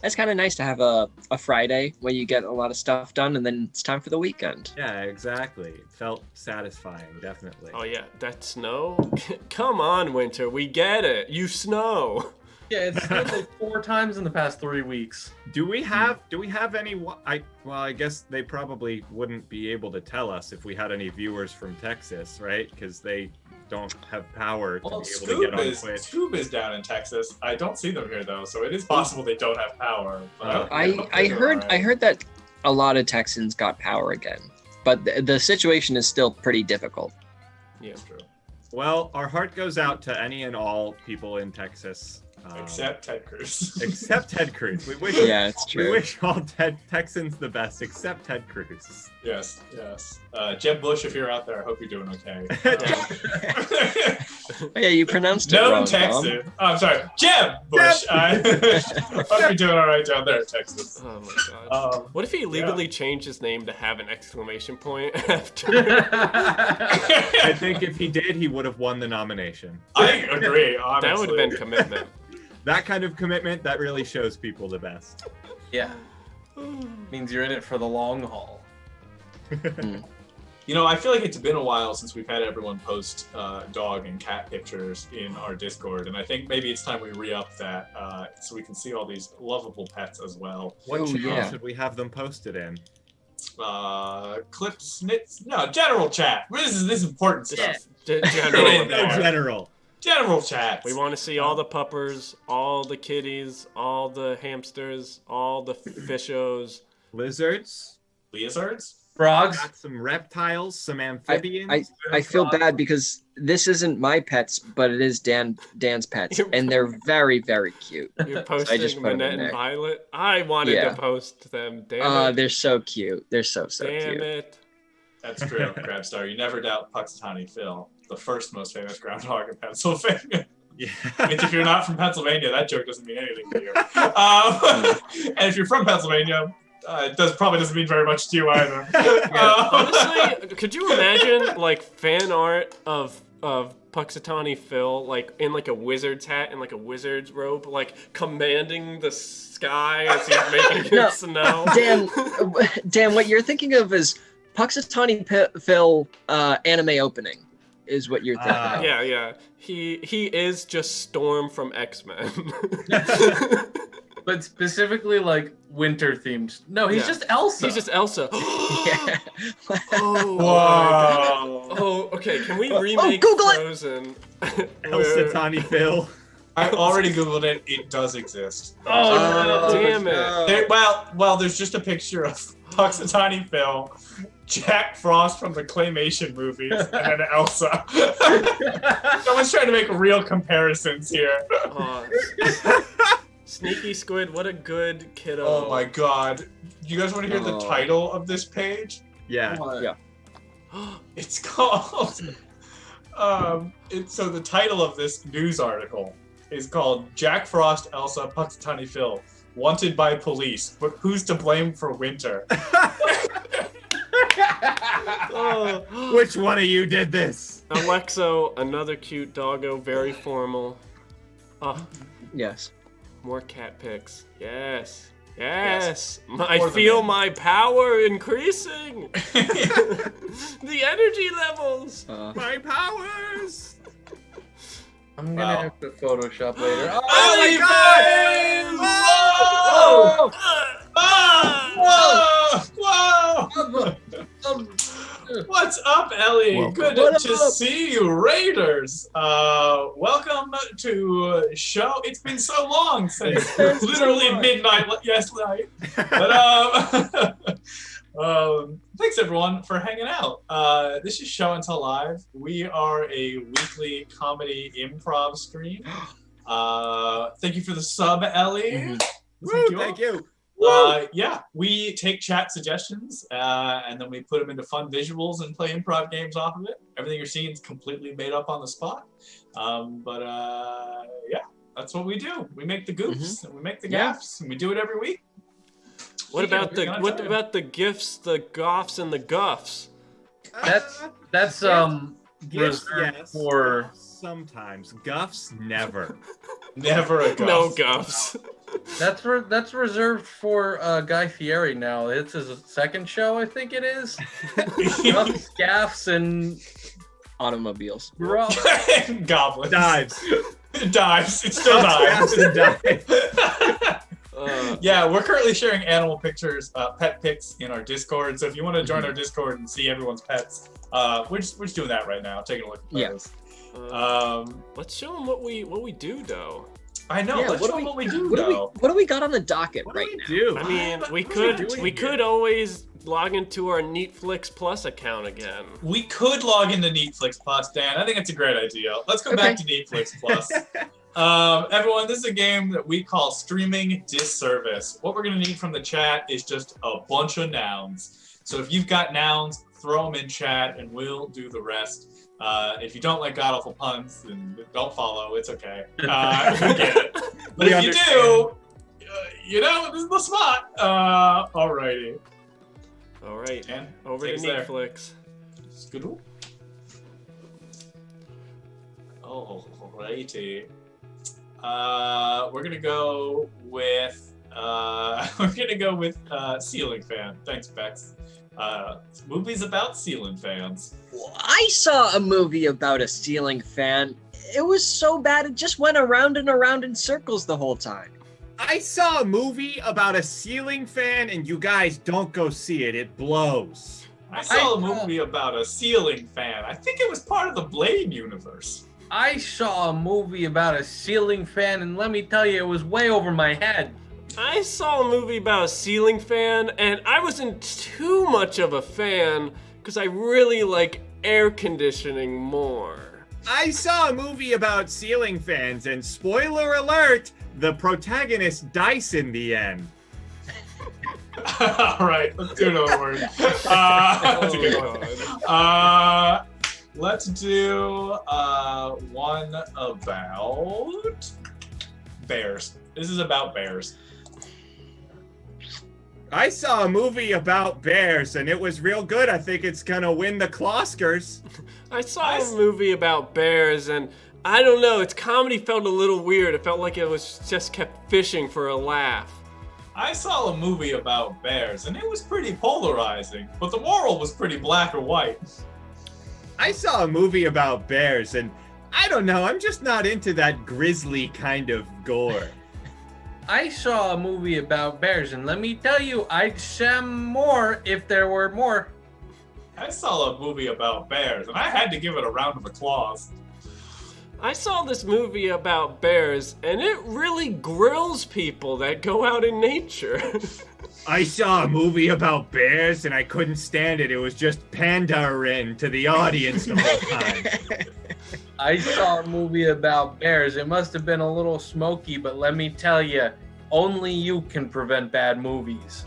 Speaker 7: That's kind of nice to have a Friday where you get a lot of stuff done, and then it's time for the weekend.
Speaker 5: Yeah, exactly. It felt satisfying, definitely.
Speaker 3: Oh yeah, that snow? Come on, Winter, we get it. You snow.
Speaker 6: Yeah, it's snowed like 4 times in the past 3 weeks.
Speaker 5: Do we have any? I guess they probably wouldn't be able to tell us if we had any viewers from Texas, right? Because they don't have power to
Speaker 2: Well,
Speaker 5: be able to get on Twitch.
Speaker 2: Scoob is down in Texas. I don't see them here though, so it is possible they don't have power. But
Speaker 7: I heard that a lot of Texans got power again, but the situation is still pretty difficult.
Speaker 3: Yeah.
Speaker 2: That's true.
Speaker 5: Well, our heart goes out to any and all people in Texas.
Speaker 2: Except Ted Cruz.
Speaker 5: Except Ted Cruz. We wish,
Speaker 7: Yeah, it's
Speaker 5: we
Speaker 7: true.
Speaker 5: wish all Texans the best, except Ted Cruz.
Speaker 2: Yes, yes. Jeb Bush, if you're out there, I hope you're doing okay.
Speaker 7: Oh, yeah, you pronounced it
Speaker 2: No
Speaker 7: wrong,
Speaker 2: Texan.
Speaker 7: Tom.
Speaker 2: Oh, I'm sorry, Jeb Bush. I hope you're doing all right down there in Texas.
Speaker 3: Oh my god. What if he legally changed his name to have an exclamation point after?
Speaker 5: I think if he did, he would have won the nomination.
Speaker 2: I agree, honestly.
Speaker 3: That would have been commitment.
Speaker 5: That kind of commitment, that really shows people the best.
Speaker 6: Yeah. Means you're in it for the long haul.
Speaker 2: You know, I feel like it's been a while since we've had everyone post dog and cat pictures in our Discord, and I think maybe it's time we re-up that so we can see all these lovable pets as well.
Speaker 5: What
Speaker 7: Oh,
Speaker 5: channel
Speaker 7: yeah.
Speaker 5: should we have them posted in?
Speaker 2: Clips, snits, no, general chat. This is important stuff.
Speaker 3: General.
Speaker 2: in there.
Speaker 5: General.
Speaker 2: General chat.
Speaker 3: We want to see all the puppers, all the kitties, all the hamsters, all the fishos.
Speaker 5: Lizards.
Speaker 2: Lizards.
Speaker 6: Frogs.
Speaker 5: Got some reptiles, some amphibians.
Speaker 7: I feel bad because this isn't my pets, but it is Dan's pets, and they're very, very cute.
Speaker 3: You're
Speaker 7: I
Speaker 3: posting
Speaker 7: just put 'em
Speaker 3: Minette
Speaker 7: in
Speaker 3: and
Speaker 7: there.
Speaker 3: Violet. I wanted
Speaker 7: Yeah.
Speaker 3: to post them. Damn it.
Speaker 7: They're so cute. They're so
Speaker 3: Damn
Speaker 7: cute.
Speaker 3: it.
Speaker 2: That's true, Crabstar. You never doubt Puxatawny Phil, the first most famous groundhog in Pennsylvania.
Speaker 5: Yeah.
Speaker 2: Which, if you're not from Pennsylvania, that joke doesn't mean anything to you. And if you're from Pennsylvania, it probably doesn't mean very much to you either.
Speaker 3: Honestly, could you imagine like fan art of Puxatawny Phil like in like a wizard's hat and like a wizard's robe, like commanding the sky as he's making
Speaker 7: No.
Speaker 3: it snow?
Speaker 7: Dan, what you're thinking of is Puxatawny Phil anime opening, is what you're thinking of.
Speaker 3: Yeah. He is just Storm from X-Men.
Speaker 6: But specifically like winter themes. No, he's
Speaker 3: Yeah.
Speaker 6: just Elsa.
Speaker 3: He's just Elsa.
Speaker 7: Yeah.
Speaker 3: Oh,
Speaker 2: Whoa.
Speaker 3: oh, okay. Can we remake
Speaker 7: Google it!
Speaker 3: Frozen?
Speaker 5: Elsa Tawny Phil.
Speaker 2: I already Googled it. It does exist.
Speaker 6: Oh,
Speaker 3: Damn it.
Speaker 2: There, well, there's just a picture of Puxatawny Phil, Jack Frost from the claymation movies, and then Elsa. Someone's trying to make real comparisons here.
Speaker 3: Sneaky Squid, what a good kiddo.
Speaker 2: Oh my god. You guys want to hear the
Speaker 7: Oh.
Speaker 2: title of this page?
Speaker 5: Yeah.
Speaker 2: It's called so the title of this news article is called Jack Frost, Elsa, Puxatawny Phil, wanted by police, but who's to blame for winter?
Speaker 3: Oh.
Speaker 5: Which one of you did this?
Speaker 3: Alexo, another cute doggo, very formal. Oh,
Speaker 7: Yes.
Speaker 3: more cat pics. Yes. Yes. I
Speaker 2: More than
Speaker 3: feel
Speaker 2: that.
Speaker 3: my power increasing. The energy levels.
Speaker 5: My powers!
Speaker 6: I'm gonna
Speaker 2: Wow.
Speaker 6: have to Photoshop later.
Speaker 2: Oh
Speaker 5: my
Speaker 2: God!
Speaker 5: Whoa!
Speaker 2: Whoa! What's up, Ellie?
Speaker 8: Welcome.
Speaker 2: Good
Speaker 7: What
Speaker 2: to
Speaker 7: up?
Speaker 2: see you, Raiders. Welcome to show. It's been so long since
Speaker 7: been so
Speaker 2: literally
Speaker 7: long.
Speaker 2: midnight yesterday night. But thanks everyone for hanging out. This is Show and Tell Live. We are a weekly comedy improv stream. Thank you for the sub, Ellie.
Speaker 5: Woo, thank you.
Speaker 2: Yeah, we take chat suggestions and then we put them into fun visuals and play improv games off of it. Everything you're seeing is completely made up on the spot. Yeah, that's what we do. We make the goofs and we make the
Speaker 7: Yeah.
Speaker 2: gaffes and we do it every week.
Speaker 3: What
Speaker 2: Speaking
Speaker 3: about
Speaker 2: of,
Speaker 3: the
Speaker 2: we're gonna
Speaker 3: what
Speaker 2: try.
Speaker 3: about the gifts, the goffs, and the guffs?
Speaker 6: That's
Speaker 5: Gifts,
Speaker 6: reserved
Speaker 5: yes.
Speaker 6: for
Speaker 5: Sometimes. Guffs, never.
Speaker 2: Never a guff.
Speaker 3: No guffs.
Speaker 6: that's reserved for Guy Fieri now. It's his second show, I think it is. Guffs, gaffs, and
Speaker 7: Automobiles.
Speaker 2: Goblins.
Speaker 5: Dives.
Speaker 2: Dives. It's still
Speaker 5: Gaffs and
Speaker 2: dives.
Speaker 5: dives.
Speaker 2: Yeah, we're currently sharing animal pictures, pet pics in our Discord. So if you want to join our Discord and see everyone's pets, we're just doing that right now, taking a look at
Speaker 7: Yeah.
Speaker 2: those.
Speaker 3: Let's show them what we do though.
Speaker 2: I know.
Speaker 7: Yeah,
Speaker 2: let's
Speaker 7: what
Speaker 2: show
Speaker 7: do
Speaker 2: what
Speaker 7: we-
Speaker 2: we do
Speaker 7: What do we
Speaker 2: though.
Speaker 7: what do we got on the docket
Speaker 5: What
Speaker 7: right
Speaker 5: do
Speaker 7: now?
Speaker 5: we do?
Speaker 3: I mean, we
Speaker 5: What are we
Speaker 3: could
Speaker 5: doing here?
Speaker 3: always log into our Netflix Plus account again.
Speaker 2: We could log into Netflix Plus, Dan. I think it's a great idea. Let's go back to Netflix Plus. Everyone, this is a game that we call Streaming Disservice. What we're going to need from the chat is just a bunch of nouns. So if you've got nouns, throw them in chat and we'll do the rest. If you don't like god awful puns, then don't follow. It's okay. We get it. But
Speaker 5: We
Speaker 2: if you do, you know, this is the spot. Alrighty.
Speaker 3: All right,
Speaker 2: Dan,
Speaker 3: over to
Speaker 2: take us there.
Speaker 3: Netflix.
Speaker 2: Skidoo. Alrighty. We're gonna go with ceiling fan. Thanks, Bex. Movies about ceiling fans.
Speaker 7: I saw a movie about a ceiling fan. It was so bad it just went around and around in circles the whole time.
Speaker 5: I saw a movie about a ceiling fan, and you guys don't go see it. It blows.
Speaker 2: I saw a movie about a ceiling fan. I think it was part of the Blade universe.
Speaker 6: I saw a movie about a ceiling fan, and let me tell you, it was way over my head.
Speaker 3: I saw a movie about a ceiling fan, and I wasn't too much of a fan because I really like air conditioning more.
Speaker 5: I saw a movie about ceiling fans, and spoiler alert, the protagonist dies in the end.
Speaker 2: All right, let's do another word. That's a good one. Let's do one about bears. This is about bears.
Speaker 5: I saw a movie about bears, and it was real good. I think it's gonna win the Kloskers.
Speaker 3: I saw a movie about bears, and I don't know, its comedy felt a little weird. It felt like it was just kept fishing for a laugh.
Speaker 2: I saw a movie about bears, and it was pretty polarizing, but the moral was pretty black or white.
Speaker 5: I saw a movie about bears, and I don't know, I'm just not into that grisly kind of gore.
Speaker 6: I saw a movie about bears, and let me tell you, I'd shem more if there were more.
Speaker 2: I saw a movie about bears, and I had to give it a round of applause.
Speaker 3: I saw this movie about bears, and it really grills people that go out in nature.
Speaker 5: I saw a movie about bears, and I couldn't stand it. It was just pandering to the audience the whole time.
Speaker 6: I saw a movie about bears. It must have been a little smoky, but let me tell you, only you can prevent bad movies.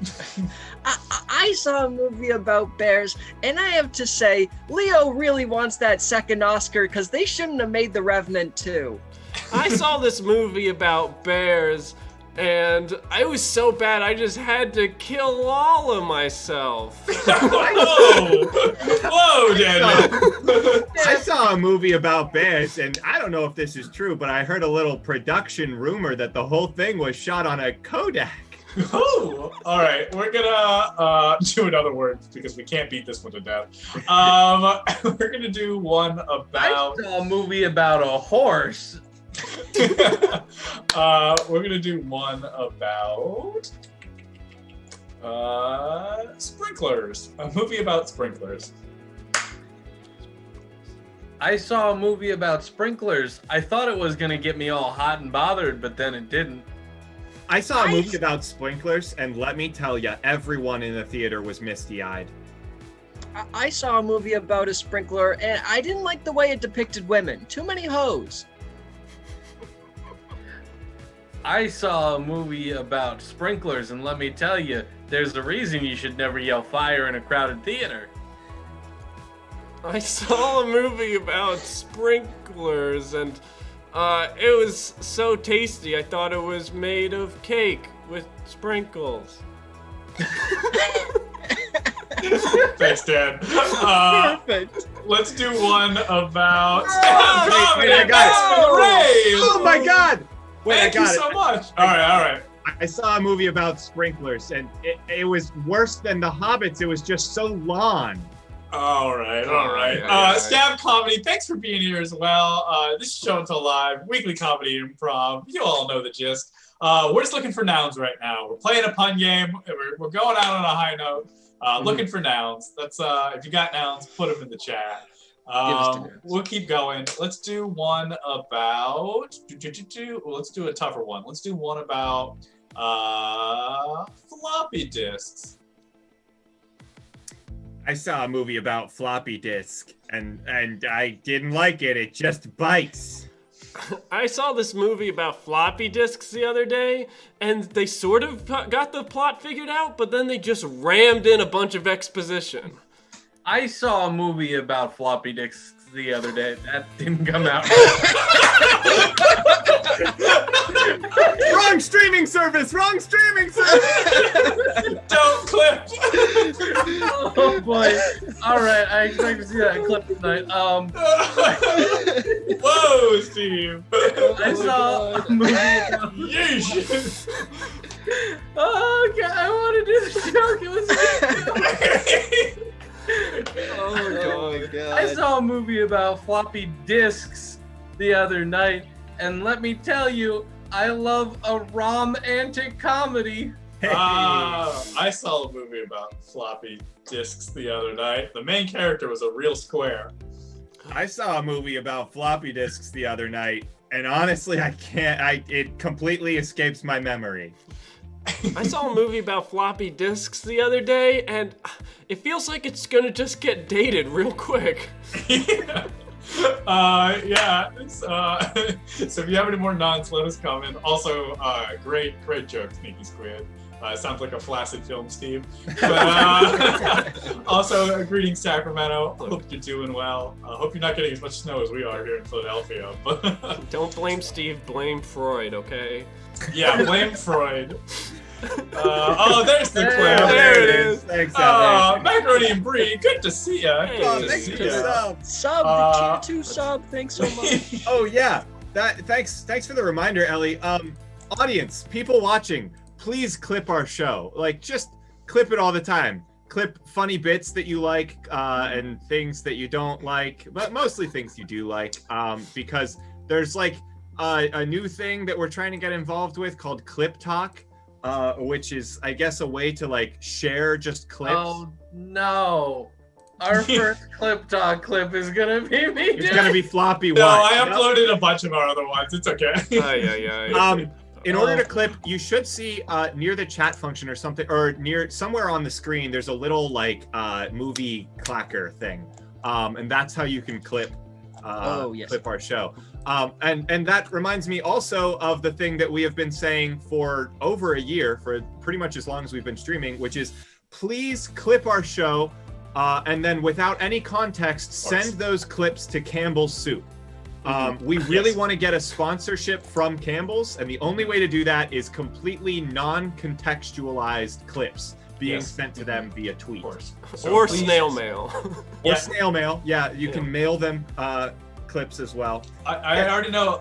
Speaker 7: I saw a movie about bears, and I have to say, Leo really wants that second Oscar because they shouldn't have made The Revenant too.
Speaker 3: I saw this movie about bears, and I was so bad I just had to kill all of myself.
Speaker 2: Whoa! Whoa, Daniel!
Speaker 5: I saw a movie about bears, and I don't know if this is true, but I heard a little production rumor that the whole thing was shot on a Kodak.
Speaker 2: Ooh, all right, we're gonna do another word because we can't beat this one to death. We're gonna do one about.
Speaker 6: I saw a movie about a horse.
Speaker 2: We're gonna do one about sprinklers. A movie about sprinklers.
Speaker 6: I saw a movie about sprinklers. I thought it was gonna get me all hot and bothered, but then it didn't.
Speaker 5: I saw a movie about sprinklers, and let me tell you, everyone in the theater was misty-eyed.
Speaker 7: I saw a movie about a sprinkler, and I didn't like the way it depicted women. Too many hoes.
Speaker 6: I saw a movie about sprinklers, and let me tell you, there's a reason you should never yell fire in a crowded theater.
Speaker 3: I saw a movie about sprinklers, and it was so tasty. I thought it was made of cake with sprinkles.
Speaker 2: Thanks, Dan.
Speaker 7: Perfect.
Speaker 2: Let's do one about.
Speaker 5: Wait, I got it.
Speaker 2: Hooray!
Speaker 5: Oh my God! Wait,
Speaker 2: Thank
Speaker 5: I got
Speaker 2: you
Speaker 5: it.
Speaker 2: so much. All right.
Speaker 5: I saw a movie about sprinklers, and it was worse than The Hobbits. It was just so long.
Speaker 2: All right. Stab Comedy, thanks for being here as well. This is Show Until Live, weekly comedy improv. You all know the gist. We're just looking for nouns right now. We're playing a pun game. We're going out on a high note. Looking for nouns. That's if you got nouns, put them in the chat. We'll keep going. Let's do one about. Let's do a tougher one. Let's do one about floppy disks.
Speaker 5: I saw a movie about floppy disk, and I didn't like it. It just bites.
Speaker 3: I saw this movie about floppy disks the other day, and they sort of got the plot figured out, but then they just rammed in a bunch of exposition.
Speaker 6: I saw a movie about floppy disks the other day. That didn't come out.
Speaker 5: Wrong streaming service! Wrong streaming service!
Speaker 2: Don't clip.
Speaker 6: Oh boy. All right, I expect to see that clip tonight.
Speaker 2: Whoa, Steve.
Speaker 6: I saw a movie about
Speaker 2: Yeesh.
Speaker 6: Oh God, I want to do the joke. It was
Speaker 7: Oh my god.
Speaker 6: I saw a movie about floppy disks the other night, and let me tell you, I love a romantic comedy.
Speaker 2: I saw a movie about floppy disks the other night. The main character was a real square.
Speaker 5: I saw a movie about floppy disks the other night, and honestly, I can't. It completely escapes my memory.
Speaker 3: I saw a movie about floppy disks the other day, and it feels like it's gonna just get dated real quick.
Speaker 2: Yeah. So if you have any more nuns, let us comment. Also, great joke, Sneaky Squid. Sounds like a flaccid film, Steve. But also, greetings, Sacramento. Hope you're doing well. Hope you're not getting as much snow as we are here in Philadelphia. But
Speaker 3: Don't blame Steve, blame Freud, okay?
Speaker 2: yeah, blame Freud. Oh, there's the clip.
Speaker 3: There it is.
Speaker 5: Thanks,
Speaker 2: Macaroni and Brie, good to see ya.
Speaker 3: Hey.
Speaker 2: Good to
Speaker 5: thanks
Speaker 2: see
Speaker 5: for the
Speaker 2: ya.
Speaker 5: sub.
Speaker 7: Sub, the tier 2 sub. Thanks so much.
Speaker 5: Oh yeah, thanks for the reminder, Ellie. Audience, people watching, please clip our show. Like, just clip it all the time. Clip funny bits that you like and things that you don't like, but mostly things you do like, because there's like a new thing that we're trying to get involved with called Clip Talk, which is, I guess, a way to like share just clips.
Speaker 6: Oh no. Our first Clip Talk clip is gonna be me.
Speaker 5: It's gonna be floppy.
Speaker 2: No,
Speaker 5: what?
Speaker 2: I uploaded a bunch of our other ones. It's okay.
Speaker 5: In order to clip, you should see near the chat function or something, or near somewhere on the screen, there's a little like movie clacker thing, and that's how you can clip clip our show. And that reminds me also of the thing that we have been saying for over a year, for pretty much as long as we've been streaming, which is please clip our show, and then without any context, send those clips to Campbell's Soup. We really want to get a sponsorship from Campbell's, and the only way to do that is completely non-contextualized clips being sent to them via tweet.
Speaker 3: Or snail mail.
Speaker 5: Or snail mail. Yeah, you can mail them clips as well.
Speaker 2: I already know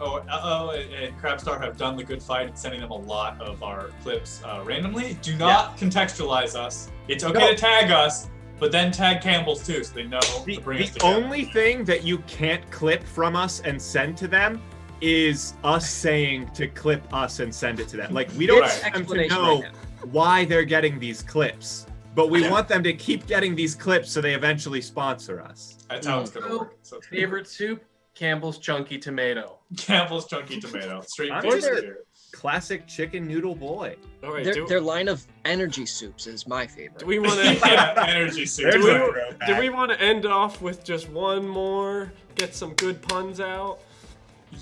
Speaker 2: and Crabstar have done the good fight in sending them a lot of our clips randomly. Do not contextualize us. It's okay to tag us, but then tag Campbell's too, so they know to bring us together.
Speaker 5: The only thing that you can't clip from us and send to them is us saying to clip us and send it to them. Like, we don't want them to know why they're getting these clips, but we want them to keep getting these clips so they eventually sponsor us.
Speaker 2: That's how it's gonna work. So
Speaker 6: favorite soup? Campbell's Chunky Tomato.
Speaker 2: Campbell's Chunky Tomato. Straight
Speaker 5: I'm
Speaker 2: from
Speaker 5: just
Speaker 2: here.
Speaker 5: Classic chicken noodle boy.
Speaker 3: All right,
Speaker 7: Their line of energy soups is my favorite.
Speaker 3: do we want to
Speaker 2: energy soup.
Speaker 3: do we want to end off with just one more? Get some good puns out.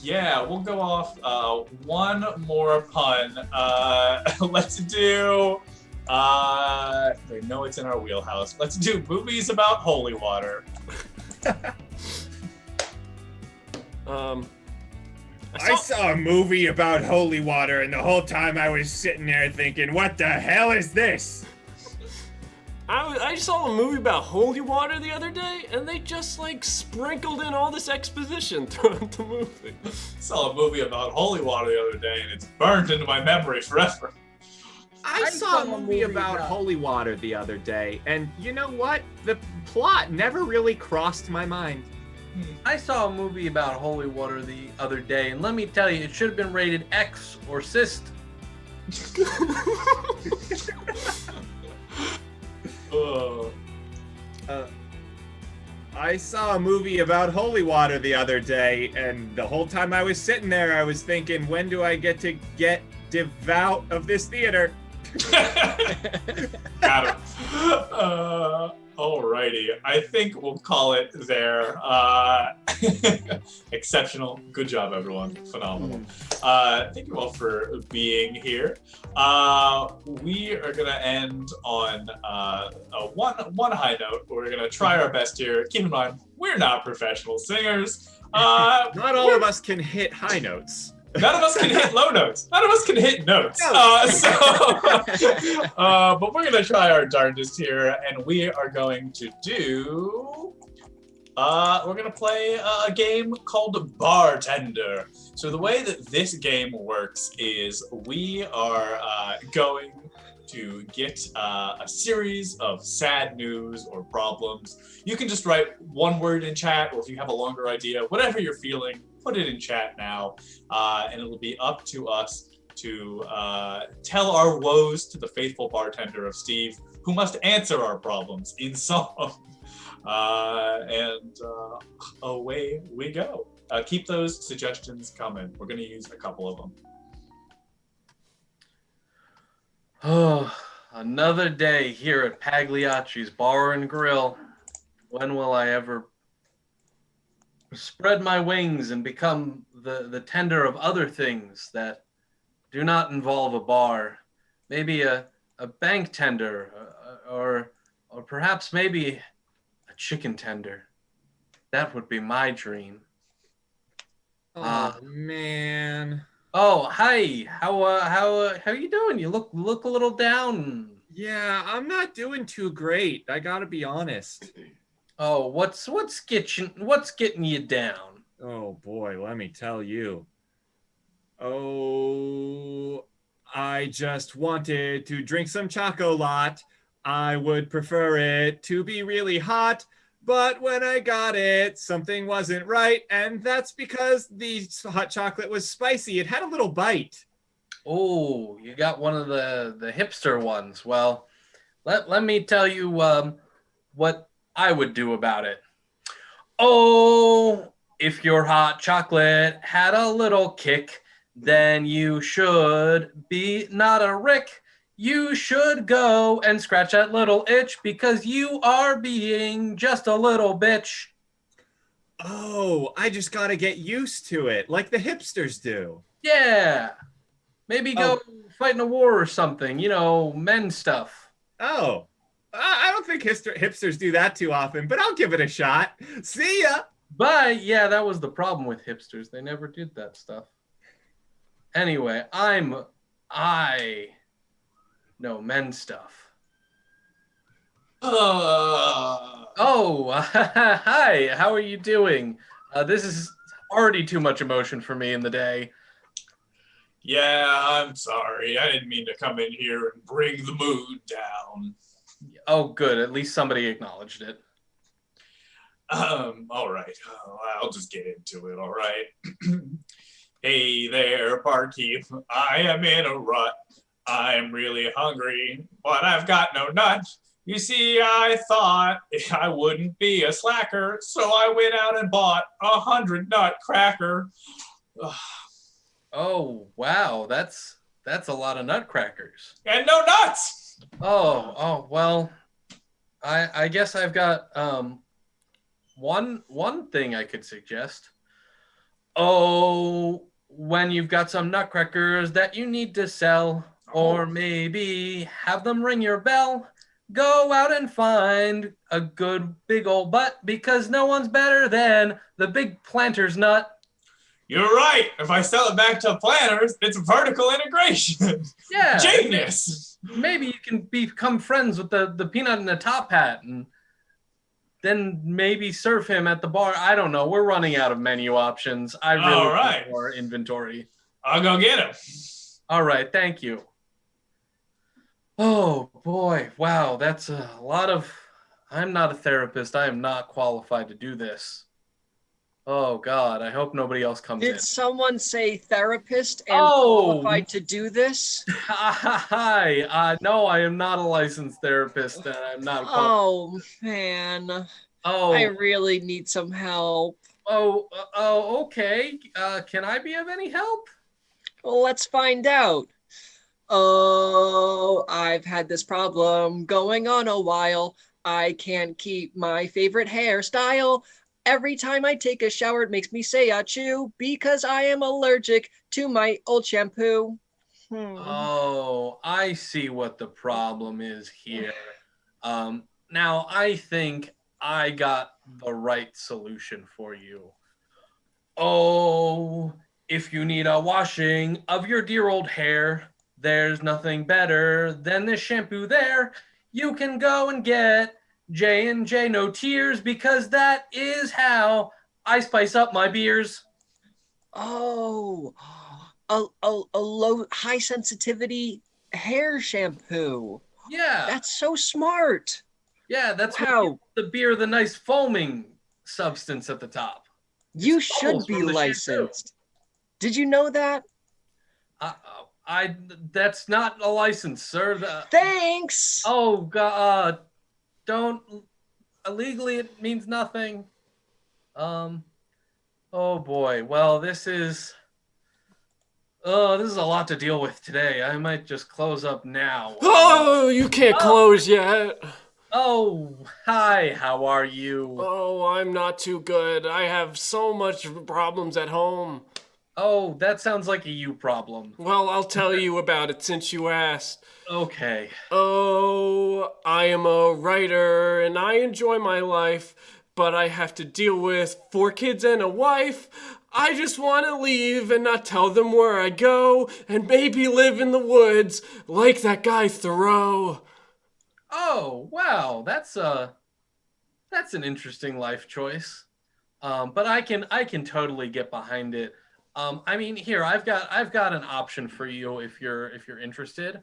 Speaker 2: Yeah, we'll go off one more pun. Let's do they know it's in our wheelhouse. Let's do movies about holy water.
Speaker 5: I saw a movie about holy water, and the whole time I was sitting there thinking, what the hell is this?
Speaker 3: I saw a movie about holy water the other day, and they just like sprinkled in all this exposition throughout the movie.
Speaker 2: Saw a movie about holy water the other day, and it's burned into my memory forever.
Speaker 5: I saw a movie about holy water the other day, and you know what? The plot never really crossed my mind.
Speaker 6: I saw a movie about holy water the other day, and let me tell you, it should have been rated X or cyst.
Speaker 5: I saw a movie about holy water the other day, and the whole time I was sitting there, I was thinking, when do I get to get devout of this theater?
Speaker 2: Got it. Alrighty, I think we'll call it there. Exceptional. Good job, everyone. Phenomenal. Thank you all for being here. We are going to end on one high note. We're going to try our best here. Keep in mind, we're not professional singers.
Speaker 5: Not all of us can hit high notes.
Speaker 2: None of us can hit low notes. None of us can hit notes. But we're going to try our darndest here, and we are going to do We're gonna play a game called Bartender. So the way that this game works is we are going to get a series of sad news or problems. You can just write one word in chat, or if you have a longer idea, whatever you're feeling, put it in chat now, and it'll be up to us to tell our woes to the faithful bartender of Steve, who must answer our problems in song. And away we go. Keep those suggestions coming. We're going to use a couple of them.
Speaker 6: Oh, another day here at Pagliacci's Bar and Grill. When will I ever spread my wings and become the tender of other things that do not involve a bar? Maybe a bank tender, or perhaps maybe a chicken tender. That would be my dream.
Speaker 5: Oh man.
Speaker 6: Oh, hi. How you doing? You look a little down.
Speaker 5: Yeah, I'm not doing too great. I gotta be honest.
Speaker 6: Oh, what's getting you down?
Speaker 5: Oh boy, let me tell you. Oh, I just wanted to drink some chocolate. I would prefer it to be really hot, but when I got it, something wasn't right, and that's because the hot chocolate was spicy. It had a little bite.
Speaker 6: Oh, you got one of the hipster ones. Well, let me tell you what I would do about it. Oh, if your hot chocolate had a little kick, then you should be not a Rick. You should go and scratch that little itch because you are being just a little bitch.
Speaker 5: Oh, I just gotta get used to it, like the hipsters do.
Speaker 6: Yeah. Maybe go fight in a war or something, men stuff.
Speaker 5: Oh, I don't think hipsters do that too often, but I'll give it a shot. See ya.
Speaker 6: But yeah, that was the problem with hipsters. They never did that stuff. Anyway, I know men stuff. Oh, hi. How are you doing? This is already too much emotion for me in the day.
Speaker 2: Yeah, I'm sorry. I didn't mean to come in here and bring the mood down.
Speaker 6: Oh, good. At least somebody acknowledged it.
Speaker 2: All right. I'll just get into it, all right? Hey there, barkeep. I am in a rut. I'm really hungry, but I've got no nut. You see, I thought I wouldn't be a slacker, so I went out and bought 100 nut cracker.
Speaker 6: Oh, wow. That's a lot of nutcrackers.
Speaker 2: And no nuts!
Speaker 6: Oh, well, I guess I've got one thing I could suggest. Oh, when you've got some nutcrackers that you need to sell, or maybe have them ring your bell, go out and find a good big old butt, because no one's better than the big planter's nut.
Speaker 2: You're right. If I sell it back to planners, it's vertical integration.
Speaker 6: Yeah.
Speaker 2: Genius.
Speaker 6: Maybe you can become friends with the peanut in the top hat and then maybe serve him at the bar. I don't know. We're running out of menu options. I really need more inventory.
Speaker 2: I'll go get him.
Speaker 6: All right. Thank you. Oh, boy. Wow. That's a lot of... I'm not a therapist. I am not qualified to do this. Oh, God. I hope nobody else comes in.
Speaker 7: Did someone say therapist and qualified to do this?
Speaker 6: Hi. No, I am not a licensed therapist. And I'm not qualified.
Speaker 7: Oh, man.
Speaker 6: Oh.
Speaker 7: I really need some help.
Speaker 6: Oh, okay. Can I be of any help?
Speaker 7: Well, let's find out. Oh, I've had this problem going on a while. I can't keep my favorite hairstyle. Every time I take a shower, it makes me say achoo because I am allergic to my old shampoo.
Speaker 6: Oh, I see what the problem is here. Now, I think I got the right solution for you. Oh, if you need a washing of your dear old hair, there's nothing better than this shampoo there. You can go and get J&J, no tears, because that is how I spice up my beers.
Speaker 7: Oh, a low high sensitivity hair shampoo.
Speaker 6: Yeah.
Speaker 7: That's so smart.
Speaker 6: Yeah, that's what
Speaker 7: Wow.
Speaker 6: gives the beer the nice foaming substance at the top.
Speaker 7: You
Speaker 6: It's
Speaker 7: should
Speaker 6: bubbles
Speaker 7: be
Speaker 6: from the shampoo.
Speaker 7: licensed. Did you know that?
Speaker 6: That's not a license, sir.
Speaker 7: Thanks.
Speaker 6: Oh God, don't illegally. It means nothing. Oh boy. Well, this is a lot to deal with today. I might just close up now.
Speaker 3: Oh, you can't close yet.
Speaker 6: Oh, hi. How are you?
Speaker 3: Oh, I'm not too good. I have so much problems at home.
Speaker 6: Oh, that sounds like a you problem.
Speaker 3: Well, I'll tell you about it since you asked.
Speaker 6: Okay.
Speaker 3: Oh, I am a writer and I enjoy my life, but I have to deal with 4 kids and a wife. I just want to leave and not tell them where I go and maybe live in the woods like that guy Thoreau.
Speaker 6: Oh, wow. That's an interesting life choice. But I can totally get behind it. I mean, here I've got an option for you if you're interested.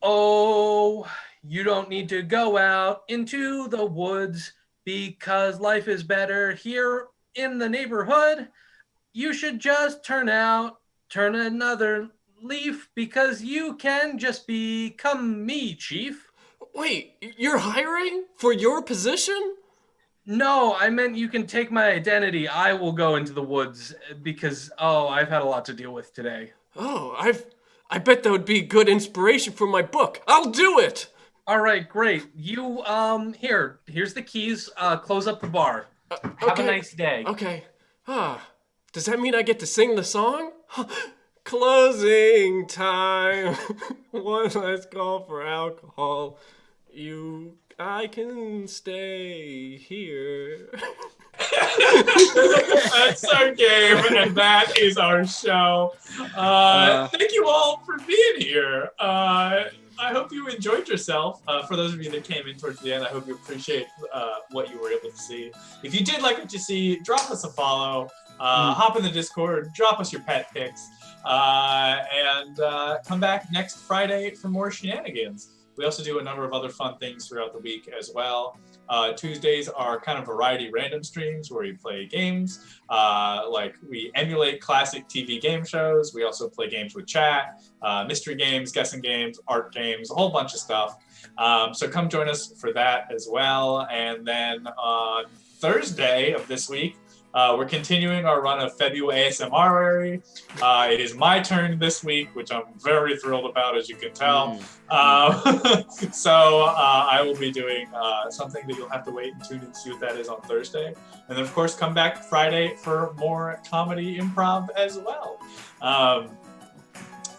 Speaker 6: Oh, you don't need to go out into the woods because life is better here in the neighborhood. You should just turn another leaf because you can just become me, Chief.
Speaker 3: Wait, you're hiring for your position?
Speaker 6: No, I meant you can take my identity. I will go into the woods because, I've had a lot to deal with today.
Speaker 3: Oh, I bet that would be good inspiration for my book. I'll do it.
Speaker 6: All right, great. You, here's the keys. Close up the bar. Have a nice day.
Speaker 3: Okay. Does that mean I get to sing the song? Closing time. One last call for alcohol. I can stay here.
Speaker 2: That's our game, and that is our show. Thank you all for being here. I hope you enjoyed yourself. For those of you that came in towards the end, I hope you appreciate what you were able to see. If you did like what you see, drop us a follow, hop in the Discord, drop us your pet pics, and come back next Friday for more shenanigans. We also do a number of other fun things throughout the week as well. Tuesdays are kind of variety random streams where we play games. Like we emulate classic TV game shows. We also play games with chat, mystery games, guessing games, art games, a whole bunch of stuff. So come join us for that as well. And then on Thursday of this week, we're continuing our run of February ASMR. It is my turn this week, which I'm very thrilled about, as you can tell. So I will be doing something that you'll have to wait and tune in to see what that is on Thursday. And then, of course, come back Friday for more comedy improv as well.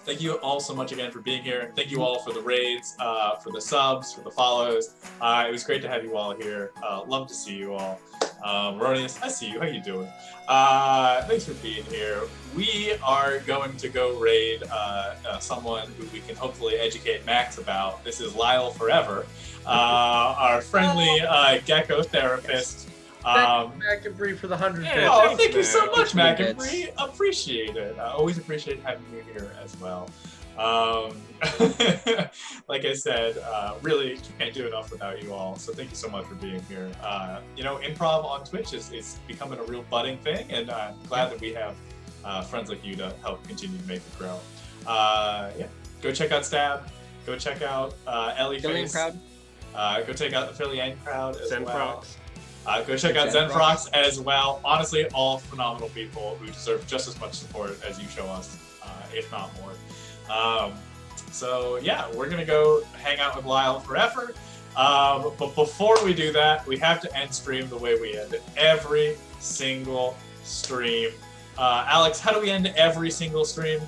Speaker 2: Thank you all so much again for being here. Thank you all for the raids, for the subs, for the follows. It was great to have you all here. Love to see you all. Ronius, I see you. How you doing? Thanks for being here. We are going to go raid someone who we can hopefully educate Max about. This is Lyle Forever, our friendly gecko therapist.
Speaker 6: Thank you, Mac and Bree, for the 100 bits.
Speaker 2: Oh, thank you so much, Mac and Bree. Appreciate it. Always appreciate having you here as well. Like I said, really can't do enough without you all. So thank you so much for being here. Improv on Twitch is becoming a real budding thing, and I'm glad that we have friends like you to help continue to make it grow. Go check out Stab. Go check out Ellie Face.
Speaker 7: Crowd.
Speaker 2: Go check out the Philly Yang Crowd as well.
Speaker 3: Zenprox.
Speaker 2: Go check out Zenprox as well. Honestly, all phenomenal people who deserve just as much support as you show us, if not more. So yeah, we're gonna go hang out with Lyle forever. But before we do that, we have to end stream the way we end every single stream. Alex, how do we end every single stream?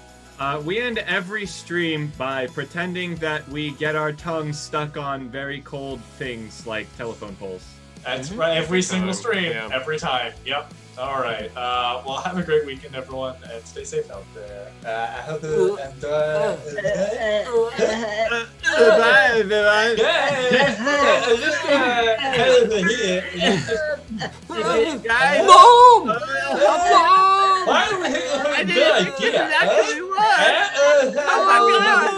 Speaker 5: We end every stream by pretending that we get our tongues stuck on very cold things like telephone poles.
Speaker 2: That's right, every single
Speaker 3: time,
Speaker 2: stream,
Speaker 3: yeah.
Speaker 2: every time. Yep. All right. Well, have a great weekend, everyone, and stay safe out there. I hope you enjoy.
Speaker 5: Bye, everyone.
Speaker 2: Yay! just head over here.
Speaker 5: Guys,
Speaker 3: Mom! Mom!
Speaker 2: Why are we hitting
Speaker 5: I
Speaker 2: the
Speaker 5: didn't
Speaker 2: good
Speaker 5: think this
Speaker 2: idea?
Speaker 5: would actually work. Oh my God.